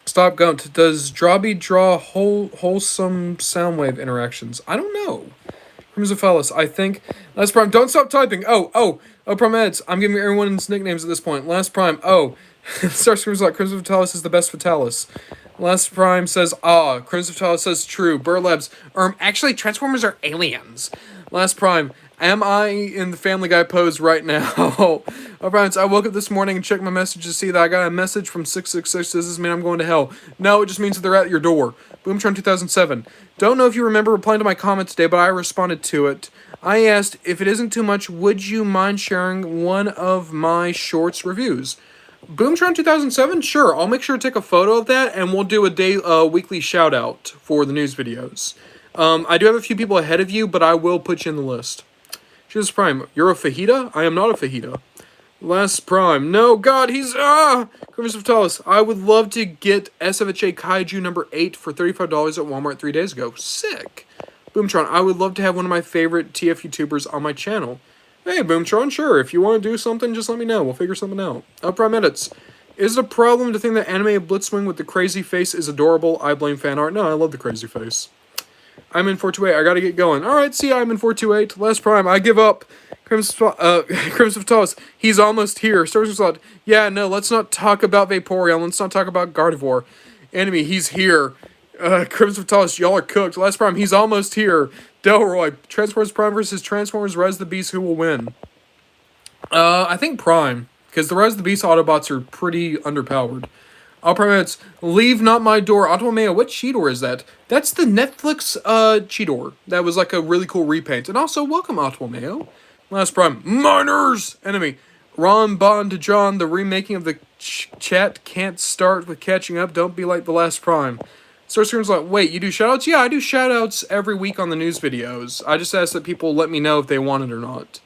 Stop Gunt. Does Drobby draw wholesome soundwave interactions? I don't know. Crimsophalis, I think. Last Prime. Don't stop typing. Oh, Prime Eds. I'm giving everyone's nicknames at this point. Last Prime. Starscream Slot. Crimsophalis is the best Fatalis. Last Prime says, Crimson Fatalis says, true. Burlebs, actually, Transformers are aliens. Last Prime, am I in the Family Guy pose right now? Oh, Prime, I woke up this morning and checked my message to see that I got a message from 666. Does this mean I'm going to hell? No, it just means that they're at your door. Boomtron 2007. Don't know if you remember replying to my comment today, but I responded to it. I asked, if it isn't too much, would you mind sharing one of my shorts reviews? Boomtron 2007? Sure, I'll make sure to take a photo of that, and we'll do a weekly shout-out for the news videos. I do have a few people ahead of you, but I will put you in the list. Jesus Prime, you're a fajita? I am not a fajita. Last Prime, no, God, he's, Crimson Fatalis, I would love to get SFHA Kaiju number 8 for $35 at Walmart 3 days ago. Sick. Boomtron, I would love to have one of my favorite TF YouTubers on my channel. Hey, Boomtron, sure, if you want to do something, just let me know. We'll figure something out. Prime Edits. Is it a problem to think that anime Blitzwing with the crazy face is adorable? I blame fan art. No, I love the crazy face. I'm in 428. I gotta get going. Alright, see, I'm in 428. Last Prime, I give up. Crimson Fatalis, he's almost here. Stars Slot, yeah, no, let's not talk about Vaporeon. Let's not talk about Gardevoir. Enemy, he's here. Crimson Fatalis, y'all are cooked. Last Prime, he's almost here. Delroy, Transformers Prime versus Transformers Rise of the Beast, who will win? I think Prime, because the Rise of the Beast Autobots are pretty underpowered. Prime, leave not my door. Automeo, what Cheetor is that? That's the Netflix Cheetor. That was like a really cool repaint. And also, welcome Automeo. Last Prime, Miners! Enemy, Ron Bond to John, the remaking of the chat can't start with catching up. Don't be like the Last Prime. Starscream's like, wait, you do shoutouts? Yeah, I do shoutouts every week on the news videos. I just ask that people let me know if they want it or not.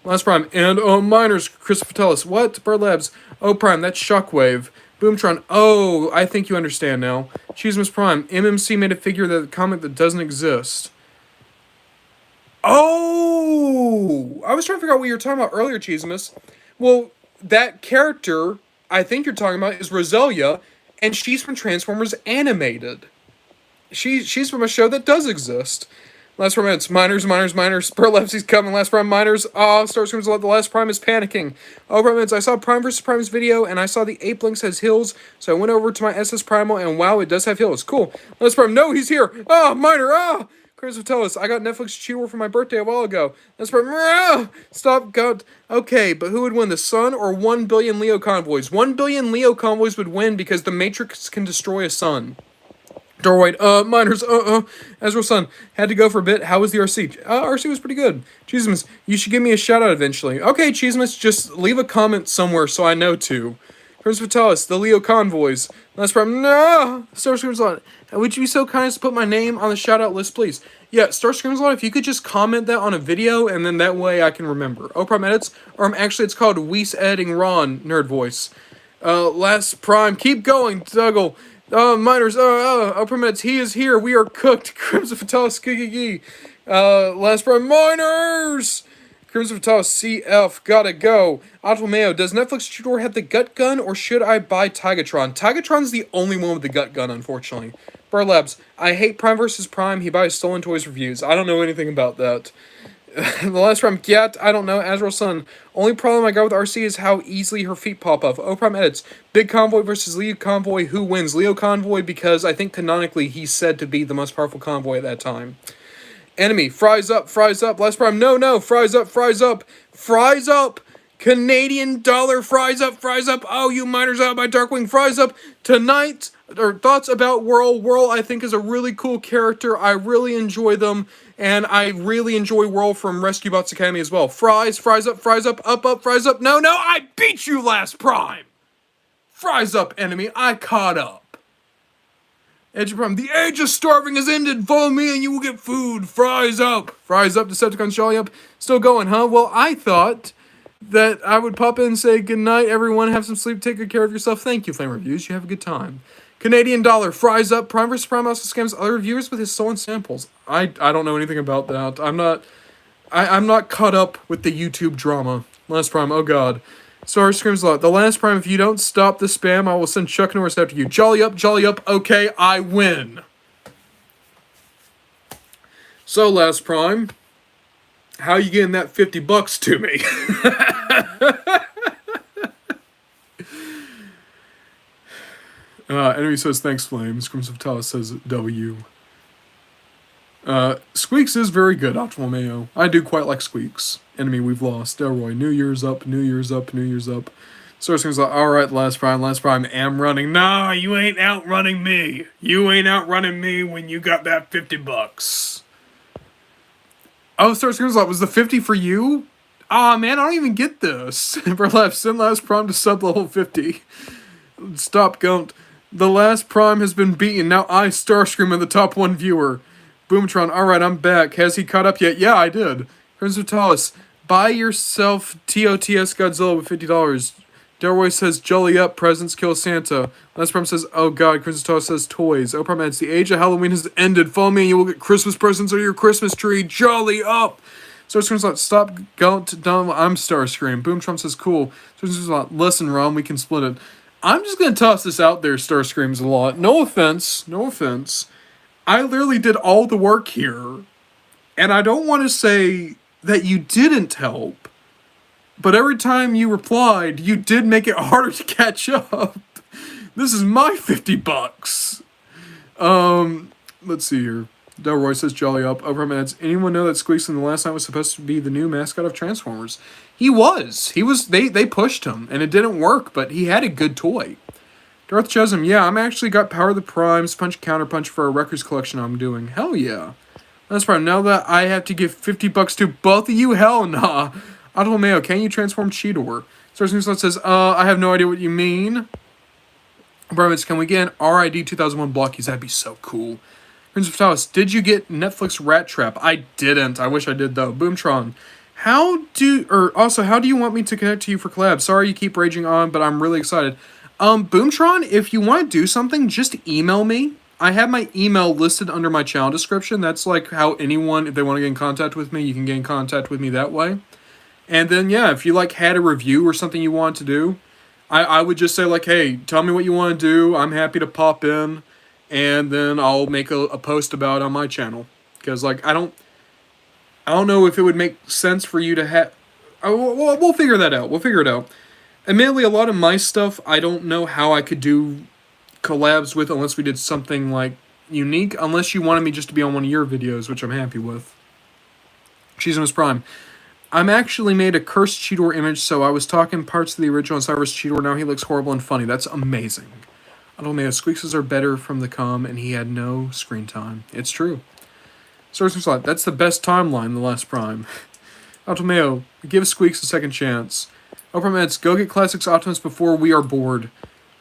Last Prime, and Miners, Christopher Tellis. What? Bird Labs. Prime, that's Shockwave. Boomtron, I think you understand now. Cheesemas Prime, MMC made a figure that comic that doesn't exist. Oh! I was trying to figure out what you were talking about earlier, Cheesemas. Well, that character I think you're talking about is Roselia, and she's from Transformers Animated. She's from a show that does exist. Last Prime, it's Miners. Burlepsy's coming. Last Prime, Miners. Starscream's the Last Prime is panicking. Prime, I saw Prime vs. Prime's video, and I saw the Ape Lynx has hills, so I went over to my SS Primal, and wow, it does have hills. Cool. Last Prime, no, he's here. Miner, Chris tell us, I got Netflix Cheetor for my birthday a while ago. Last Prime, stop, God. Okay, but who would win, the Sun or 1 billion Leo convoys? 1 billion Leo convoys would win because the Matrix can destroy a sun. Doorway, Miners, Ezra Sun, had to go for a bit. How was the RC? RC was pretty good. Cheesemas, you should give me a shout out eventually. Okay, Cheesemas, just leave a comment somewhere so I know to. Prince Vitalis, the Leo Convoys. Last Prime, no! Starscream's Lot, would you be so kind as to put my name on the shout out list, please? Yeah, Starscream's Lot, if you could just comment that on a video, and then that way I can remember. Prime Edits, or actually it's called Weiss Editing Ron, Nerd Voice. Last Prime, keep going, Dougal. Miners, Prime Edits, he is here, we are cooked. Crimson Vitalis, giggy. Last Prime, Miners! Crimson Vitalis, CF, gotta go. Automeo, does Netflix Cheetor have the gut gun, or should I buy Tigatron? Tigatron's the only one with the gut gun, unfortunately. Burlabs, I hate Prime vs. Prime, he buys Stolen Toys reviews. I don't know anything about that. The last prime, get, I don't know, Azrael Sun. Only problem I got with Arcee is how easily her feet pop off. O Prime edits. Big Convoy versus Leo Convoy, who wins? Leo Convoy, because I think canonically he's said to be the most powerful convoy at that time. Enemy, fries up, last prime, no, fries up, fries up! Canadian dollar, fries up, oh, you miners out by Darkwing, fries up! Tonight, or thoughts about Whirl. Whirl, I think, is a really cool character. I really enjoy them, and I really enjoy Whirl from Rescue Bots Academy as well. Fries up, up, fries up, no, I beat you last prime! Fries up, enemy, I caught up. Edge of Prime, the age of starving has ended. Follow me and you will get food. Fries up, Decepticons jolly up. Still going, huh? Well, I thought that I would pop in and say goodnight, everyone. Have some sleep. Take good care of yourself. Thank you, Flame Reviews. You have a good time. Canadian dollar, fries up. Prime vs. Prime also scams other reviewers with his stolen samples. I don't know anything about that. I'm not caught up with the YouTube drama. Last Prime, oh god. Star screams a lot. The last prime, if you don't stop the spam, I will send Chuck Norris after you. Jolly up, okay, I win. So, last prime, how you getting that $50 to me? Enemy says, thanks, Flame. Screams of Talis says, W. Squeaks is very good, Optimal Mayo. I do quite like Squeaks. Enemy, we've lost. Delroy, New Year's up. Star Screams like, alright, last prime, am running. Nah, you ain't outrunning me. You ain't outrunning me when you got that $50. Oh, Star Screams like, was the 50 for you? Aw, man, I don't even get this. Burlap, send last prime to sub level 50. Stop, Gunt. The last prime has been beaten. Now I, Starscream, am the top 1 viewer. Boomtron, alright, I'm back. Has he caught up yet? Yeah, I did. Prince of Talis, buy yourself TOTS Godzilla with $50. Delroy says, jolly up, presents kill Santa. Last Prime says, oh god. Prince of Talis says, toys. O Prime adds, the age of Halloween has ended. Follow me and you will get Christmas presents or your Christmas tree. Jolly up! Starscream's like, stop, don't, dumb, I'm Starscream. Boomtron says, cool. Starscream's like, listen, Ron, we can split it. I'm just gonna toss this out there, Starscreams a lot. No offense. I literally did all the work here, and I don't want to say that you didn't help, but every time you replied, you did make it harder to catch up. This is my $50. Let's see here. Delroy says, jolly up. Over adds, anyone know that Squeaks in the last night was supposed to be the new mascot of Transformers? He was. They pushed him, and it didn't work, but he had a good toy. Darth Chasm, yeah, I'm actually got Power of the Primes, Punch Counterpunch for a records collection I'm doing. Hell yeah. That's right, now that I have to give $50 to both of you, hell nah. Audible Mayo, can you transform Cheetor? Star Smooth says, I have no idea what you mean. Bromance, can we get an RID 2001 Blokees? That'd be so cool. Prince of Talis, did you get Netflix Rat Trap? I didn't. I wish I did, though. Boomtron, how do you want me to connect to you for collab? Sorry you keep raging on, but I'm really excited. Boomtron, if you want to do something, just email me. I have my email listed under my channel description. That's like how anyone, if they want to get in contact with me, you can get in contact with me that way. And then, yeah, if you like had a review or something you want to do, I would just say like, hey, tell me what you want to do. I'm happy to pop in, and then I'll make a post about it on my channel. Because like I don't know if it would make sense for you to have. We'll figure that out. We'll figure it out. Admittedly, a lot of my stuff, I don't know how I could do collabs with unless we did something, like, unique. Unless you wanted me just to be on one of your videos, which I'm happy with. Cheesemus Prime. I'm actually made a cursed Cheetor image, so I was talking parts of the original Cyrus Cheetor. Now he looks horrible and funny. That's amazing. I don't know, Squeakses are better from the com, and he had no screen time. It's true. Source Slot, that's the best timeline, the last Prime. Altomeo, give Squeaks a second chance. Oprah go get Classics Optimus before we are bored.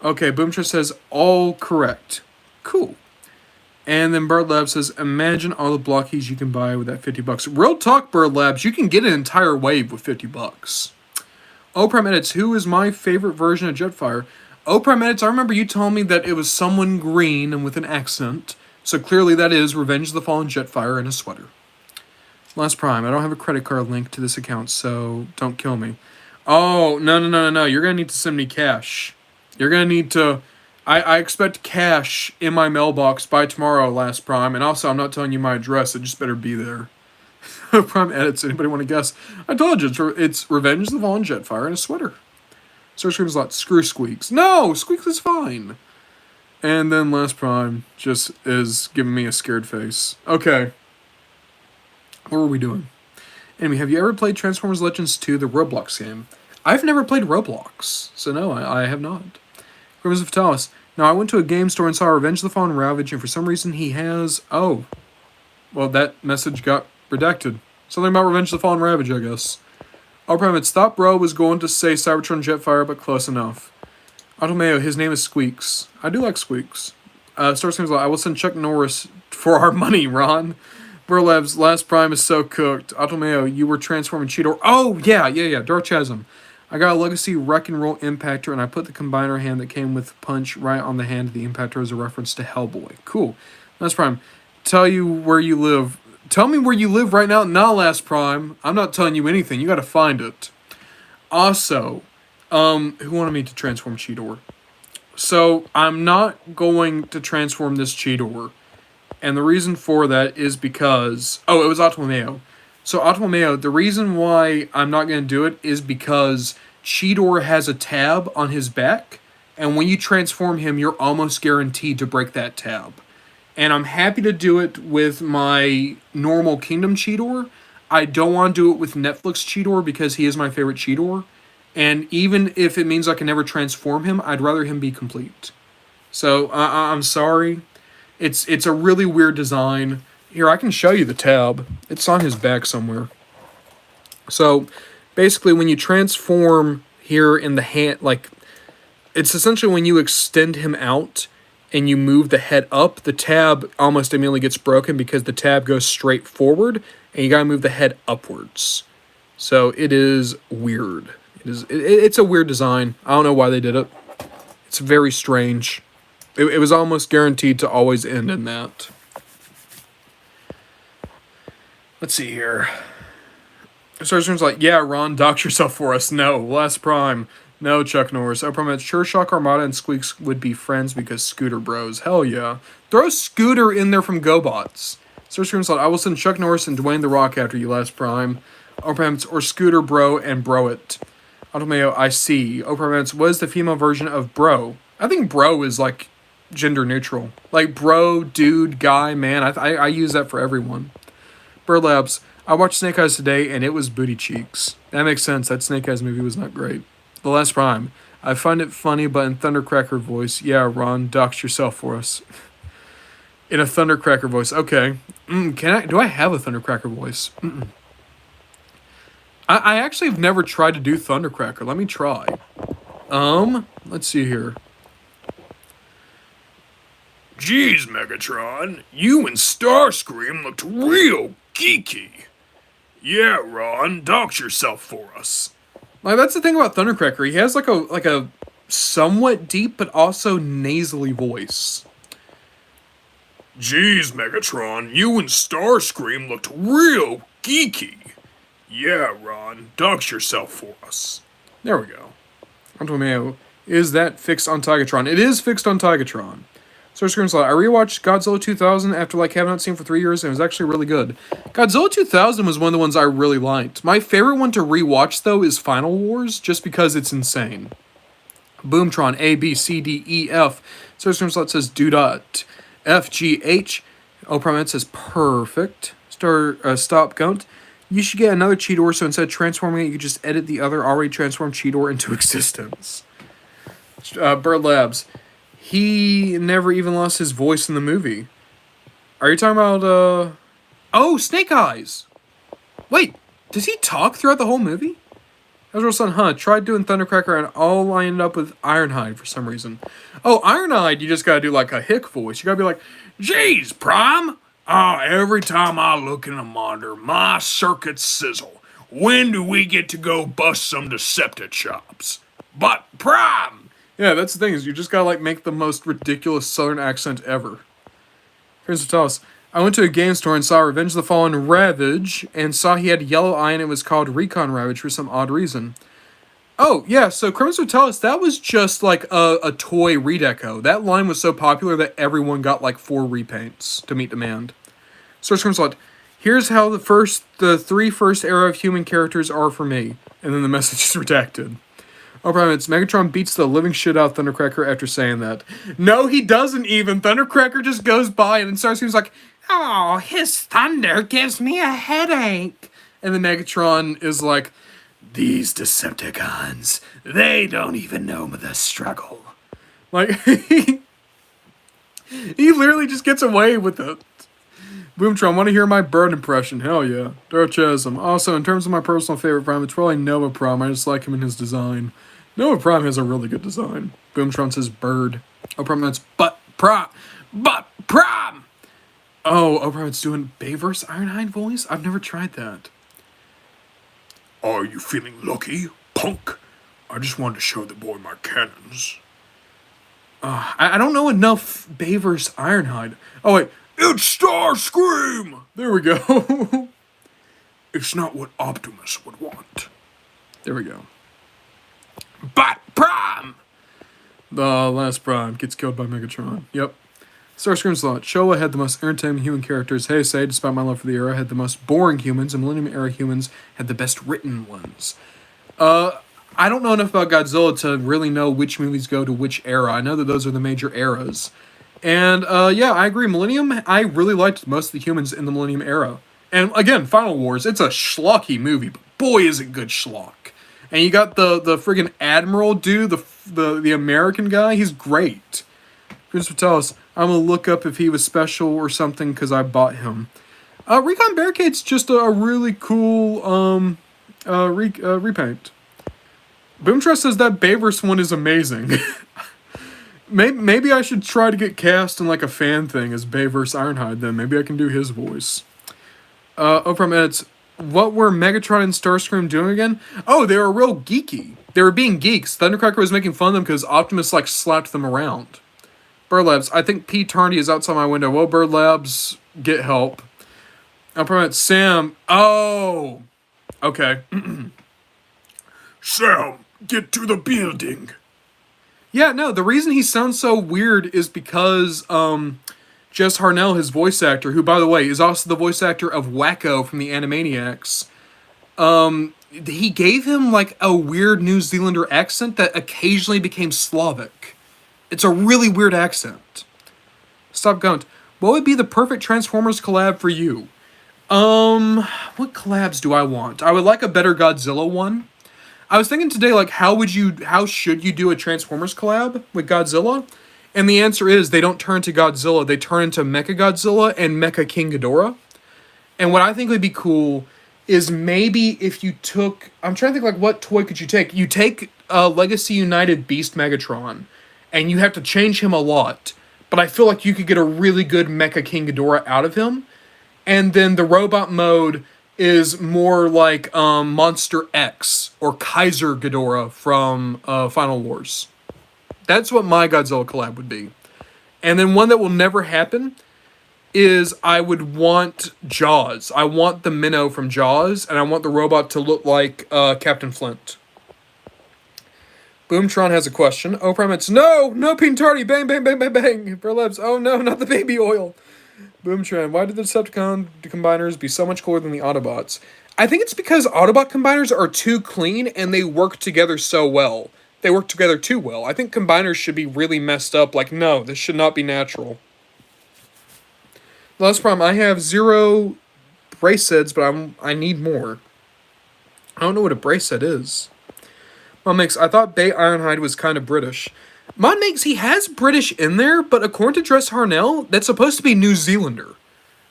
Okay, Boomtra says, all correct. Cool. And then Bird Labs says, imagine all the Blokees you can buy with that $50. Real talk, Bird Labs, you can get an entire wave with $50. Oprah Edits, who is my favorite version of Jetfire? Oprah Edits, I remember you told me that it was someone green and with an accent. So clearly that is Revenge of the Fallen Jetfire in a sweater. Last Prime, I don't have a credit card link to this account, so don't kill me. Oh, no. You're going to need to send me cash. You're going to need to... I expect cash in my mailbox by tomorrow, Last Prime. And also, I'm not telling you my address. It just better be there. Prime edits. Anybody want to guess? I told you, it's Revenge of the Fallen Jetfire and a sweater. Search screams a lot. Screw Squeaks. No, Squeaks is fine. And then Last Prime just is giving me a scared face. Okay. What were we doing? Anyway, have you ever played Transformers Legends 2, the Roblox game? I've never played Roblox, so no, I have not. Rivers of Fatalis. Now, I went to a game store and saw Revenge of the Fallen Ravage, and for some reason he has... Oh. Well, that message got redacted. Something about Revenge of the Fallen Ravage, I guess. Oh, Private Stop Bro was going to say Cybertron Jetfire, but close enough. Automeo, his name is Squeaks. I do like Squeaks. Star Seems like I will send Chuck Norris for our money, Ron. Burlab's Last Prime is so cooked. Automeo, you were transforming Cheetor. Oh, yeah. Dark Chasm. I got a Legacy Wreck and Roll Impactor, and I put the combiner hand that came with Punch right on the hand of the Impactor as a reference to Hellboy. Cool. Last Prime, tell you where you live. Tell me where you live right now. Not Last Prime. I'm not telling you anything. You got to find it. Also, who wanted me to transform Cheetor? So, I'm not going to transform this Cheetor. And the reason for that is because... Oh, it was Automeo. So, Automeo, the reason why I'm not going to do it is because Cheetor has a tab on his back. And when you transform him, you're almost guaranteed to break that tab. And I'm happy to do it with my normal Kingdom Cheetor. I don't want to do it with Netflix Cheetor because he is my favorite Cheetor. And even if it means I can never transform him, I'd rather him be complete. So, I'm sorry. It's a really weird design. Here, I can show you the tab. It's on his back somewhere. So, basically, when you transform here in the hand, like, it's essentially when you extend him out and you move the head up, the tab almost immediately gets broken because the tab goes straight forward, and you gotta move the head upwards. So, it is weird. It's a weird design. I don't know why they did it. It's very strange. It was almost guaranteed to always end in that. Let's see here. Surgeon's like, yeah, Ron, dox yourself for us. No, Last Prime. No, Chuck Norris. I promise Sure Shock Armada and Squeaks would be friends because Scooter bros. Hell yeah. Throw Scooter in there from GoBots. Surgeon's like, I will send Chuck Norris and Dwayne The Rock after you, Last Prime. Or Scooter Bro and Bro It. Automeo, I see. Oprah, what is the female version of bro? I think bro is like gender neutral. Like bro, dude, guy, man. I use that for everyone. Bird Labs, I watched Snake Eyes today and it was booty cheeks. That makes sense. That Snake Eyes movie was not great. The Last Prime, I find it funny, but in Thundercracker voice. Yeah, Ron, dox yourself for us. In a Thundercracker voice. Okay. Do I have a Thundercracker voice? I actually have never tried to do Thundercracker. Let me try. Let's see here. Jeez, Megatron, you and Starscream looked real geeky. Yeah, Ron, dox yourself for us. Like, that's the thing about Thundercracker. He has like a somewhat deep but also nasally voice. Jeez, Megatron, you and Starscream looked real geeky. Yeah, Ron, dox yourself for us. There we go. Antonio, is that fixed on Tigatron? It is fixed on Tigatron. Starscream's like, I rewatched Godzilla 2000 after having not seen it for 3 years, and it was actually really good. Godzilla 2000 was one of the ones I really liked. My favorite one to rewatch, though, is Final Wars, just because it's insane. Boomtron, A, B, C, D, E, F. Starscream's like says, do dot. F, G, H. Oprah says, perfect. Stop, Gunt. You should get another Cheetor, so instead of transforming it, you could just edit the other already transformed Cheetor into existence. Bird Labs. He never even lost his voice in the movie. Are you talking about, Oh, Snake Eyes! Wait, does he talk throughout the whole movie? Ezra's son, tried doing Thundercracker and all I ended up with Ironhide for some reason. Oh, Ironhide, you just gotta do like a hick voice. You gotta be like, Jeez, Prime! Every time I look in a monitor, my circuits sizzle. When do we get to go bust some Deceptichops? But, Prime! Yeah, that's the thing, is you just gotta, make the most ridiculous southern accent ever. Prince of Talos. I went to a game store and saw Revenge of the Fallen Ravage, and saw he had a yellow eye and it was called Recon Ravage for some odd reason. Oh, yeah, so Crimson Talos, that was just, a toy redeco. That line was so popular that everyone got, 4 repaints to meet demand. Search Crimson, Here's how the three first era of human characters are for me. And then the message is redacted. Oh, problem, it's Megatron beats the living shit out of Thundercracker after saying that. No, he doesn't even. Thundercracker just goes by and then Starscream's like, oh, his thunder gives me a headache. And then Megatron is like, these Decepticons, they don't even know the struggle. Like, he literally just gets away with it. Boomtron, want to hear my bird impression? Hell yeah. Durchasm. Also, in terms of my personal favorite Prime, it's probably Nova Prime. I just like him in his design. Nova Prime has a really good design. Boomtron says bird. Oh, Prime, that's But Prime. Oh, Prime, it's doing Bayverse Ironhide voice? I've never tried that. Are you feeling lucky, punk? I just wanted to show the boy my cannons. I don't know enough Bayverse Ironhide. Oh, wait. It's Starscream! There we go. It's not what Optimus would want. There we go. But Prime! The last Prime gets killed by Megatron. Yep. Starscream's lot. Showa had the most entertaining human characters. Heisei, despite my love for the era, had the most boring humans, and Millennium Era humans had the best written ones. I don't know enough about Godzilla to really know which movies go to which era. I know that those are the major eras. And, yeah, I agree. Millennium, I really liked most of the humans in the Millennium Era. And, again, Final Wars, it's a schlocky movie, but boy, is it good schlock. And you got the friggin' Admiral dude, the American guy, he's great. Prince Vitalis, I'm gonna look up if he was special or something, because I bought him. Recon Barricade's just a really cool, repaint. Boomtrust says that Bayverse one is amazing. Maybe I should try to get cast in like a fan thing as Bayverse Ironhide then. Maybe I can do his voice. From Edits, what were Megatron and Starscream doing again? Oh, they were real geeky. They were being geeks. Thundercracker was making fun of them because Optimus like slapped them around. Bird Labs, I think P. Tarndy is outside my window. Well, Bird Labs, get help. From Edits, Sam. Oh, okay. Sam, get to the building. Yeah, no, the reason he sounds so weird is because, Jess Harnell, his voice actor, who, by the way, is also the voice actor of Wacko from the Animaniacs, he gave him, like, a weird New Zealander accent that occasionally became Slavic. It's a really weird accent. Stop Gunt. What would be the perfect Transformers collab for you? What collabs do I want? I would like a better Godzilla one. I was thinking today, like, how should you do a Transformers collab with Godzilla? And the answer is they don't turn to Godzilla, they turn into Mechagodzilla and Mecha King Ghidorah. And what I think would be cool is maybe if you took, I'm trying to think, like, what toy could you take? You take Legacy United Beast Megatron, and you have to change him a lot. But I feel like you could get a really good Mecha King Ghidorah out of him. And then the robot mode is more like Monster X or Kaiser Ghidorah from Final Wars. That's what my Godzilla collab would be. And then one that will never happen is I would want Jaws. I want the Minnow from Jaws, and I want the robot to look like Captain Flint. Boomtron has a question. Oh, Primates, no Pintardi, bang, bang, bang, bang, bang. Burlebs, oh no, not the baby oil. Boomtron, why did the Decepticon combiners be so much cooler than the Autobots? I think it's because Autobot combiners are too clean and they work together so well. They work together too well. I think combiners should be really messed up. Like, no, this should not be natural. Last problem, I have 0 brace sets, but I need more. I don't know what a brace set is. Mom makes, I thought Bay Ironhide was kind of British. Mon makes, he has British in there, but according to Dress Harnell, that's supposed to be New Zealander.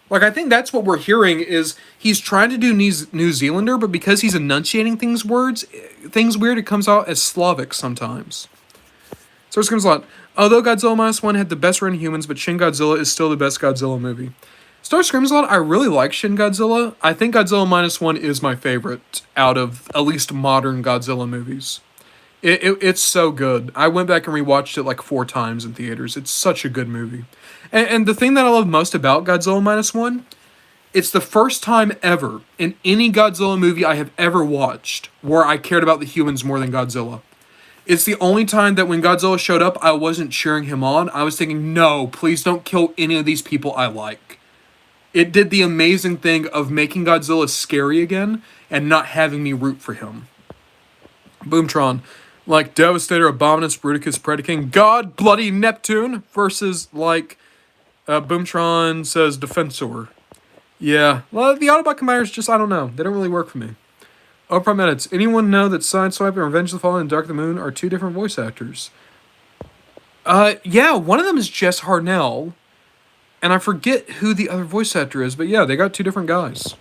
Like, I think that's what we're hearing is he's trying to do New Zealander, but because he's enunciating things weird, it comes out as Slavic sometimes. So it comes a lot. Although Godzilla Minus One had the best written humans, but Shin Godzilla is still the best Godzilla movie. Star Screams a lot. I really like Shin Godzilla. I think Godzilla Minus One is my favorite out of at least modern Godzilla movies. It's so good. I went back and rewatched it like 4 times in theaters. It's such a good movie. And the thing that I love most about Godzilla Minus One, it's the first time ever in any Godzilla movie I have ever watched where I cared about the humans more than Godzilla. It's the only time that when Godzilla showed up, I wasn't cheering him on. I was thinking, no, please don't kill any of these people I like. It did the amazing thing of making Godzilla scary again and not having me root for him. Boomtron, like Devastator, Abominus, Bruticus, Predaking, God, Bloody Neptune versus like Boomtron says Defensor. Yeah, well, the Autobot combiners just, I don't know. They don't really work for me. Prime Edits. Anyone know that Sideswipe and Revenge of the Fallen and Dark of the Moon are two different voice actors? Yeah, one of them is Jess Harnell, and I forget who the other voice actor is, but yeah, they got two different guys.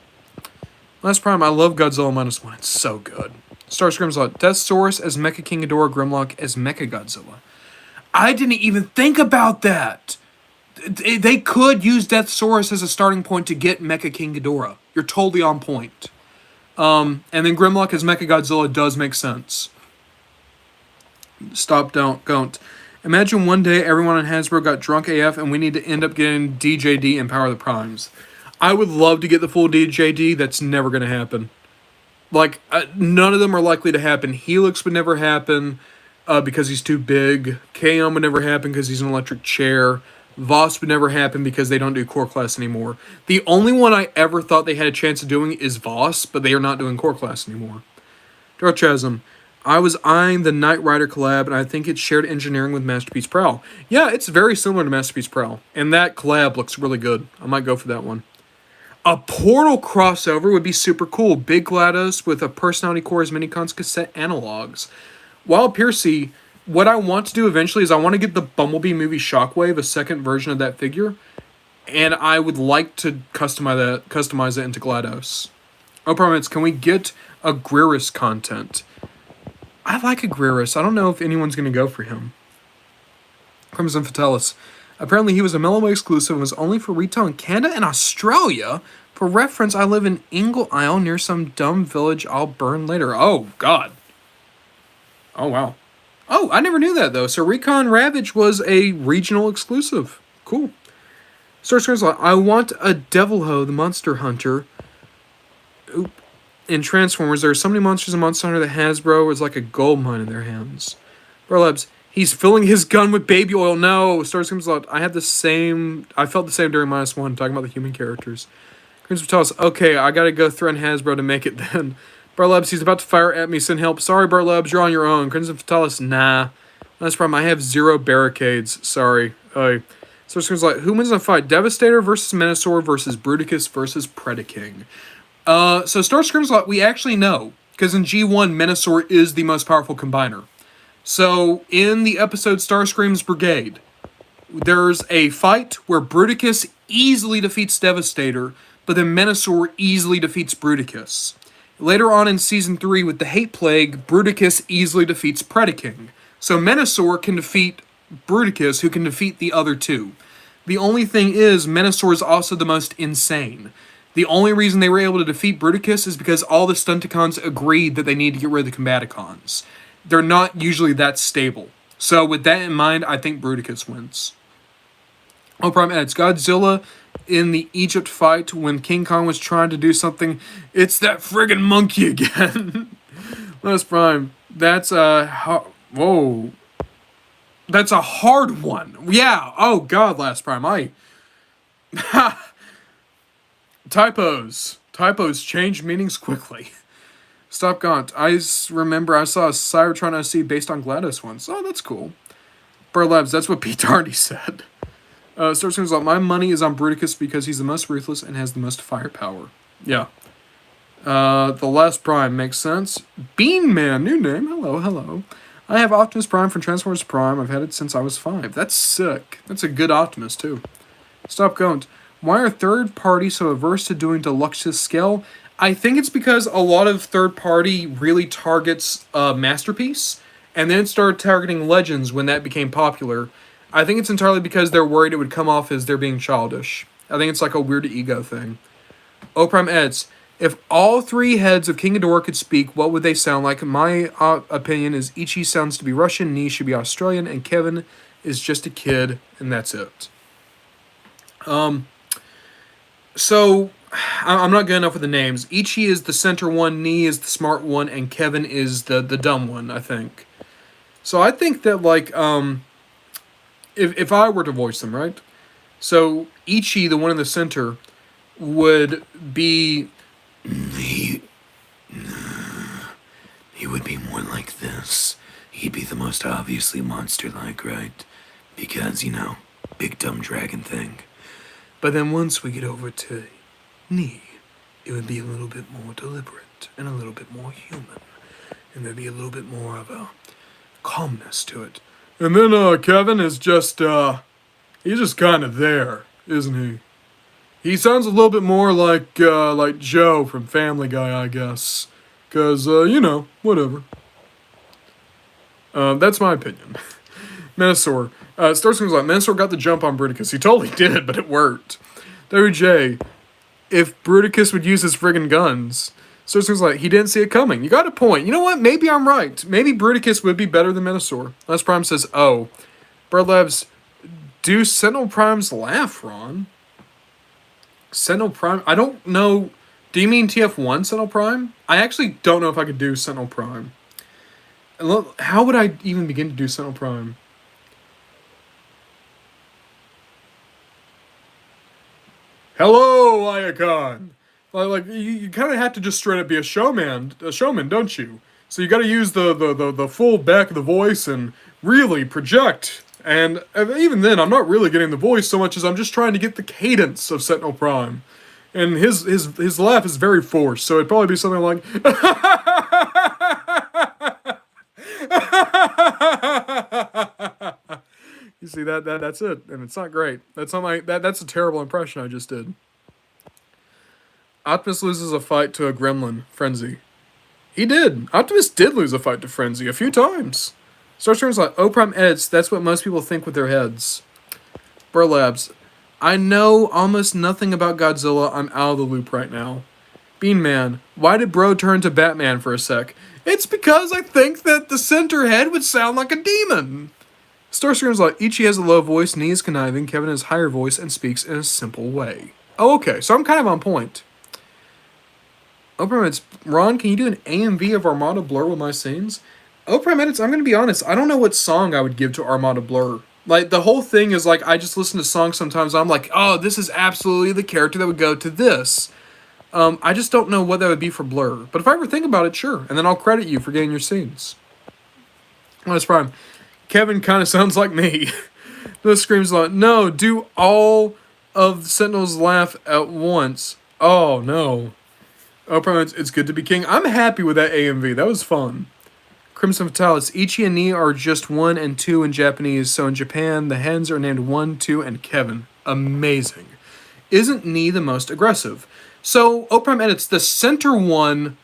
Last Prime, I love Godzilla -1. It's so good. Starscream's lot. Deathsaurus as Mecha King Ghidorah, Grimlock as Mecha Godzilla. I didn't even think about that. They could use Deathsaurus as a starting point to get Mecha King Ghidorah. You're totally on point. And then Grimlock as Mecha Godzilla does make sense. Stop, don't. Imagine one day everyone in Hasbro got drunk AF and we need to end up getting DJD and Power of the Primes. I would love to get the full DJD. That's never going to happen. Like, none of them are likely to happen. Helix would never happen because he's too big. Kaon would never happen because he's an electric chair. Voss would never happen because they don't do core class anymore. The only one I ever thought they had a chance of doing is Voss, but they are not doing core class anymore. Dark Chasm. I was eyeing the Knight Rider collab, and I think it's shared engineering with Masterpiece Prowl. Yeah, it's very similar to Masterpiece Prowl, and that collab looks really good. I might go for that one. A Portal crossover would be super cool. Big GLaDOS with a Personality Core as Minicons cassette analogs. Wild Piercy, what I want to do eventually is I want to get the Bumblebee movie Shockwave, a second version of that figure, and I would like to customize it into GLaDOS. Oh, promise, can we get a Greerus content? I like a Greerus. I don't know if anyone's going to go for him. Crimson Fatalis. Apparently he was a Melloway exclusive and was only for retail in Canada and Australia. For reference, I live in Ingle Isle near some dumb village I'll burn later. Oh, God. Oh, wow. Oh, I never knew that, though. So Recon Ravage was a regional exclusive. Cool. Starscream's I want a Devilho, the Monster Hunter. Oop. In Transformers, there are so many monsters in Monster Hunter that Hasbro is like a gold mine in their hands. Burlabs, he's filling his gun with baby oil. No, Starscream's lot. I felt the same during -1, talking about the human characters. Crimson Fatalis, okay, I gotta go threaten Hasbro to make it then. Burlabs, he's about to fire at me, send help. Sorry, Burlabs, you're on your own. Crimson Fatalis, nah. That's problem. I have 0 barricades. Sorry. Starscream's like, who wins in a fight? Devastator versus Menasor versus Bruticus versus Predaking. So Starscream's lot, we actually know, because in G1, Menasor is the most powerful combiner. So, in the episode Starscream's Brigade, there's a fight where Bruticus easily defeats Devastator, but then Menasor easily defeats Bruticus. Later on in Season 3, with the Hate Plague, Bruticus easily defeats Predaking. So Menasor can defeat Bruticus, who can defeat the other two. The only thing is, Menasor is also the most insane. The only reason they were able to defeat Bruticus is because all the Stunticons agreed that they need to get rid of the Combaticons. They're not usually that stable. So with that in mind, I think Bruticus wins. Oh, Prime Edits. Godzilla in the Egypt fight when King Kong was trying to do something. It's that friggin' monkey again. Last Prime. That's whoa. That's a hard one. Yeah. Oh, God, Last Prime. Typos. Typos change meanings quickly. Stop Gaunt. I remember I saw a Cybertron OC based on GLaDOS once. Oh, that's cool. Burlabs, that's what Pete Darney said. Starscream's like, my money is on Bruticus because he's the most ruthless and has the most firepower. Yeah. The Last Prime makes sense. Bean Man, new name. Hello. I have Optimus Prime from Transformers Prime. I've had it since I was 5. That's sick. That's a good Optimus, too. Stop Gaunt. Why are third parties so averse to doing deluxe scale? I think it's because a lot of third party really targets Masterpiece, and then it started targeting Legends when that became popular. I think it's entirely because they're worried it would come off as they're being childish. I think it's like a weird ego thing. O Prime Eds. If all 3 heads of King Ghidorah could speak, what would they sound like? My opinion is Ichi sounds to be Russian, Nee should be Australian, and Kevin is just a kid, and that's it. So, I'm not good enough with the names. Ichi is the center one, Nee is the smart one, and Kevin is the dumb one, I think. So I think that, like, if I were to voice them, right? So, Ichi, the one in the center, would be... He would be more like this. He'd be the most obviously monster-like, right? Because, big dumb dragon thing. But then once we get over to Nee, it would be a little bit more deliberate and a little bit more human. And there'd be a little bit more of a calmness to it. And then Kevin is just, he's just kind of there, isn't he? He sounds a little bit more like Joe from Family Guy, I guess. Because, whatever. That's my opinion. Menosaur. Starscream's like, Menosaur got the jump on Bruticus. He totally did, but it worked. WJ, if Bruticus would use his friggin' guns. Starscream's like, he didn't see it coming. You got a point. You know what? Maybe I'm right. Maybe Bruticus would be better than Menosaur. Last Prime says, oh. Bird Labs, do Sentinel Primes laugh, Ron? Sentinel Prime? I don't know. Do you mean TF1 Sentinel Prime? I actually don't know if I could do Sentinel Prime. How would I even begin to do Sentinel Prime? Hello, Iacon! Like you kind of have to just straight up be a showman, don't you? So you got to use the full back of the voice and really project. And even then, I'm not really getting the voice so much as I'm just trying to get the cadence of Sentinel Prime. And his laugh is very forced, so it'd probably be something like... You see, that's it, and it's not great. That's not that's a terrible impression I just did. Optimus loses a fight to a gremlin, Frenzy. He did. Optimus did lose a fight to Frenzy a few times. Starscream's like, O-Prime edits, that's what most people think with their heads. Burlabs, I know almost nothing about Godzilla. I'm out of the loop right now. Bean Man, why did Bro turn to Batman for a sec? It's because I think that the center head would sound like a demon. Starscream's like, Ichi has a low voice, Nee is conniving, Kevin has higher voice and speaks in a simple way. Oh, okay, so I'm kind of on point. O-Prime Edits, Ron, can you do an AMV of Armada Blur with my scenes? O-Prime Edits, I'm going to be honest, I don't know what song I would give to Armada Blur. Like, the whole thing is like, I just listen to songs sometimes, I'm like, oh, this is absolutely the character that would go to this. I just don't know what that would be for Blur. But if I ever think about it, sure. And then I'll credit you for getting your scenes. Honest Prime. Kevin kind of sounds like me. The screams like, no, do all of the Sentinels laugh at once. Oh, no. Oh, probably it's good to be king. I'm happy with that AMV. That was fun. Crimson Fatalis. Ichi and Nee are just 1 and 2 in Japanese. So in Japan, the hens are named 1, 2, and Kevin. Amazing. Isn't Nee the most aggressive? So, O-Prime Edits, the center one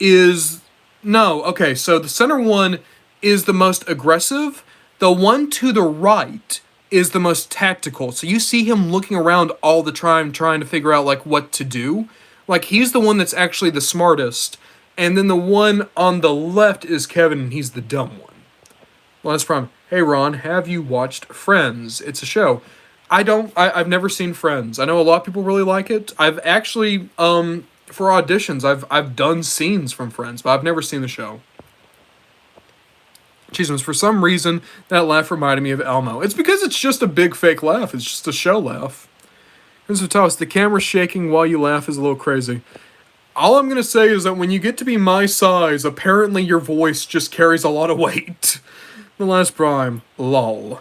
is... No, okay, so the center one is the most aggressive. The one to the right is the most tactical. So you see him looking around all the time trying to figure out, like, what to do. Like, he's the one that's actually the smartest. And then the one on the left is Kevin, and he's the dumb one. Last Prime. Hey, Ron, have you watched Friends? It's a show. I've never seen Friends. I know a lot of people really like it. I've actually, for auditions, I've done scenes from Friends, but I've never seen the show. Jesus, for some reason, that laugh reminded me of Elmo. It's because it's just a big fake laugh. It's just a show laugh. Here's Vitalis. The camera shaking while you laugh is a little crazy. All I'm going to say is that when you get to be my size, apparently your voice just carries a lot of weight. The Last Prime. Lol.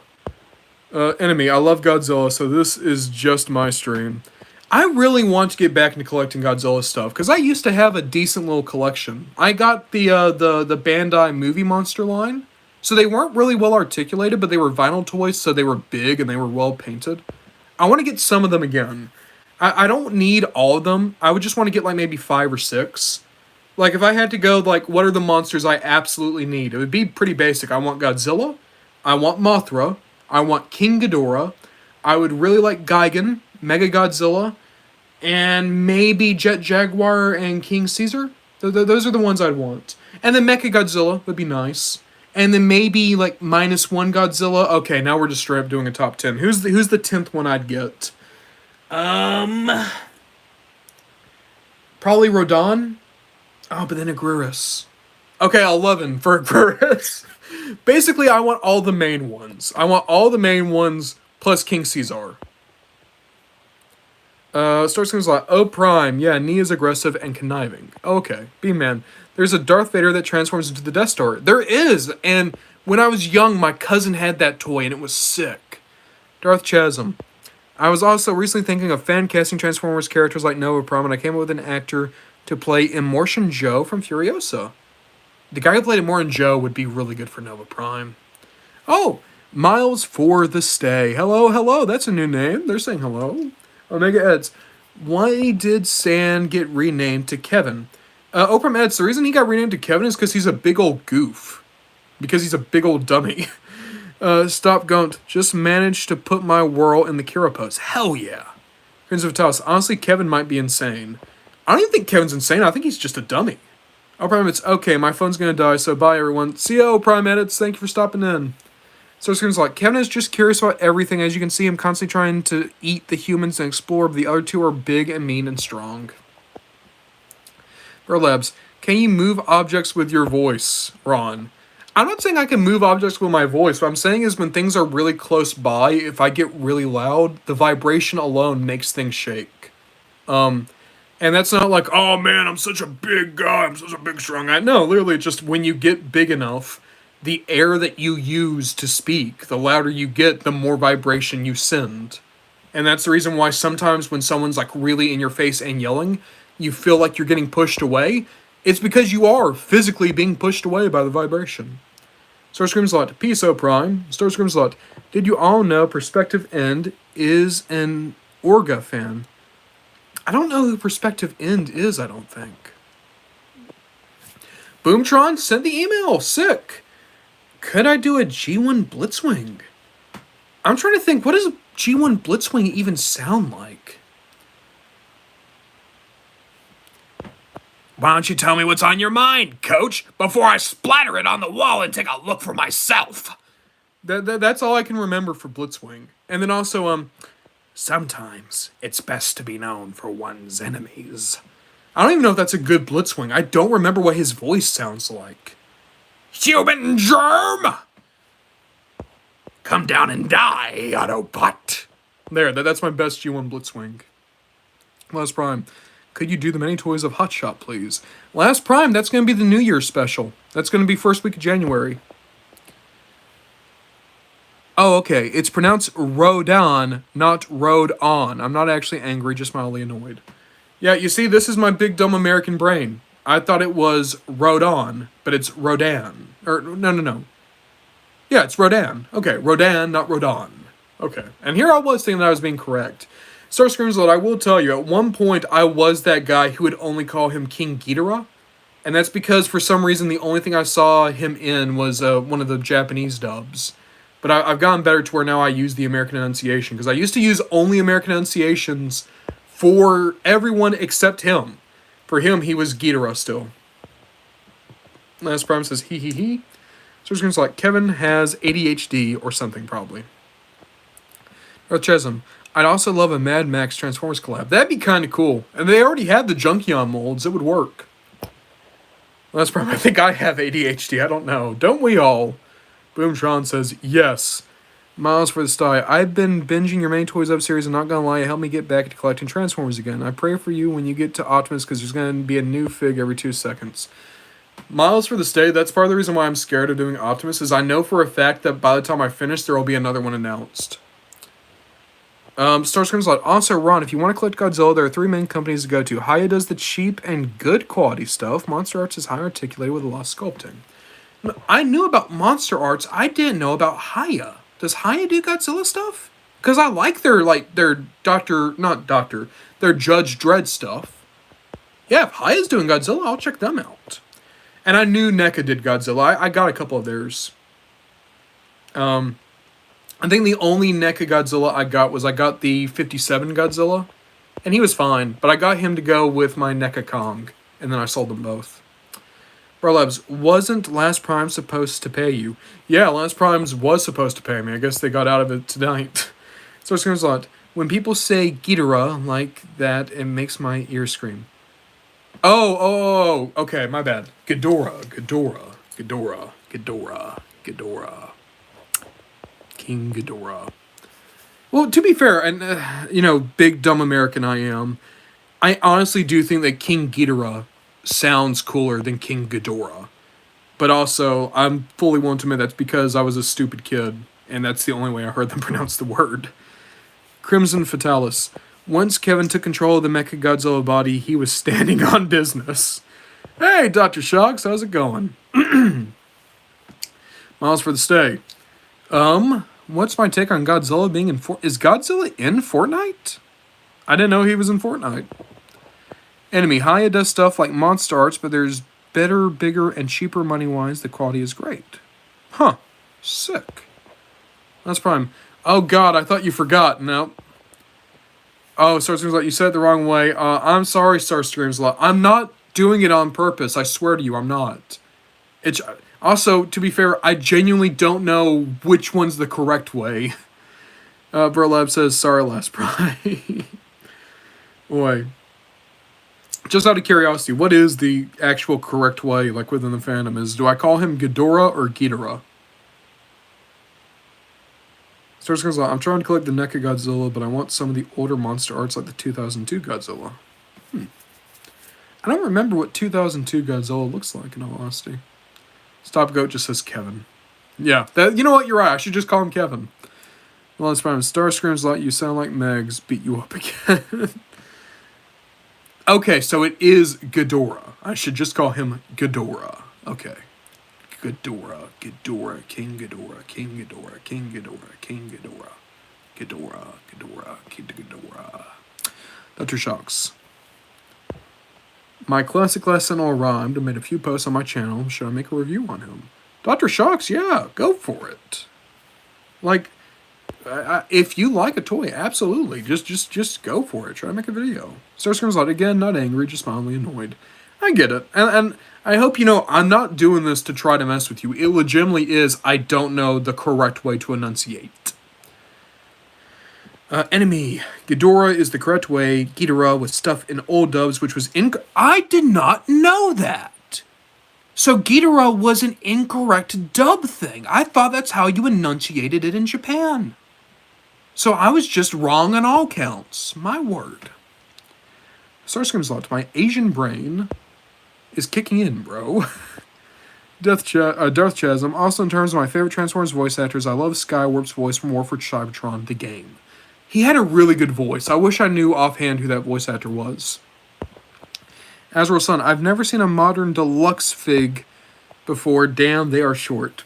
Enemy, I love Godzilla, so this is just my stream. I really want to get back into collecting Godzilla stuff, because I used to have a decent little collection. I got the Bandai Movie Monster line, so they weren't really well articulated, but they were vinyl toys, so they were big and they were well painted. I want to get some of them again. I don't need all of them. I would just want to get like maybe 5 or 6. Like if I had to go like what are the monsters I absolutely need, it would be pretty basic. I want Godzilla, I want Mothra, I want King Ghidorah, I would really like Gigan, Mega Godzilla, and maybe Jet Jaguar and King Caesar. Those are the ones I'd want. And then Mecha Godzilla would be nice. And then maybe like -1 Godzilla. Okay, now we're just straight up doing a top 10. Who's the 10th one I'd get? Probably Rodan. Oh, but then Agruris. Okay, 11 for Agruris. Basically, I want all the main ones. I want all the main ones plus King Caesar. Star Screams a lot. Oh, Prime. Yeah, Nee is aggressive and conniving. Okay. B-Man. There's a Darth Vader that transforms into the Death Star. There is! And when I was young, my cousin had that toy, and it was sick. Darth Chasm. I was also recently thinking of fan casting Transformers characters like Nova Prime, and I came up with an actor to play Immortan Joe from Furiosa. The guy who played Immortan Joe would be really good for Nova Prime. Oh, Miles for the Stay. Hello, hello. That's a new name. They're saying hello. Omega Eds. Why did San get renamed to Kevin? Oprah Eds, the reason he got renamed to Kevin is because he's a big old goof. Because he's a big old dummy. Stop Gunt. Just managed to put my whirl in the Kira pose. Hell yeah. Prince of Taos. Honestly, Kevin might be insane. I don't even think Kevin's insane. I think he's just a dummy. Oh, Prime Edits. Okay, my phone's gonna die, so bye, everyone. See you, Prime Edits. Thank you for stopping in. So Screams like, Kevin is just curious about everything. As you can see, him constantly trying to eat the humans and explore, but the other two are big and mean and strong. Burlabs, can you move objects with your voice, Ron? I'm not saying I can move objects with my voice. What I'm saying is when things are really close by, if I get really loud, the vibration alone makes things shake. And that's not like, oh man, I'm such a big guy, I'm such a big strong guy. No, literally, just when you get big enough, the air that you use to speak, the louder you get, the more vibration you send. And that's the reason why sometimes when someone's like really in your face and yelling, you feel like you're getting pushed away. It's because you are physically being pushed away by the vibration. Star Screams a lot. Peace, O Prime. Star Screams a lot. Did you all know Perspective End is an Orga fan? I don't know who Perspective End is, I don't think. Boomtron sent the email. Sick. Could I do a G1 Blitzwing? I'm trying to think, what does a G1 Blitzwing even sound like? Why don't you tell me what's on your mind, Coach, before I splatter it on the wall and take a look for myself? That's all I can remember for Blitzwing. And then also, sometimes it's best to be known for one's enemies. I don't even know if that's a good Blitzwing. I don't remember what his voice sounds like. Human germ! Come down and die, Autobot. There, that's my best G1 Blitzwing. Last Prime. Could you do the many toys of Hotshot, please? Last Prime, that's going to be the New Year's special. That's going to be first week of January. Oh, okay. It's pronounced Rodon, not Rode On. I'm not actually angry, just mildly annoyed. Yeah, you see, this is my big dumb American brain. I thought it was Rodon, but it's Rodan. Or, no. Yeah, it's Rodan. Okay, Rodan, not Rodon. Okay, and here I was thinking that I was being correct. Star Screams Load, I will tell you, at one point I was that guy who would only call him King Ghidorah. And that's because for some reason the only thing I saw him in was one of the Japanese dubs. But I've gotten better to where now I use the American enunciation. Because I used to use only American enunciations for everyone except him. For him, he was Ghidorah still. Last Prime says, he. So it's like, Kevin has ADHD or something, probably. Earth Chesm. I'd also love a Mad Max Transformers collab. That'd be kind of cool. And they already had the Junkion molds. It would work. Last Prime, I think I have ADHD. I don't know. Don't we all? Boomtron says, yes. Miles for the Sty. I've been binging your main Toys Up series, and not gonna lie, it helped me get back into collecting Transformers again. I pray for you when you get to Optimus, because there's gonna be a new fig every 2 seconds. Miles for the Stay, that's part of the reason why I'm scared of doing Optimus, is I know for a fact that by the time I finish, there will be another one announced. Star Screams a lot. Also, Ron, if you want to collect Godzilla, there are 3 main companies to go to. Haya does the cheap and good quality stuff. Monster Arts is high articulated with a lot of sculpting. I knew about Monster Arts. I didn't know about Haya. Does Haya do Godzilla stuff? Because I like their Judge Dredd stuff. Yeah, if Haya's doing Godzilla, I'll check them out. And I knew NECA did Godzilla. I got a couple of theirs. I think the only NECA Godzilla I got the 57 Godzilla. And he was fine. But I got him to go with my NECA Kong. And then I sold them both. Barlabs, wasn't Last Prime supposed to pay you? Yeah, Last Prime's was supposed to pay me. I guess they got out of it tonight. So it screams a lot. When people say Ghidorah like that, it makes my ears scream. Oh, okay, my bad. Ghidorah. King Ghidorah. Well, to be fair, and big dumb American I am, I honestly do think that King Ghidorah sounds cooler than King Ghidorah. But also, I'm fully willing to admit that's because I was a stupid kid, and that's the only way I heard them pronounce the word. Crimson Fatalis. Once Kevin took control of the Mechagodzilla body, he was standing on business. Hey, Dr. Shocks, how's it going? Miles for the stay. What's my take on Godzilla being in Is Godzilla in Fortnite? I didn't know he was in Fortnite. Enemy. Haya does stuff like Monster Arts, but there's better, bigger, and cheaper money-wise. The quality is great. Huh. Sick. That's Prime. Oh god, I thought you forgot. No. Oh, Starscream's Lot, you said it the wrong way. I'm sorry, Starscream's Lot. I'm not doing it on purpose. I swear to you, I'm not. It's also, to be fair, I genuinely don't know which one's the correct way. Burlab says, sorry, Last Prime. Boy. Just out of curiosity, what is the actual correct way, like within the fandom? Do I call him Ghidorah or Ghidorah? Starscream's Lot, I'm trying to collect the NECA Godzilla, but I want some of the older monster arts like the 2002 Godzilla. I don't remember what 2002 Godzilla looks like, in all honesty. Stop Goat just says Kevin. Yeah, you know what? You're right. I should just call him Kevin. Well, that's fine. Starscream's Lot, you sound like Megs. Beat you up again. Okay, so it is Ghidorah. I should just call him Ghidorah. Okay. Ghidorah, King Ghidorah, King Ghidorah, King Ghidorah, King Ghidorah. Ghidorah. Dr. Shocks. My classic lesson all rhymed. I made a few posts on my channel. Should I make a review on him? Dr. Shocks, yeah, go for it. Like, if you like a toy, absolutely, just go for it. Try to make a video. Starscream's Lot, again, not angry, just mildly annoyed. I get it, and I hope you know I'm not doing this to try to mess with you. It legitimately is. I don't know the correct way to enunciate. Enemy. Ghidorah is the correct way. Ghidorah was stuff in old dubs, which was I did not know that. So Ghidorah was an incorrect dub thing. I thought that's how you enunciated it in Japan. So I was just wrong on all counts. My word. Starscream's Lot, my Asian brain is kicking in, bro. Darth Chasm. Also, in terms of my favorite Transformers voice actors, I love Skywarp's voice from War for Cybertron, the game. He had a really good voice. I wish I knew offhand who that voice actor was. Azrael Sun. I've never seen a modern deluxe fig before. Damn, they are short.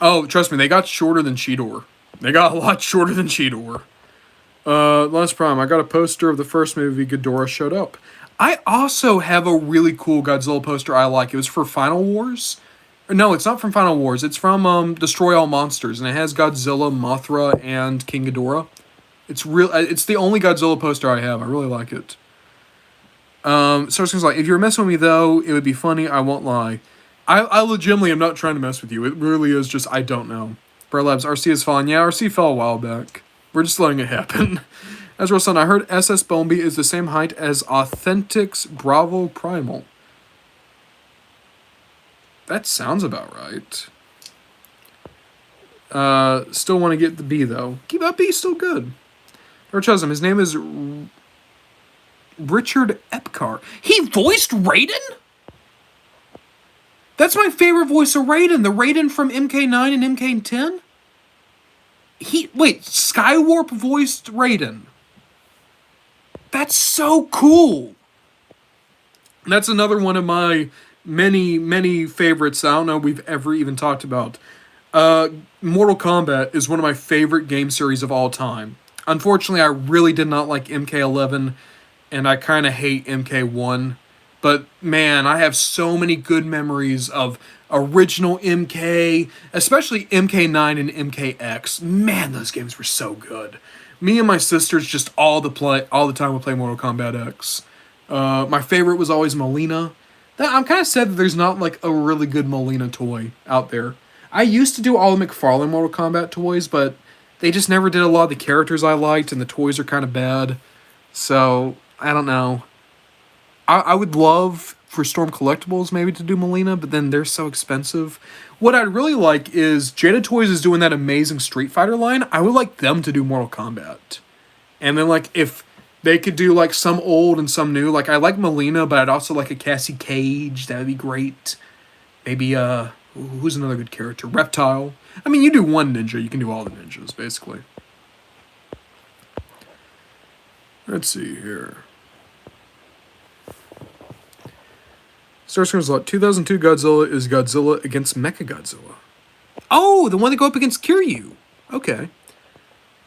Oh, trust me, they got shorter than Cheetor. They got a lot shorter than Cheetor. Last Prime. I got a poster of the first movie Ghidorah showed up. I also have a really cool Godzilla poster I like. It was for Final Wars. No, it's not from Final Wars. It's from Destroy All Monsters, and it has Godzilla, Mothra, and King Ghidorah. It's real. It's the only Godzilla poster I have. I really like it. Starscream's like, if you were messing with me though, it would be funny. I won't lie. I legitimately am not trying to mess with you. It really is just I don't know. Burlabs, Arcee has fallen. Yeah, Arcee fell a while back. We're just letting it happen. Ezra Son, I heard SS Bombi is the same height as Authentics Bravo Primal. That sounds about right. Still want to get the B though. Keep that B still good. Urchasm, his name is Richard Epcar. He voiced Raiden? That's my favorite voice of Raiden. The Raiden from MK9 and MK10? Wait, Skywarp voiced Raiden. That's so cool. That's another one of my many, many favorites I don't know we've ever even talked about. Mortal Kombat is one of my favorite game series of all time. Unfortunately, I really did not like MK11, and I kind of hate MK1. But, man, I have so many good memories of original MK, especially MK9 and MKX. Man, those games were so good. Me and my sisters just all the time would play Mortal Kombat X. My favorite was always Melina. I'm kind of sad that there's not, like, a really good Melina toy out there. I used to do all the McFarlane Mortal Kombat toys, but they just never did a lot of the characters I liked, and the toys are kind of bad. So, I don't know. I would love for Storm Collectibles maybe to do Melina, but then they're so expensive. What I'd really like is Jada Toys is doing that amazing Street Fighter line. I would like them to do Mortal Kombat. And then, like, if they could do, like, some old and some new. Like, I like Melina, but I'd also like a Cassie Cage. That would be great. Maybe, who's another good character? Reptile. I mean, you do one ninja, you can do all the ninjas, basically. Let's see here. Starscream's Lot 2002 Godzilla is Godzilla against Mechagodzilla. Oh, the one that go up against Kiryu. Okay.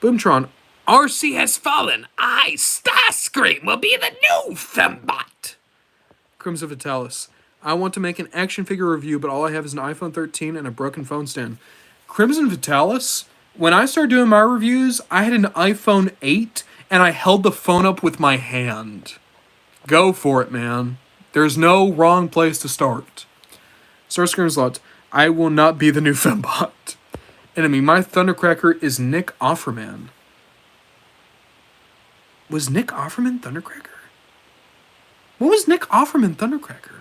Boomtron. Arcee has fallen. I, Starscream, will be the new fembot. Crimson Vitalis. I want to make an action figure review, but all I have is an iPhone 13 and a broken phone stand. Crimson Vitalis, when I started doing my reviews, I had an iPhone 8, and I held the phone up with my hand. Go for it, man. There's no wrong place to start. Starscream's Lot. I will not be the new fembot. Enemy. My Thundercracker is Nick Offerman. Was Nick Offerman Thundercracker? What was Nick Offerman Thundercracker?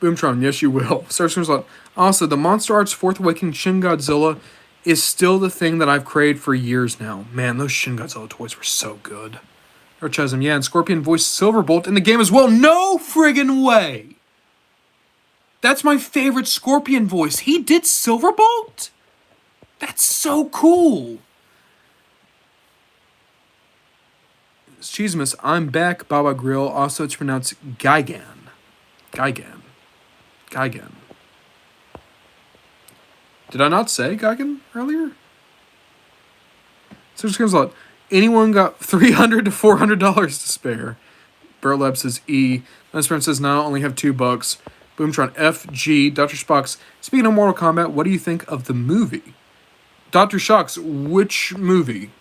Boomtron, yes you will. Starscream's Lot. Also, the Monster Arts 4th Awakening Shin Godzilla is still the thing that I've craved for years now. Man, those Shin Godzilla toys were so good. Or Chasm, yeah, and Scorpion voiced Silverbolt in the game as well. No friggin' way! That's my favorite Scorpion voice. He did Silverbolt? That's so cool. Cheesemas, I'm back, Baba Grill. Also, it's pronounced Gigan. Gigan. Gigan. Did I not say Gigan earlier? So it comes out. Anyone got $300 to $400 to spare? Burlap says E. Lance Friend says, no, I only have $2. Boomtron FG. Dr. Spock's. Speaking of Mortal Kombat, what do you think of the movie? Dr. Shocks, which movie?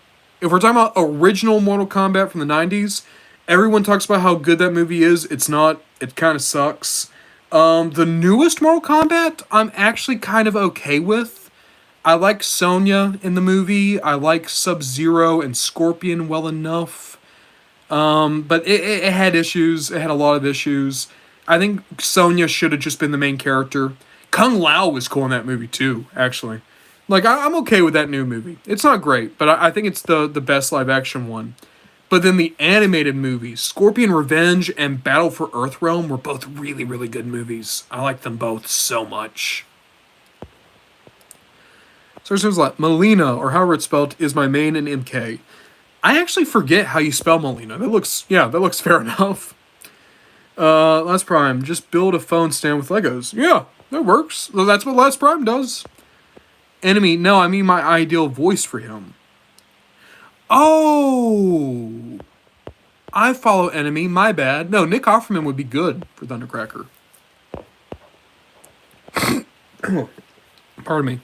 If we're talking about original Mortal Kombat from the 90s, everyone talks about how good that movie is. It's not. It kind of sucks. The newest Mortal Kombat, I'm actually kind of okay with. I like Sonya in the movie. I like Sub-Zero and Scorpion well enough. But it had issues. It had a lot of issues. I think Sonya should have just been the main character. Kung Lao was cool in that movie too, actually. Like, I'm okay with that new movie. It's not great, but I think it's the best live-action one. But then the animated movies, Scorpion Revenge and Battle for Earthrealm, were both really, really good movies. I like them both so much. So it seems like Melina, or however it's spelled, is my main in MK. I actually forget how you spell Melina. That looks fair enough. Last Prime, just build a phone stand with Legos. Yeah, that works. Well, that's what Last Prime does. Enemy, no, I mean my ideal voice for him. Oh! I follow Enemy, my bad. No, Nick Offerman would be good for Thundercracker. Pardon me.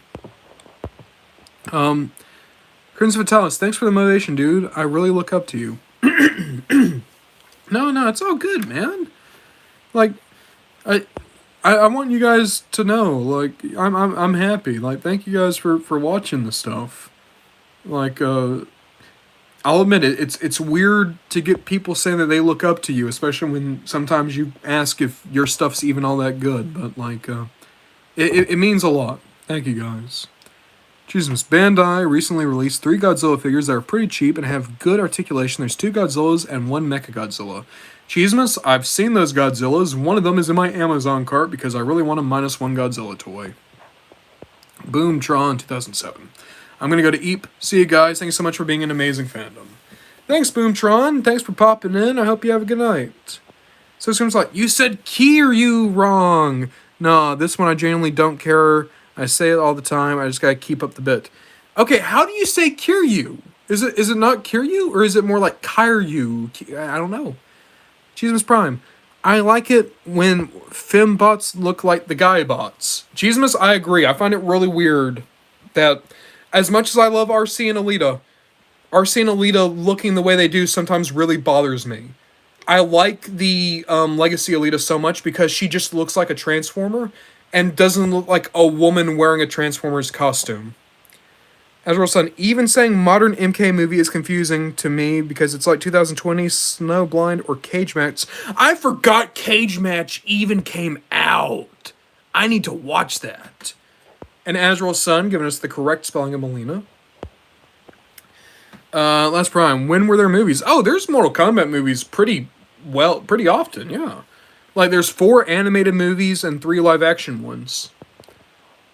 Crimson Vitalis, thanks for the motivation, dude. I really look up to you. No, it's all good, man. Like, I want you guys to know, like, I'm happy. Like, thank you guys for watching the stuff. Like, I'll admit it, it's weird to get people saying that they look up to you, especially when sometimes you ask if your stuff's even all that good. But, like, it means a lot. Thank you guys. Jesus, Bandai recently released 3 Godzilla figures that are pretty cheap and have good articulation. There's 2 Godzillas and 1 Mechagodzilla. Cheesemas, I've seen those Godzillas. One of them is in my Amazon cart because I really want a -1 Godzilla toy. Boomtron 2007. I'm going to go to Eep. See you guys. Thanks so much for being an amazing fandom. Thanks, Boomtron. Thanks for popping in. I hope you have a good night. So it seems like, you said Kiryu wrong. Nah, this one I genuinely don't care. I say it all the time. I just got to keep up the bit. Okay, how do you say Kiryu? Is it not Kiryu? Or is it more like Kiryu? I don't know. Cheesemas Prime. I like it when fembots look like the guy bots. Cheesemas, I agree. I find it really weird that as much as I love Arcee and Alita looking the way they do sometimes really bothers me. I like the Legacy Alita so much because she just looks like a Transformer and doesn't look like a woman wearing a Transformer's costume. Azrael-san, even saying modern MK movie is confusing to me because it's like 2020 Snowblind or Cage Match. I forgot Cage Match even came out. I need to watch that. And Azrael-san giving us the correct spelling of Melina. Last Prime, when were there movies? Oh, there's Mortal Kombat movies pretty often, yeah. Like, there's 4 animated movies and 3 live-action ones.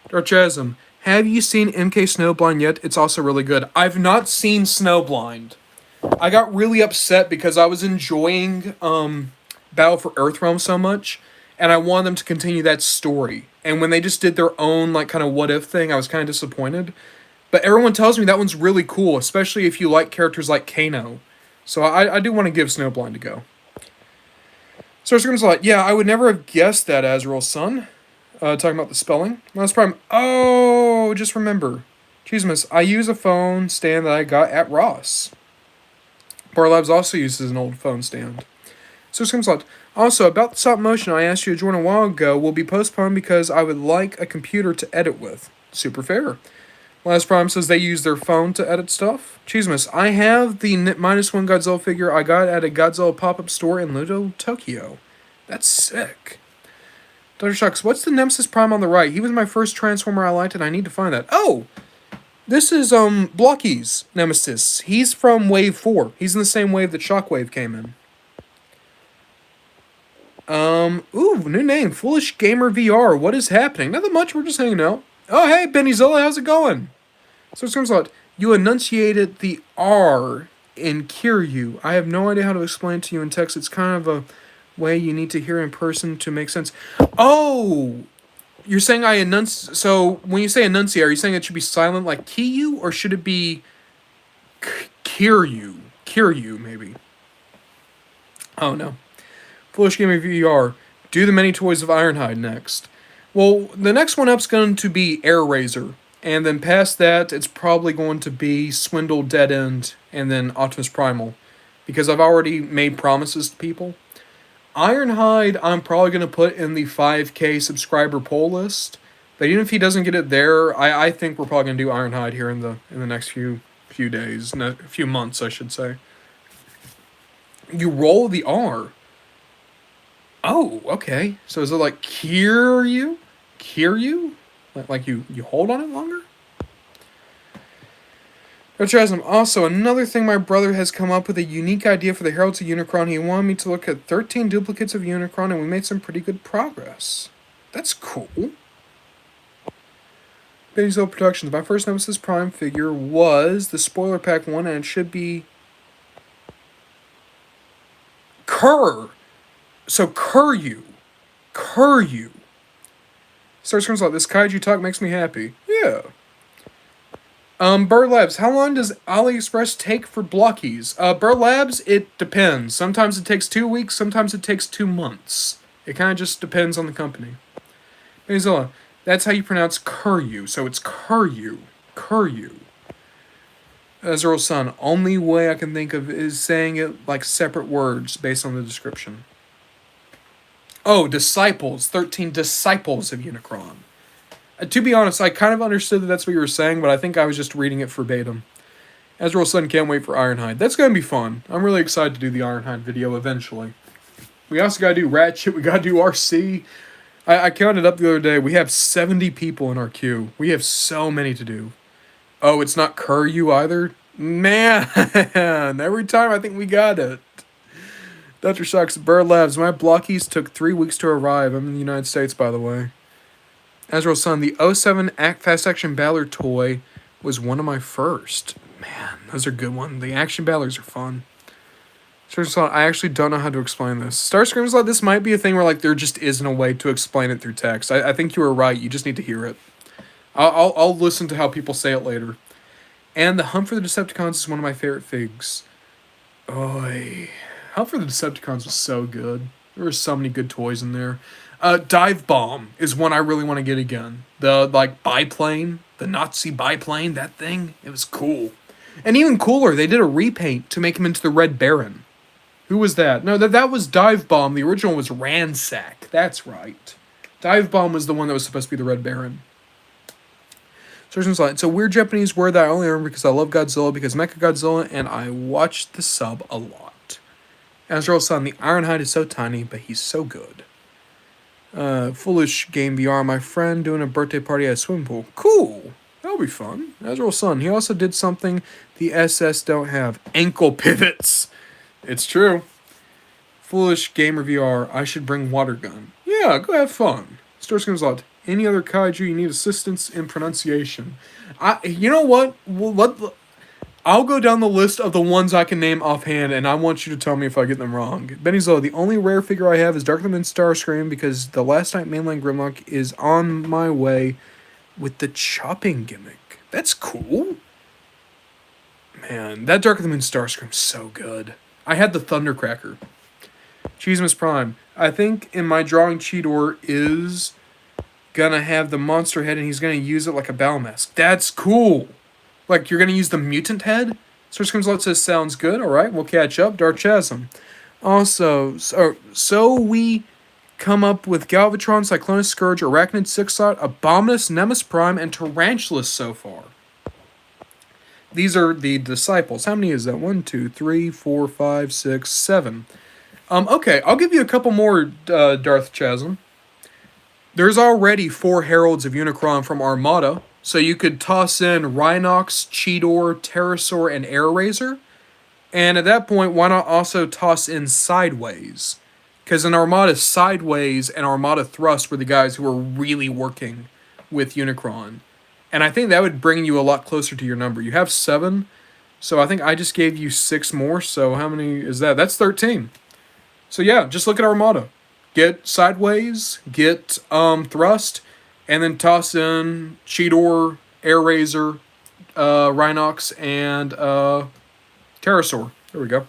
Darchasm, have you seen MK Snowblind yet? It's also really good. I've not seen Snowblind. I got really upset because I was enjoying Battle for Earthrealm so much, and I wanted them to continue that story. And when they just did their own, like, kind of what-if thing, I was kind of disappointed. But everyone tells me that one's really cool, especially if you like characters like Kano. So I do want to give Snowblind a go. So Scream's like, yeah, I would never have guessed that, Azrael-son. Talking about the spelling. Last Prime. Oh, just remember. Cheesemas, I use a phone stand that I got at Ross. Bar Labs also uses an old phone stand. So Scream's like, also, about the stop motion I asked you to join a while ago will be postponed because I would like a computer to edit with. Super fair. Last Prime says they use their phone to edit stuff. Cheesemas, I have the -1 Godzilla figure I got at a Godzilla pop-up store in Ludo, Tokyo. That's sick. Dr. Shucks, what's the Nemesis Prime on the right? He was my first Transformer I liked and I need to find that. Oh! This is, Blokees Nemesis. He's from Wave 4. He's in the same wave that Shockwave came in. Ooh, new name. Foolish Gamer VR. What is happening? Nothing much, we're just hanging out. Oh, hey, Bennyzilla, how's it going? So it comes out, you enunciated the R in Kiryu. I have no idea how to explain it to you in text. It's kind of a way you need to hear in person to make sense. Oh! You're saying I enunciate... So, when you say enunciate, are you saying it should be silent like Kiyu, or should it be Kiryu? Kiryu, maybe. Oh, no. Foolish Gamer VR. Do the many toys of Ironhide next. Well, the next one up's going to be Air Razor. And then past that, it's probably going to be Swindle, Dead End, and then Optimus Primal. Because I've already made promises to people. Ironhide, I'm probably going to put in the 5K subscriber poll list. But even if he doesn't get it there, I think we're probably going to do Ironhide here in the next few days. A few months, I should say. You roll the R. Oh, okay. So is it like Kiryu? Kiryu? Like you hold on it longer? Also, another thing, my brother has come up with a unique idea for the Heralds of Unicron. He wanted me to look at 13 duplicates of Unicron, and we made some pretty good progress. That's cool. Benny's Productions. My first Nemesis Prime figure was the Spoiler Pack 1, and it should be Kerr. So Kiryu. Starts comes like, this kaiju talk makes me happy. Yeah. Bird Labs, how long does AliExpress take for Blokees? Bird Labs, it depends. Sometimes it takes 2 weeks, sometimes it takes 2 months. It kind of just depends on the company. Bezilla, that's how you pronounce Kiryu, so it's Kiryu. Kiryu. Azrael-san, only way I can think of is saying it like separate words based on the description. Oh, disciples. 13 disciples of Unicron. To be honest, I kind of understood that that's what you were saying, but I think I was just reading it verbatim. Azrael-san can't wait for Ironhide. That's going to be fun. I'm really excited to do the Ironhide video eventually. We also got to do Ratchet. We got to do Arcee. I counted up the other day. We have 70 people in our queue. We have so many to do. Oh, it's not Kiryu either? Man, every time I think we got it. Dr. Shocks, Bird Labs. My Blokees took 3 weeks to arrive. I'm in the United States, by the way. Azrael-san, the 07 Fast Action Battler toy was one of my first. Man, those are good ones. The Action Battlers are fun. Azrael-san, I actually don't know how to explain this. Starscream's like, this might be a thing where like there just isn't a way to explain it through text. I think you were right. You just need to hear it. I'll listen to how people say it later. And the Hunt for the Decepticons is one of my favorite figs. Oy. Hunt for the Decepticons was so good. There were so many good toys in there. Dive Bomb is one I really want to get again. The, like, biplane. The Nazi biplane. That thing. It was cool. And even cooler, they did a repaint to make him into the Red Baron. Who was that? No, that was Dive Bomb. The original was Ransack. That's right. Dive Bomb was the one that was supposed to be the Red Baron. Surgeon's like, it's a weird Japanese word that I only learned because I love Godzilla, because Mecha Godzilla, and I watched the sub a lot. Azrael-san, the Ironhide is so tiny, but he's so good. Foolish Game VR, my friend doing a birthday party at a swimming pool. Cool! That'll be fun. Azrael-san, he also did something the SS don't have. Ankle pivots! It's true. Foolish Gamer VR, I should bring water gun. Yeah, go have fun. Starscream's lot. Any other kaiju you need assistance in pronunciation? You know what? I'll go down the list of the ones I can name offhand, and I want you to tell me if I get them wrong. Benny's the only rare figure I have is Dark the Moon Starscream, because the last night mainline Grimlock is on my way with the chopping gimmick. That's cool. Man, that Dark of the Moon Starscream's so good. I had the Thundercracker. Cheesemas Prime. I think in my drawing Cheetor is gonna have the monster head and he's gonna use it like a battle mask. That's cool. Like, you're gonna use the mutant head? Starscream's Lot says, sounds good. Alright, we'll catch up. Dark Chasm. Also, so we come up with Galvatron, Cyclonus Scourge, Arachnid Sixlot, Abominus, Nemesis Prime, and Tarantulas so far. These are the disciples. How many is that? 1, 2, 3, 4, 5, 6, 7. Okay, I'll give you a couple more, Darth Chasm. There's already 4 Heralds of Unicron from Armada, so you could toss in Rhinox, Cheetor, Pterosaur, and Air Razor. And at that point, why not also toss in Sideways? Because in Armada, Sideways and Armada Thrust were the guys who were really working with Unicron. And I think that would bring you a lot closer to your number. You have 7, so I think I just gave you 6 more, so how many is that? That's 13. So yeah, just look at Armada. Get Sideways, get Thrust, and then toss in Cheetor, Air Razor, Rhinox, and Pterosaur. There we go.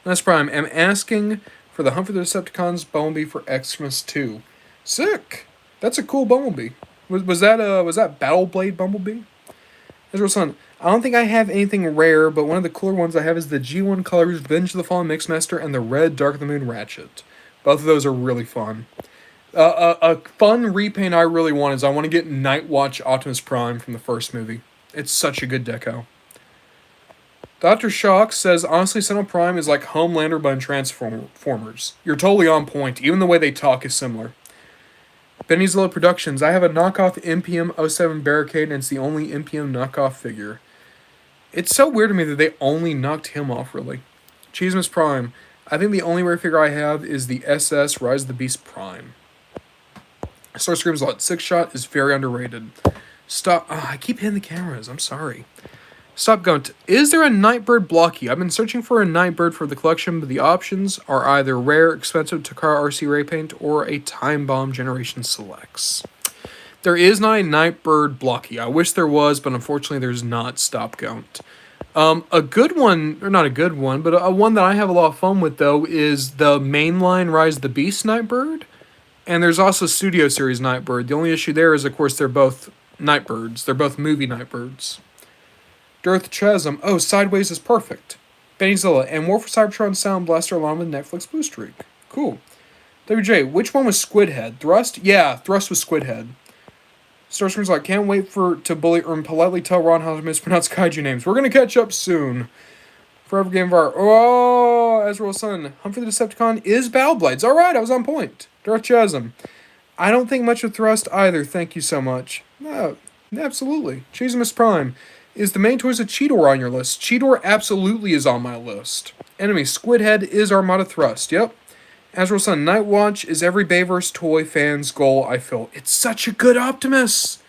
That's Prime. I'm asking for the Hunt for the Decepticons Bumblebee for Xmas 2. Sick! That's a cool Bumblebee. Was that Battle Blade Bumblebee? Ezreal Sun, I don't think I have anything rare, but one of the cooler ones I have is the G1 Colors Revenge of the Fallen Mixmaster and the Red Dark of the Moon Ratchet. Both of those are really fun. A fun repaint I really want is I want to get Nightwatch Optimus Prime from the first movie. It's such a good deco. Dr. Shock says, honestly, Sentinel Prime is like Homelander but in Transformers. You're totally on point. Even the way they talk is similar. Benny's Little Productions. I have a knockoff NPM 07 Barricade, and it's the only NPM knockoff figure. It's so weird to me that they only knocked him off, really. Cheesemas Prime. I think the only rare figure I have is the SS Rise of the Beast Prime. Starscream's Lot 6-shot is very underrated. Stop. I keep hitting the cameras. I'm sorry. Stop going. Is there a Nightbird Blockee? I've been searching for a Nightbird for the collection, but the options are either rare, expensive Takara Arcee Ray Paint or a Time Bomb Generation Selects. There is not a Nightbird Blockee. I wish there was, but unfortunately there's not. Stop Gaunt. A good one, or not a good one, but a one that I have a lot of fun with, though, is the mainline Rise of the Beast Nightbird. And there's also Studio Series Nightbird. The only issue there is, of course, they're both Nightbirds. They're both movie Nightbirds. Darth Chasm. Oh, Sideways is perfect. Bennyzilla. And War for Cybertron Sound Blaster along with Netflix Blue Streak. Cool. WJ, which one was Squidhead? Thrust? Yeah, Thrust was Squidhead. Starscream's like, can't wait to bully or politely tell Ron how to mispronounce kaiju names. We're going to catch up soon. Forever Game Var. Oh, Ezreal Sun. Hunt for the Decepticon is Battle Blades. Alright, I was on point. Darth Chasm. I don't think much of Thrust either. Thank you so much. No, absolutely. Cheesemas Prime. Is the main toys of Cheetor on your list? Cheetor absolutely is on my list. Enemy Squidhead is Armada Thrust. Yep. Azrael Sun, Nightwatch is every Bayverse toy fan's goal, I feel. It's such a good Optimus!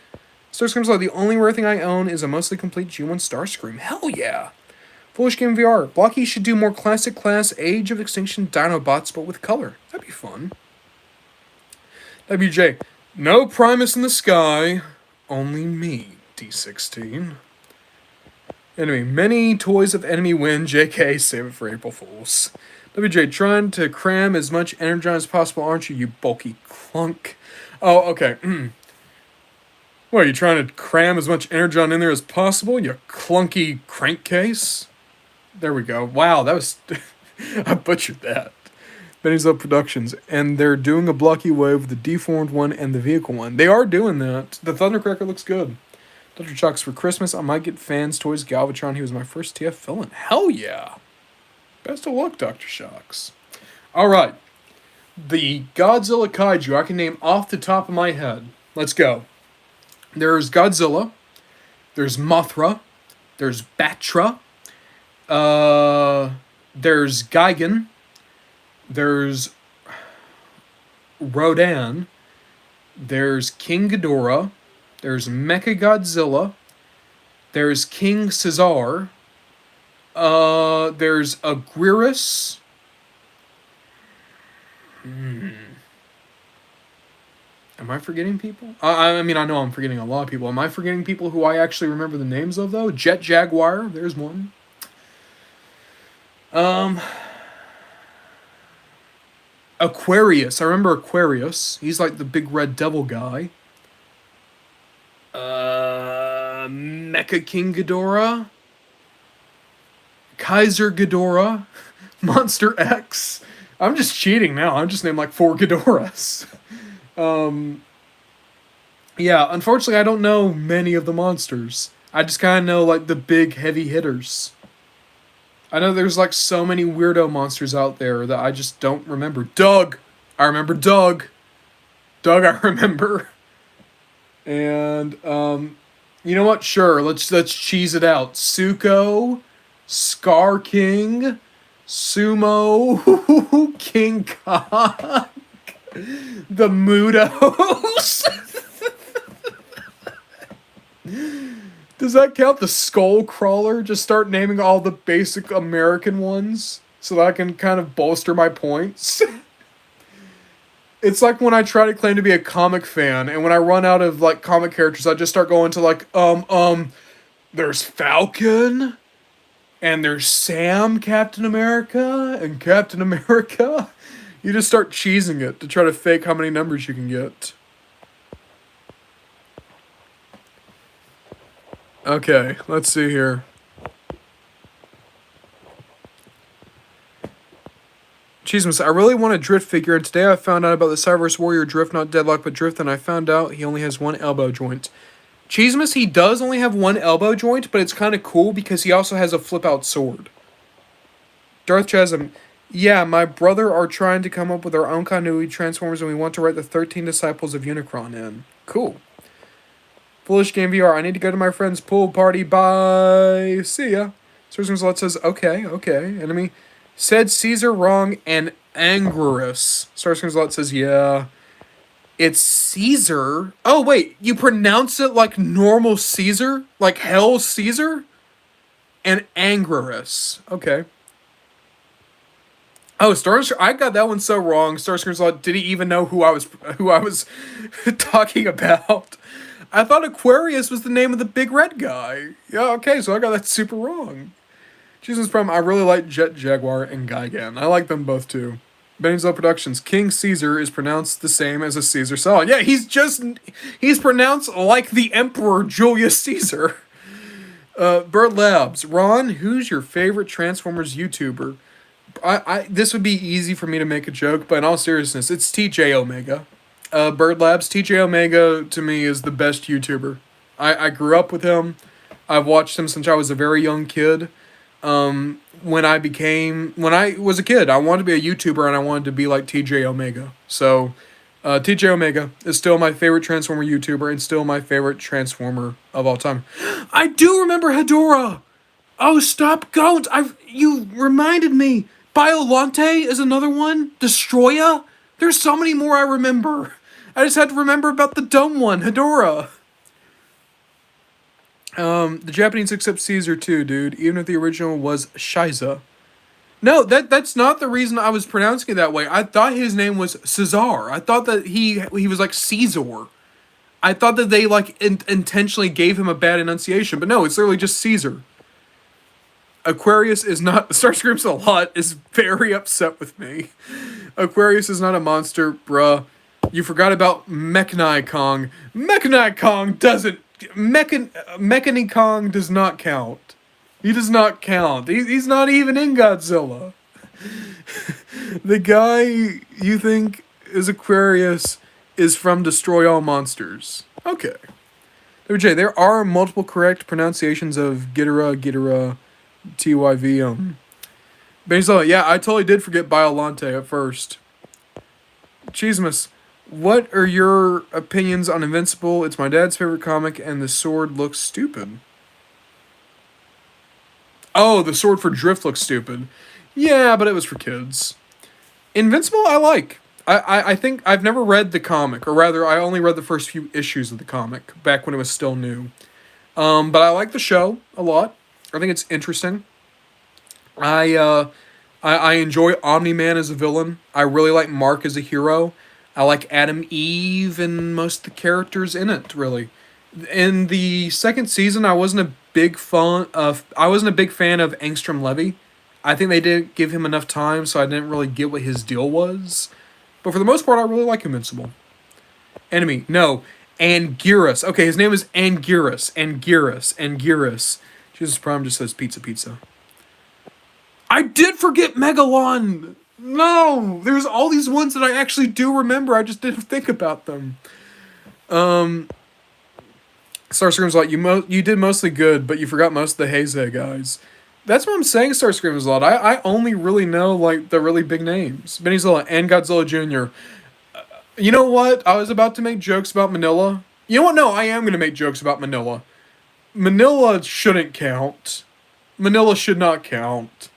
Starscream's like, the only rare thing I own is a mostly complete G1 Starscream. Hell yeah! Foolish Game VR. Blokees should do more classic class Age of Extinction Dinobots, but with color. That'd be fun. WJ. No Primus in the sky. Only me, D16. Enemy. Many toys of enemy win. JK, save it for April Fools. WJ, trying to cram as much Energon as possible, aren't you, you bulky clunk? Oh, okay. What, are you trying to cram as much Energon in there as possible, you clunky crankcase? There we go. Wow, that was... I butchered that. Benny's Up Productions, and they're doing a blocky wave, the deformed one and the vehicle one. They are doing that. The Thundercracker looks good. Dr. Chalks, for Christmas, I might get fans toys Galvatron. He was my first TF villain. Hell yeah. Best of luck, Dr. Shocks. All right. The Godzilla Kaiju I can name off the top of my head. Let's go. There's Godzilla. There's Mothra. There's Batra. There's Gigan. There's Rodan. There's King Ghidorah. There's Mechagodzilla. There's King Caesar. There's Agriris. Am I forgetting people? I mean, I know I'm forgetting a lot of people. Am I forgetting people who I actually remember the names of, though? Jet Jaguar. There's one. Aquarius. I remember Aquarius. He's like the big red devil guy. Mecha King Ghidorah. Kaiser Ghidorah. Monster X. I'm just cheating now. I'm just named like 4 Ghidorahs. Yeah, unfortunately I don't know many of the monsters. I just kind of know like the big heavy hitters. I know there's like so many weirdo monsters out there that I just don't remember. Doug! I remember Doug. Doug I remember. And, you know what? Sure, let's cheese it out. Suko, Scar King, Sumo, King Kong, the Mudos. Does that count? The Skull Crawler? Just start naming all the basic American ones so that I can kind of bolster my points. It's like when I try to claim to be a comic fan, and when I run out of like comic characters, I just start going to like, there's Falcon, and there's Sam Captain America, and Captain America. You just start cheesing it to try to fake how many numbers you can get. Okay, let's see here. Cheesemas, I really want a Drift figure, and today I found out about the Cyberverse Warrior Drift, not Deadlock, but Drift, and I found out he only has 1 elbow joint. Cheesemas, he does only have 1 elbow joint, but it's kind of cool because he also has a flip-out sword. Darth Chasm, yeah, my brother are trying to come up with our own continuity Transformers, and we want to write the 13 Disciples of Unicron in. Cool. Foolish Game VR, I need to go to my friend's pool party, bye. See ya. Source Lot says, okay. Enemy said Caesar wrong and Anguirus. Starscream's Lot says, yeah. It's Caesar? Oh, wait. You pronounce it like normal Caesar? Like Hell Caesar? And Anguirus. Okay. Oh, I got that one so wrong. Starscream's Lot didn't even know who I was talking about. I thought Aquarius was the name of the big red guy. Yeah, okay, so I got that super wrong. Jesus Prime, I really like Jet Jaguar and Gigan. I like them both too. Benny's Love Productions, King Caesar is pronounced the same as a Caesar salad. Yeah, he's pronounced like the Emperor Julius Caesar. Bird Labs, Ron, who's your favorite Transformers YouTuber? This would be easy for me to make a joke, but in all seriousness, it's TJ Omega. Bird Labs, TJ Omega to me is the best YouTuber. I grew up with him. I've watched him since I was a very young kid. When I was a kid, I wanted to be a YouTuber and I wanted to be like TJ Omega. So, TJ Omega is still my favorite Transformer YouTuber and still my favorite Transformer of all time. I do remember Hedorah! Oh, stop, don't! You reminded me! Biolante is another one? Destroya? There's so many more I remember. I just had to remember about the dumb one, Hedorah. The Japanese accept Caesar too, dude. Even if the original was Shiza. No, that's not the reason I was pronouncing it that way. I thought his name was Caesar. I thought that he was like Caesar. I thought that they like intentionally gave him a bad enunciation, but no, it's literally just Caesar. Aquarius is not... Starscreams a lot is very upset with me. Aquarius is not a monster, bruh. You forgot about Mechanai Kong. Mechanai Kong doesn't... Mechanai Kong does not count. He does not count. He's not even in Godzilla. The guy you think is Aquarius is from Destroy All Monsters. Okay. WJ, there are multiple correct pronunciations of Ghidorah, TYV. Basically, yeah, I totally did forget Biolante at first. Cheesemas, what are your opinions on Invincible? It's my dad's favorite comic, and the sword looks stupid. Oh, the sword for Drift looks stupid. Yeah, but it was for kids. Invincible, I like. I think I've never read the comic, or rather, I only read the first few issues of the comic back when it was still new. But I like the show a lot. I think it's interesting. I enjoy Omni Man as a villain. I really like Mark as a hero. I like Adam Eve and most of the characters in it. Really, in the second season, I wasn't a big fan of Angstrom Levy. I think they didn't give him enough time, so I didn't really get what his deal was. But for the most part, I really like Invincible. Enemy, no, Anguirus. Okay, his name is Anguirus. Jesus Prime just says pizza. I did forget Megalon! No! There's all these ones that I actually do remember, I just didn't think about them. Starscream's like, you did mostly good, but you forgot most of the Heisei guys. That's what I'm saying, Starscream's a lot. I only really know, like, the really big names. Bennyzilla and Godzilla Jr. You know what? I was about to make jokes about Manila. You know what? No, I am going to make jokes about Manila. Manila shouldn't count. Manila should not count.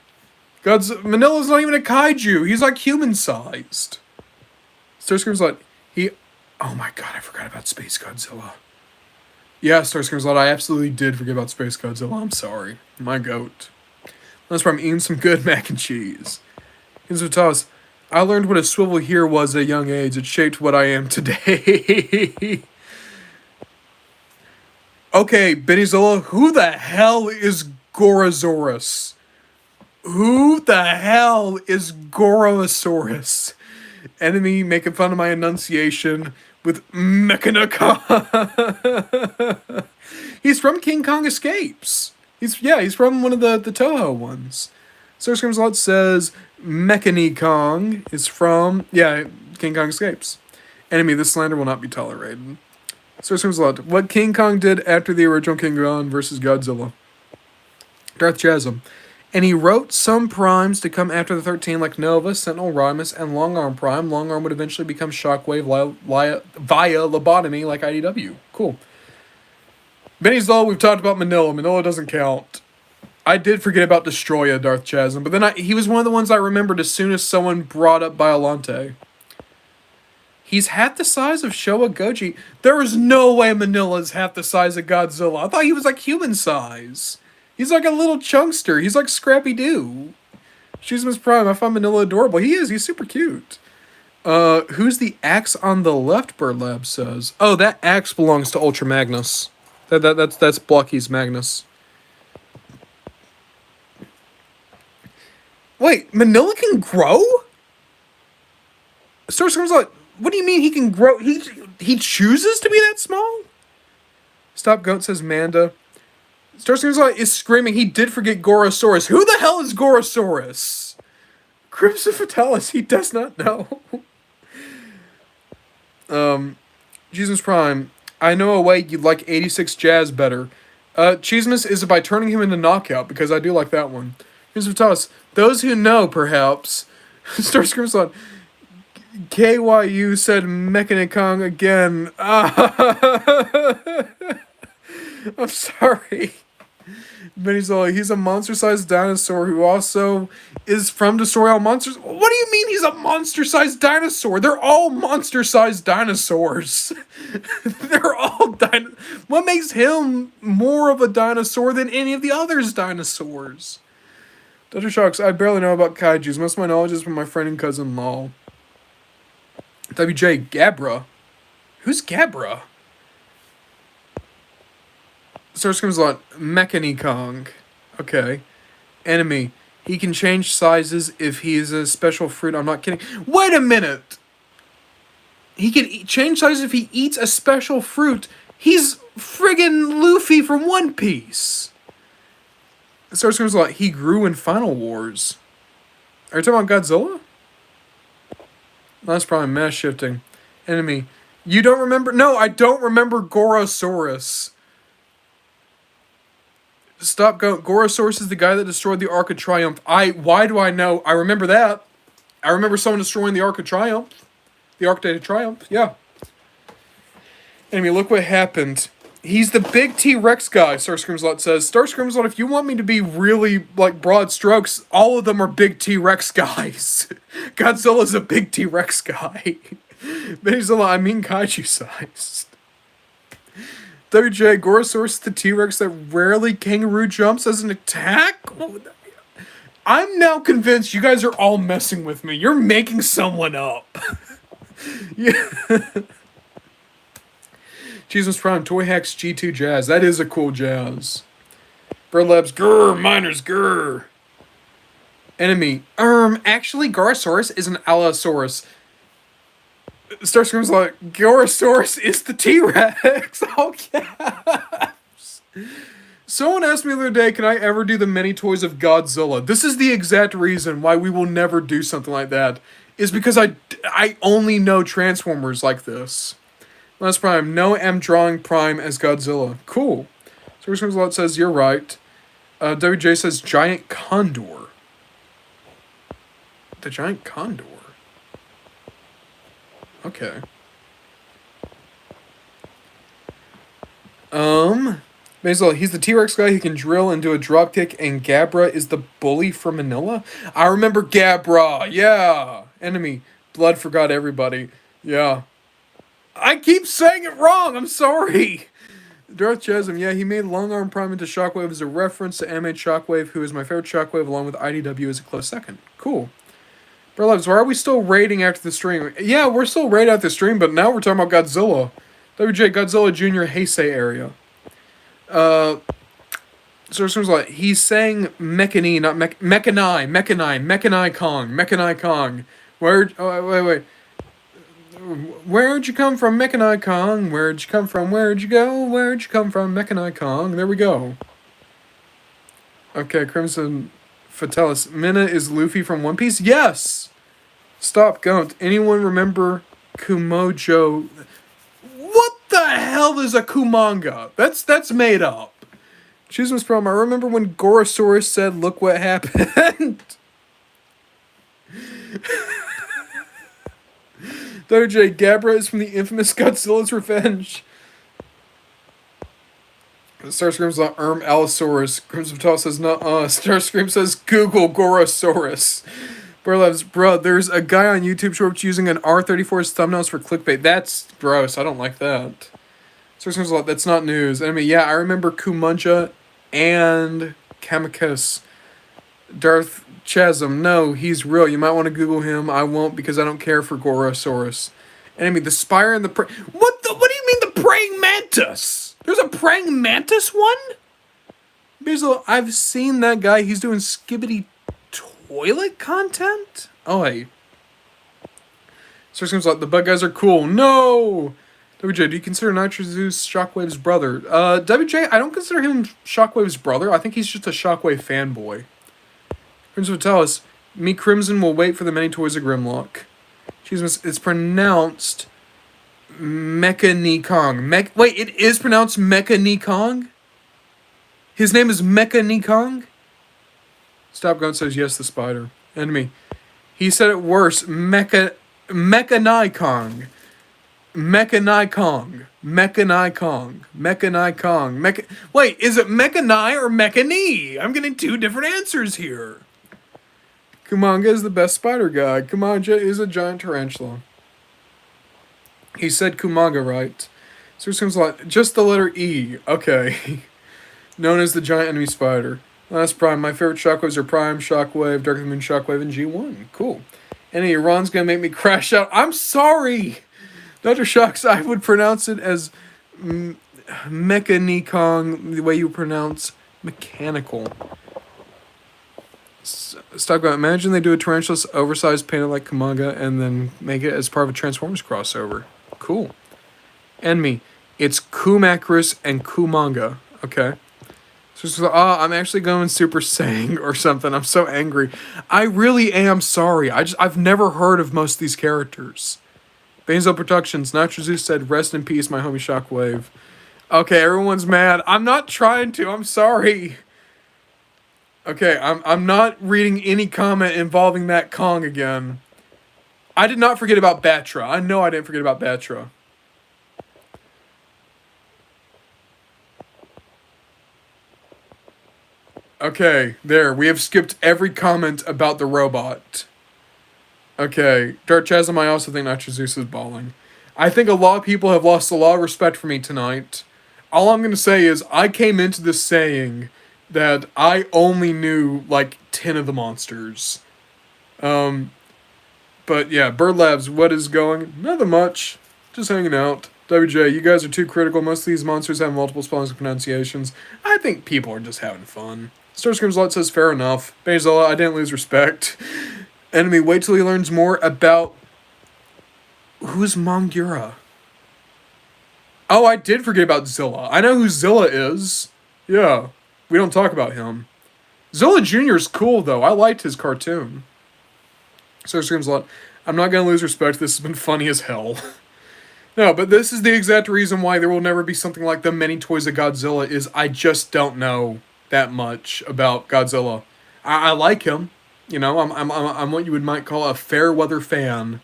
Manila's not even a kaiju. He's like human-sized. Starscream's like, oh my god, I forgot about Space Godzilla. Yeah, Starscream's like, I absolutely did forget about Space Godzilla. I'm sorry. My goat. That's where I'm eating some good mac and cheese. Here's what toss. I learned what a swivel here was at a young age. It shaped what I am today. Okay, Bennyzilla, who the hell is Gorosaurus? Who the hell is Gorosaurus? Enemy making fun of my enunciation with Mechanicon. He's from King Kong Escapes. He's from one of the Toho ones. Starscream's Lot says Mechanicon is from, King Kong Escapes. Enemy, this slander will not be tolerated. Starscream's Lot, what King Kong did after the original King Kong versus Godzilla. Darth Chasm. And he wrote some primes to come after the 13, like Nova, Sentinel, Rhymus, and Longarm Prime. Longarm would eventually become Shockwave via lobotomy, like IDW. Cool. Benny's Law, we've talked about Manila. Manila doesn't count. I did forget about Destroya, Darth Chasm, but then he was one of the ones I remembered as soon as someone brought up Biolante. He's half the size of Showa Goji. There is no way Manila's half the size of Godzilla. I thought he was like human size. He's like a little chunkster. He's like Scrappy-Doo. She's Miss Prime. I find Manila adorable. He is. He's super cute. Who's the axe on the left, Bird Lab says? Oh, that axe belongs to Ultra Magnus. That's Blokees Magnus. Wait, Manila can grow? Starscream's like, what do you mean he can grow? He chooses to be that small? Stop Goat says Manda. Starscream's like is screaming. He did forget Gorosaurus. Who the hell is Gorosaurus? Crimson Fatalis. He does not know. Jesus Prime. I know a way you'd like 86 Jazz better. Cheesemas, is it by turning him into Knockout? Because I do like that one. Crimson Fatalis. Those who know, perhaps. Starscream's like, KYU said Mechanicon again. I'm sorry. Benny's like, he's a monster-sized dinosaur who also is from Destroy All Monsters. What do you mean he's a monster-sized dinosaur? They're all monster-sized dinosaurs. They're all What makes him more of a dinosaur than any of the others dinosaurs? Dr. Shocks, I barely know about kaijus. Most of my knowledge is from my friend and cousin Lol. WJ, Gabra. Who's Gabra? Starscream's lot, Mechanicon. Okay. Enemy. He can change sizes if he is a special fruit. I'm not kidding. Wait a minute! He can change sizes if he eats a special fruit. He's friggin' Luffy from One Piece. Starscream's lot, he grew in Final Wars. Are you talking about Godzilla? That's probably mass shifting. Enemy. You don't remember? No, I don't remember Gorosaurus. Stop going. Gorosaurus is the guy that destroyed the Arc of Triumph. Why do I know? I remember that. I remember someone destroying the Arc of Triumph. The Arc of Triumph, yeah. Enemy, look what happened. He's the big T-Rex guy, Starscreamslot says. Starscreamslot, if you want me to be really, like, broad strokes, all of them are big T-Rex guys. Godzilla's a big T-Rex guy. Basically, I mean kaiju-sized. WJ, Gorosaurus is the T-Rex that rarely kangaroo jumps as an attack? I'm now convinced you guys are all messing with me. You're making someone up. Yeah. Jesus Prime, Toy Hacks G2 Jazz. That is a cool jazz. Bird Labs, grr, miners, grr. Enemy, actually, Gorosaurus is an Allosaurus. Starscream's like, Gorosaurus is the T-Rex. All caps. Someone asked me the other day, can I ever do the mini toys of Godzilla? This is the exact reason why we will never do something like that. Is because I only know Transformers like this. Last Prime, no, I'm drawing Prime as Godzilla. Cool. Starscream's Lot says, you're right. WJ says, Giant Condor. The Giant Condor. Okay. Basically, he's the T-Rex guy who can drill and do a dropkick, and Gabra is the bully from Manila? I remember Gabra, yeah! Enemy, blood forgot everybody, yeah. I keep saying it wrong, I'm sorry! Darth Chasm, yeah, he made Long Arm Prime into Shockwave as a reference to animated Shockwave, who is my favorite Shockwave, along with IDW as a close second. Cool. Bro Loves, why are we still raiding after the stream? Yeah, we're still raiding after the stream, but now we're talking about Godzilla. WJ, Godzilla Jr. Heisei area. So it seems like he's saying Mechani, not Mechanai Kong. Wait. Where'd you come from, Mechanai Kong? Where'd you come from? Where'd you go? Where'd you come from, Mechanai Kong? There we go. Okay, Crimson Fatalis. Minna is Luffy from One Piece? Yes! Stop, don't. Anyone remember Kumojo? What the hell is a Kumanga? That's made up. Choose was from. I remember when Gorosaurus said, "Look what happened." WJ, Gabra is from the infamous Godzilla's Revenge. Starscream's like Allosaurus. Crimson Tall says no. Starscream says Google Gorosaurus. Burlev's, bro, there's a guy on YouTube Shorts using an R34's thumbnails for clickbait. That's gross. I don't like that. Starscream's like, that's not news. Enemy, yeah, I remember Kumuncha and Kamakus. Darth Chasm, no, he's real. You might want to Google him. I won't because I don't care for Gorosaurus. Enemy, the Spire and the What do you mean the Praying Mantis? There's a Praying Mantis one? Basil, I've seen that guy. He's doing Skibbity toilet content? Oh, hey. Starscream's like, the bug guys are cool. No! WJ, do you consider Nitro Zeus Shockwave's brother? WJ, I don't consider him Shockwave's brother. I think he's just a Shockwave fanboy. Crimson will tell us, me Crimson will wait for the many toys of Grimlock. It's pronounced Mechani Kong. Wait, it is pronounced Mechani Kong? His name is Mechani Kong? Stop Gun says yes, the spider. Enemy. He said it worse. Mechanai Kong. Mechanai Kong. Mechanai Kong. Mechanai Kong. Wait, is it Mechanai or Mechani? I'm getting two different answers here. Kumanga is the best spider guy. Kumanga is a giant tarantula. He said Kumanga right. So it seems like just the letter E. Okay. Known as the giant enemy spider. Last Prime. My favorite Shockwaves are Prime, Shockwave, Dark of the Moon, Shockwave, and G1. Cool. Any Iran's gonna make me crash out. I'm sorry! Dr. Shocks, I would pronounce it as Mechanicong, the way you pronounce mechanical. Stop going. Imagine they do a Tarantulas oversized painted like Kumanga and then make it as part of a Transformers crossover. Cool. Enemy. It's Kumacris and Kumanga. Okay. So, I'm actually going Super Saiyan or something. I'm so angry. I really am sorry. I've never heard of most of these characters. Bainzo Productions, Nitro Zeus said, "Rest in peace, my homie Shockwave." Okay, everyone's mad. I'm not trying to. I'm sorry. Okay, I'm not reading any comment involving that Kong again. I did not forget about Batra. I know I didn't forget about Batra. Okay, there. We have skipped every comment about the robot. Okay, Dark Chasm, I also think Nitro Zeus is balling. I think a lot of people have lost a lot of respect for me tonight. All I'm going to say is I came into this saying that I only knew like 10 of the monsters. But yeah, Bird Labs, what is going? Nothing much. Just hanging out. WJ, you guys are too critical. Most of these monsters have multiple spellings and pronunciations. I think people are just having fun. Star Screams Light says fair enough. Bezala, I didn't lose respect. Enemy, wait till he learns more about... Who's Mongura? Oh, I did forget about Zilla. I know who Zilla is. Yeah, we don't talk about him. Zilla Jr. is cool, though. I liked his cartoon. Star Screams Light. I'm not going to lose respect. This has been funny as hell. No, but this is the exact reason why there will never be something like the Many Toys of Godzilla is I just don't know that much about Godzilla. I like him. You know, I'm what you might call a fair weather fan,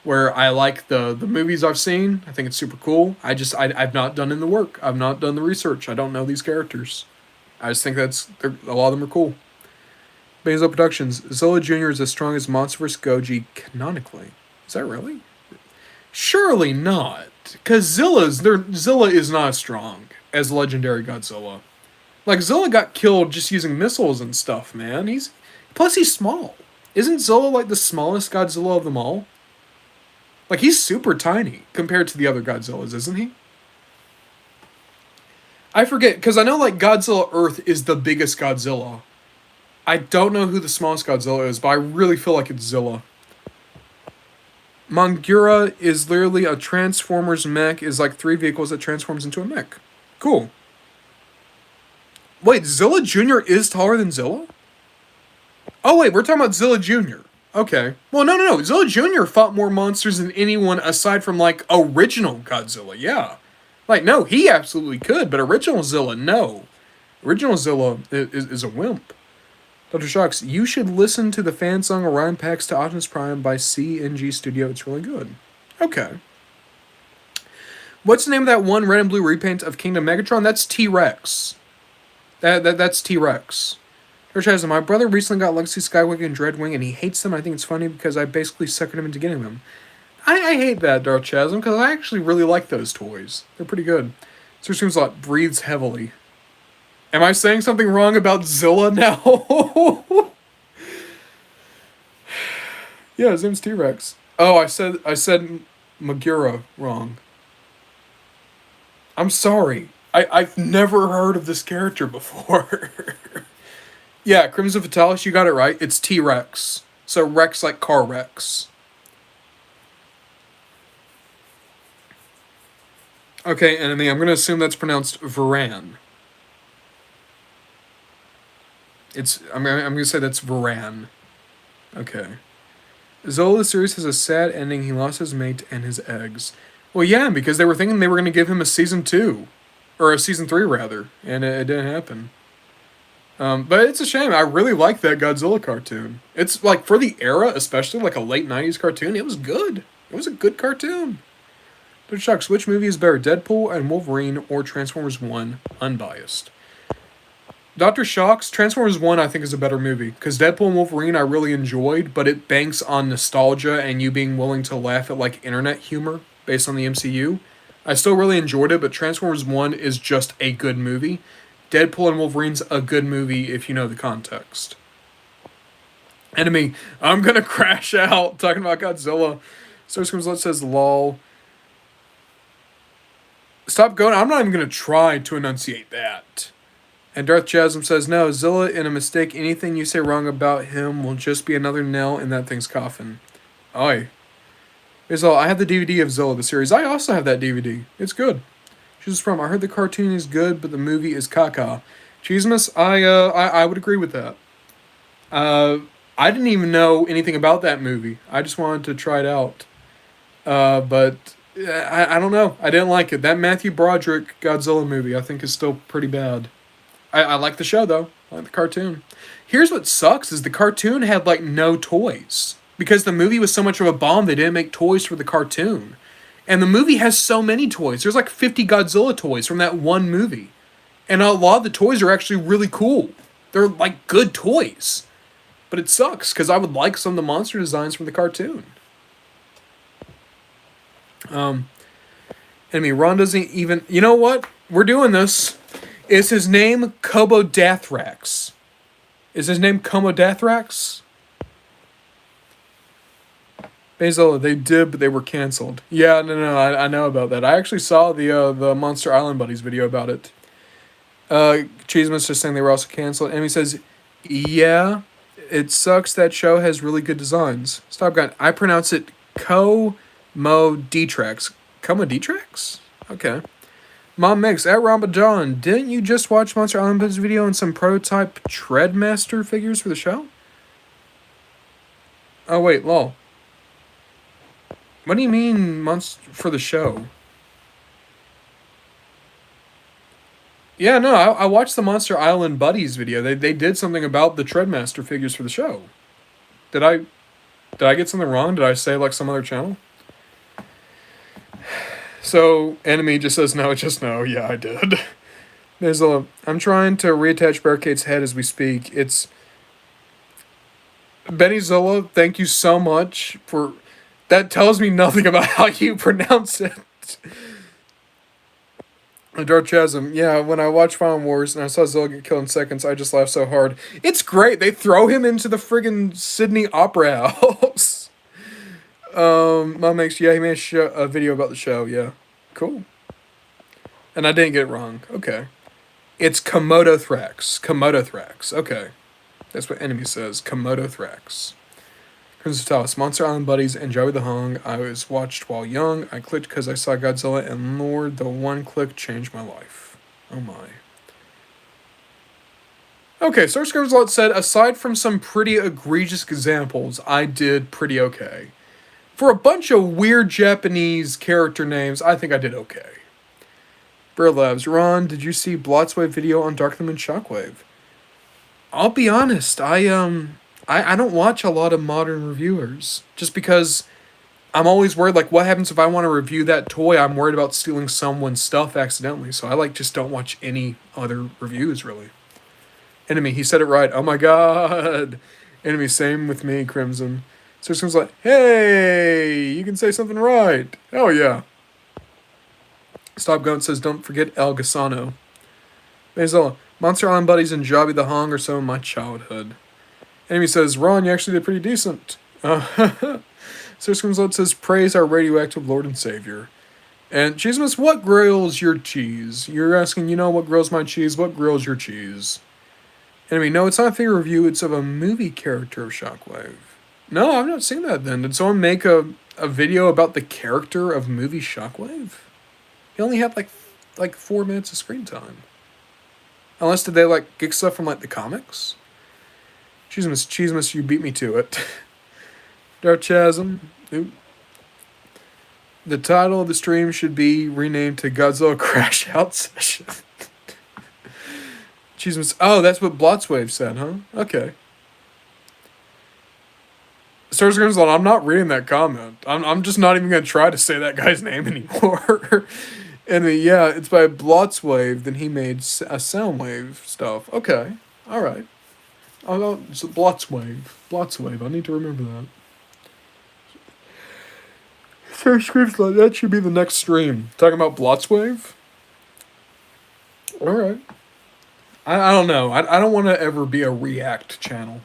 where I like the movies I've seen. I think it's super cool. I've not done in the work. I've not done the research. I don't know these characters. I just think a lot of them are cool. Basil Productions. Zilla Jr. is as strong as Monsterverse Goji canonically. Is that really? Surely not. Because Zilla is not as strong as legendary Godzilla. Like, Zilla got killed just using missiles and stuff, man. Plus, he's small. Isn't Zilla, like, the smallest Godzilla of them all? Like, he's super tiny compared to the other Godzillas, isn't he? I forget, because I know, like, Godzilla Earth is the biggest Godzilla. I don't know who the smallest Godzilla is, but I really feel like it's Zilla. Mongura is literally a Transformers mech, is like 3 vehicles that transforms into a mech. Cool. Wait, Zilla Jr. is taller than Zilla? Oh, wait, we're talking about Zilla Jr. Okay. Well, no. Zilla Jr. fought more monsters than anyone aside from, like, original Godzilla, yeah. Like, no, he absolutely could, but original Zilla, no. Original Zilla is a wimp. Dr. Shocks, you should listen to the fan song Orion Pax to Optimus Prime by CNG Studio. It's really good. Okay. What's the name of that one red and blue repaint of Kingdom Megatron? That's T-Rex. That's T-Rex. Dr. my brother recently got Legacy Skywing and Dreadwing, and he hates them. I think it's funny because I basically suckered him into getting them. I hate that, Dark Chasm, because I actually really like those toys. They're pretty good. So it seems like breathes heavily. Am I saying something wrong about Zilla now? Yeah, his name's T-Rex. Oh, I said Magura wrong. I'm sorry. I've never heard of this character before. Yeah, Crimson Fatalis, you got it right. It's T-Rex. So Rex like car Rex. Okay, enemy, I'm going to assume that's pronounced Varan. I'm going to say that's Varan. Okay. Zola series has a sad ending. He lost his mate and his eggs. Well, yeah, because they were thinking they were going to give him a season 2. Or a season 3, rather. And it didn't happen. But it's a shame. I really like that Godzilla cartoon. It's, like, for the era, especially, like a late 90s cartoon, it was good. It was a good cartoon. But Shucks, which movie is better, Deadpool and Wolverine or Transformers 1, unbiased? Dr. Shocks, Transformers 1 I think is a better movie, because Deadpool and Wolverine I really enjoyed, but it banks on nostalgia and you being willing to laugh at, like, internet humor based on the MCU. I still really enjoyed it, but Transformers 1 is just a good movie. Deadpool and Wolverine's a good movie if you know the context. Enemy, I'm gonna crash out talking about Godzilla. Star Screams says lol. Stop going. I'm not even going to try to enunciate that. And Darth Chasm says, no, Zilla in a mistake. Anything you say wrong about him will just be another nail in that thing's coffin. Oi. Here's I have the DVD of Zilla, the series. I also have that DVD. It's good. She's from, I heard the cartoon is good, but the movie is caca. Cheesemas, I would agree with that. I didn't even know anything about that movie. I just wanted to try it out. But I don't know. I didn't like it. That Matthew Broderick Godzilla movie, I think, is still pretty bad. I like the show though. I like the cartoon. Here's what sucks: is the cartoon had like no toys because the movie was so much of a bomb. They didn't make toys for the cartoon, and the movie has so many toys. There's like 50 Godzilla toys from that one movie, and a lot of the toys are actually really cool. They're like good toys, but it sucks because I would like some of the monster designs from the cartoon. I mean, Ron doesn't even. You know what? We're doing this. Is his name Komodathrax? Is his name Komodathrax? Basil, they did, but they were canceled. Yeah, no, I know about that. I actually saw the Monster Island Buddies video about it. Cheeseman's just saying they were also canceled. And he says, yeah, it sucks that show has really good designs. Stop, gun. I pronounce it Komodathrax. Komodathrax? Okay. Mom Mix, at Ramadan, didn't you just watch Monster Island Buddies video and some prototype Treadmaster figures for the show? Oh, wait, lol. What do you mean for the show? Yeah, no, I watched the Monster Island Buddies video. They did something about the Treadmaster figures for the show. Did I get something wrong? Did I say like some other channel? So, Enemy just says no, just no. Yeah, I did. I'm trying to reattach Barricade's head as we speak. It's... Benny Zola, thank you so much for... That tells me nothing about how you pronounce it. Dark Chasm, yeah, when I watched Final Wars and I saw Zola get killed in seconds, I just laughed so hard. It's great! They throw him into the friggin' Sydney Opera House. Mom makes, yeah, he made a video about the show, yeah. Cool. And I didn't get it wrong. Okay. It's Komodothrax. Komodothrax. Okay. That's what Enemy says. Komodothrax. Crimson Talos, Monster Island Buddies, and Joey the Hung. I was watched while young. I clicked because I saw Godzilla, and Lord, the one click changed my life. Oh my. Okay, Source Grimslot said, aside from some pretty egregious examples, I did pretty okay. For a bunch of weird Japanese character names, I think I did okay. Bird Labs, Ron, did you see Blotswave video on Dark the Moon Shockwave? I'll be honest, I don't watch a lot of modern reviewers, just because I'm always worried, like, what happens if I want to review that toy? I'm worried about stealing someone's stuff accidentally, so I, just don't watch any other reviews, really. Enemy, he said it right. Oh my god. Enemy, same with me, Crimson. So someone's like, hey, you can say something right. Oh yeah. Stop Goat says, don't forget El Gasano. Mazella, Monster Island Buddies and Jobby the Hong are some of my childhood. Enemy says, Ron, you actually did pretty decent. Sirskimslet says, praise our radioactive Lord and Savior. And Cheesemas, what grills your cheese? You're asking, what grills my cheese? What grills your cheese? Enemy, no, it's not a figure review, it's of a movie character of Shockwave. No, I've not seen that then. Did someone make a video about the character of movie Shockwave? He only had like 4 minutes of screen time. Unless did they get stuff from the comics? Cheesemas, you beat me to it. Dark Chasm. Oop. The title of the stream should be renamed to Godzilla Crash Out Session. Cheesemas. Oh, that's what Blotswave said, huh? Okay. Stars Grimslot, I'm not reading that comment. I'm just not even going to try to say that guy's name anymore. And yeah, it's by Blotswave. Then he made a Soundwave stuff. Okay. Alright. It's Blotswave. Blotswave. I need to remember that. Stars Grimslot, that should be the next stream. Talking about Blotswave? Alright. I don't know. I don't want to ever be a React channel.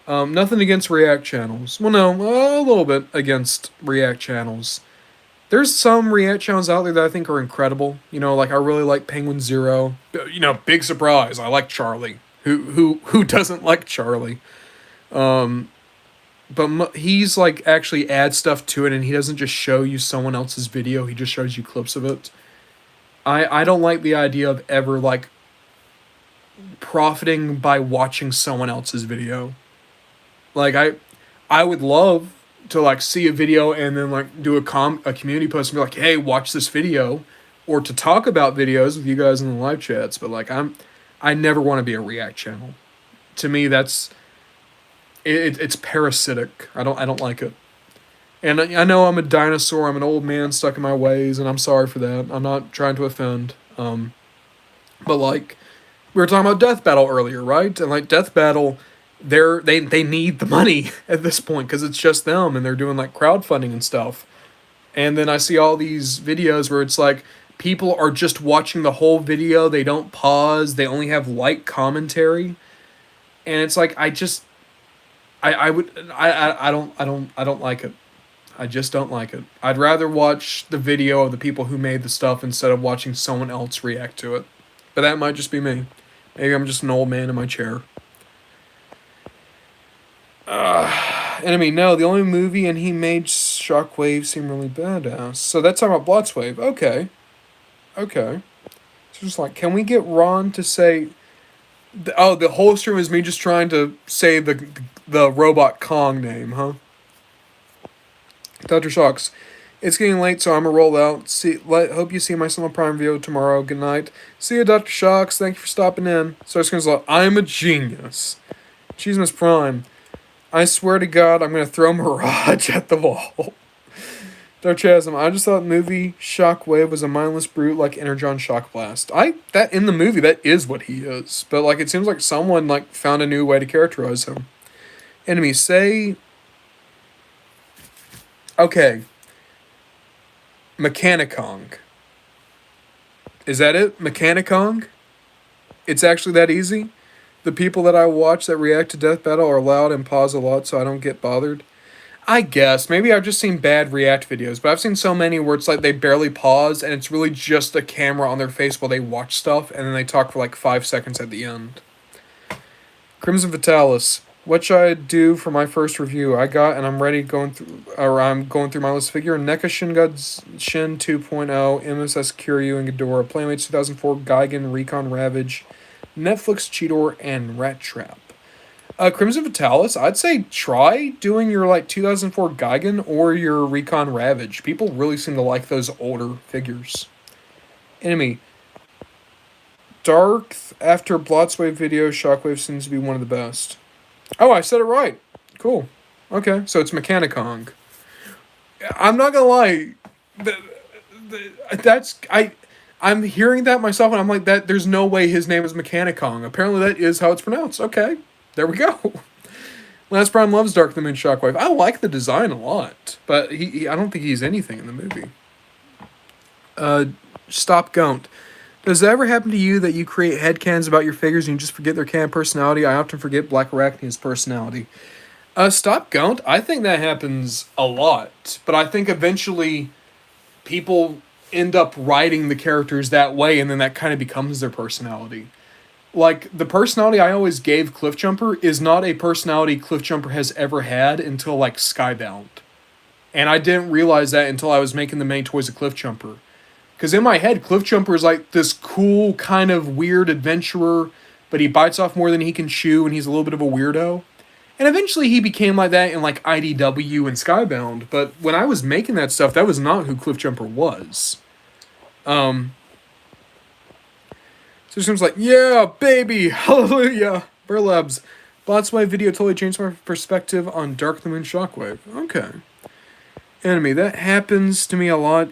Nothing against React channels. Well, no, a little bit against React channels. There's some React channels out there that I think are incredible. I really like Penguin Zero. Big surprise. I like Charlie. Who doesn't like Charlie? But he's actually adds stuff to it, and he doesn't just show you someone else's video. He just shows you clips of it. I don't like the idea of ever profiting by watching someone else's video. Like I would love to like see a video and then like do a community post and be like, hey, watch this video, or to talk about videos with you guys in the live chats. But like I never want to be a react channel. To me, it's parasitic. I don't like it. And I know I'm a dinosaur. I'm an old man stuck in my ways, and I'm sorry for that. I'm not trying to offend. But like we were talking about Death Battle earlier, right? And like Death Battle, they need the money at this point because it's just them, and they're doing like crowdfunding and stuff. And then I see all these videos where it's like people are just watching the whole video. They don't pause. They only have light commentary, and it's like I don't like it. I just don't like it. I'd rather watch the video of the people who made the stuff instead of watching someone else react to it. But that might just be me. Maybe I'm just an old man in my chair. Enemy, no, the only movie and he made Shockwave seem really badass. So that's talking about Blotswave. Okay. So just like, can we get Ron to say... the whole stream is me just trying to say the robot Kong name, huh? Dr. Shocks, it's getting late, so I'm gonna roll out. Hope you see my Summer Prime video tomorrow. Good night. See you, Dr. Shocks. Thank you for stopping in. So it's like, I'm a genius. Cheesemas Prime. I swear to God, I'm gonna throw Mirage at the wall. Dark Chasm, I just thought movie Shockwave was a mindless brute like Energon Shockblast. That in the movie, that is what he is. But like, it seems like someone like found a new way to characterize him. Enemy, say... Okay. Mechanicong. Is that it? Mechanicong? It's actually that easy? The people that I watch that react to Death Battle are loud and pause a lot so I don't get bothered? I guess. Maybe I've just seen bad react videos, but I've seen so many where it's like they barely pause and it's really just a camera on their face while they watch stuff and then they talk for like 5 seconds at the end. Crimson Vitalis. What should I do for my first review? I'm going through my list figure. NECA Shin 2.0, MSS Kiryu and Ghidorah, Playmates 2004, Gigan, Recon Ravage, Netflix Cheetor, and Rat Trap. Crimson Vitalis, I'd say try doing your like 2004 Gigan or your Recon Ravage. People really seem to like those older figures. Enemy. Dark after Blotswave video, Shockwave seems to be one of the best. Oh, I said it right. Cool. Okay, so it's Mechanicong. I'm not gonna lie. I'm hearing that myself, and I'm like, there's no way his name is Mechanicong. Apparently that is how it's pronounced. Okay, there we go. Last Prime loves Dark the Moon Shockwave. I like the design a lot, but I don't think he's anything in the movie. Stop Gaunt. Does it ever happen to you that you create headcanons about your figures and you just forget their canon personality? I often forget Black Arachne's personality. Stop Gaunt, I think that happens a lot. But I think eventually people end up writing the characters that way and then that kind of becomes their personality. Like, the personality I always gave Cliffjumper is not a personality Cliffjumper has ever had until, like, Skybound. And I didn't realize that until I was making the main toys of Cliffjumper. Because in my head, Cliffjumper is like this cool, kind of weird adventurer, but he bites off more than he can chew, and he's a little bit of a weirdo. And eventually he became like that in like IDW and Skybound, but when I was making that stuff, that was not who Cliffjumper was. So it seems like, yeah, baby, hallelujah, Burlabs. Blotswave video totally changed my perspective on Dark the Moon Shockwave. Okay. Enemy, that happens to me a lot.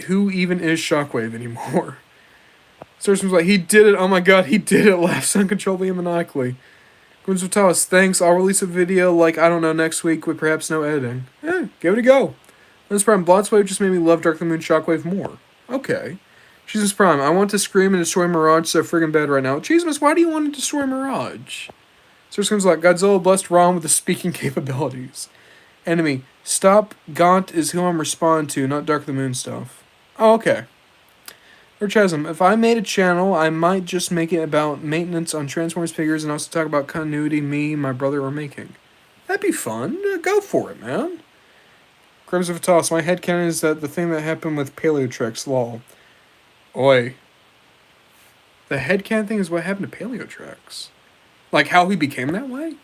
Who even is Shockwave anymore? Search was like, he did it. Oh my god, he did it. Laughs uncontrollably and maniacally. Gwyn's Vitalis, thanks. I'll release a video like, I don't know, next week with perhaps no editing. Give it a go. This Prime, Blotswave just made me love Dark the Moon Shockwave more. Okay. Jesus Prime, I want to scream and destroy Mirage so friggin' bad right now. Jesus, why do you want to destroy Mirage? Search comes like, Godzilla blessed Ron with the speaking capabilities. Enemy, stop. Gaunt is who I'm responding to, not Dark the Moon stuff. Oh, okay. Or Chasm, if I made a channel, I might just make it about maintenance on Transformers figures and also talk about continuity me and my brother are making. That'd be fun. Go for it, man. Crimson Vitalis, my headcanon is that the thing that happened with Paleotrix, lol. Oi. the headcan thing is what happened to Paleotrex. Like, how he became that way?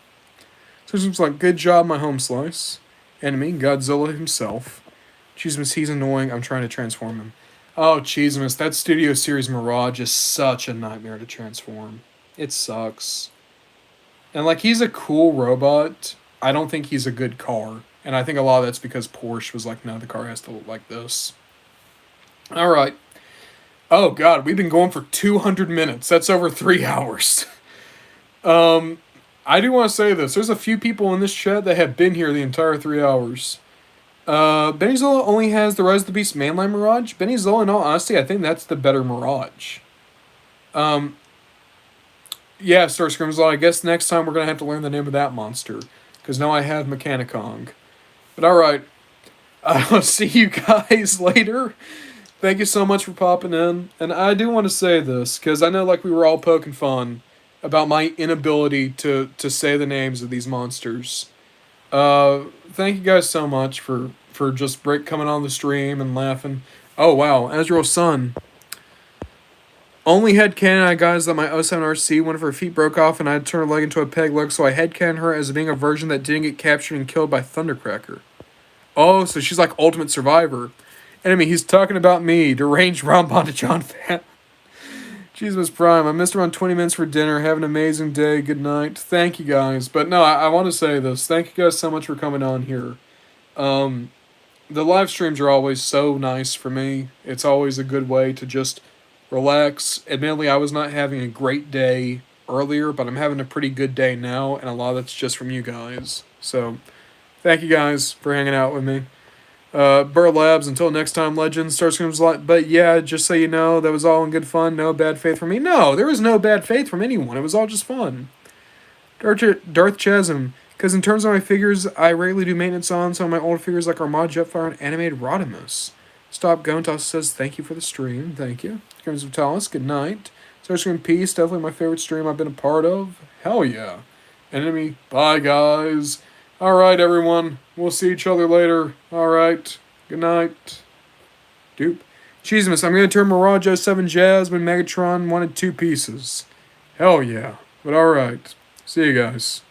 So it seems like, good job, my home slice. Enemy, Godzilla himself. Cheesemas, he's annoying. I'm trying to transform him. Oh, Cheesemas, that Studio Series Mirage is such a nightmare to transform. It sucks. And, like, he's a cool robot. I don't think he's a good car. And I think a lot of that's because Porsche was like, no, the car has to look like this. Alright. Oh, God, we've been going for 200 minutes. That's over 3 hours. I do want to say this. There's a few people in this chat that have been here the entire 3 hours. Bennyzilla only has the Rise of the Beast mainline Mirage. Bennyzilla, in all honesty, I think that's the better Mirage. Yeah, Starscream's Law, I guess next time we're going to have to learn the name of that monster. Because now I have Mechanicong. But alright. I'll see you guys later. Thank you so much for popping in. And I do want to say this, because I know like we were all poking fun about my inability to say the names of these monsters. Thank you guys so much for just coming on the stream and laughing. Oh wow, Azrael's son. Only headcanon I got is that my 07 Arcee, one of her feet broke off and I had to turn her leg into a peg leg, so I headcanon her as being a version that didn't get captured and killed by Thundercracker. Oh, so she's like Ultimate Survivor. Enemy, he's talking about me, deranged Rambon to John Fan. Jesus Prime, I missed around 20 minutes for dinner. Have an amazing day. Good night. Thank you guys. But no, I want to say this. Thank you guys so much for coming on here. The live streams are always so nice for me. It's always a good way to just relax. Admittedly, I was not having a great day earlier, but I'm having a pretty good day now, and a lot of that's just from you guys. So, thank you guys for hanging out with me. Burr Labs, until next time, Legends, Starscream's like, but yeah, just so you know, that was all in good fun, no bad faith from me. No, there was no bad faith from anyone, it was all just fun. Darth Chasm, because in terms of my figures, I rarely do maintenance on some of my old figures like Armada, Jetfire, and Animated Rodimus. Stop Gontos says, thank you for the stream, thank you. Screams of Talos, good night. Starscream Peace, definitely my favorite stream I've been a part of. Hell yeah. Enemy, bye guys. Alright, everyone. We'll see each other later. Alright. Good night. Dupe. Cheesemas, I'm going to turn Mirage 07 Jazz when Megatron wanted 2 pieces. Hell yeah. But alright. See you guys.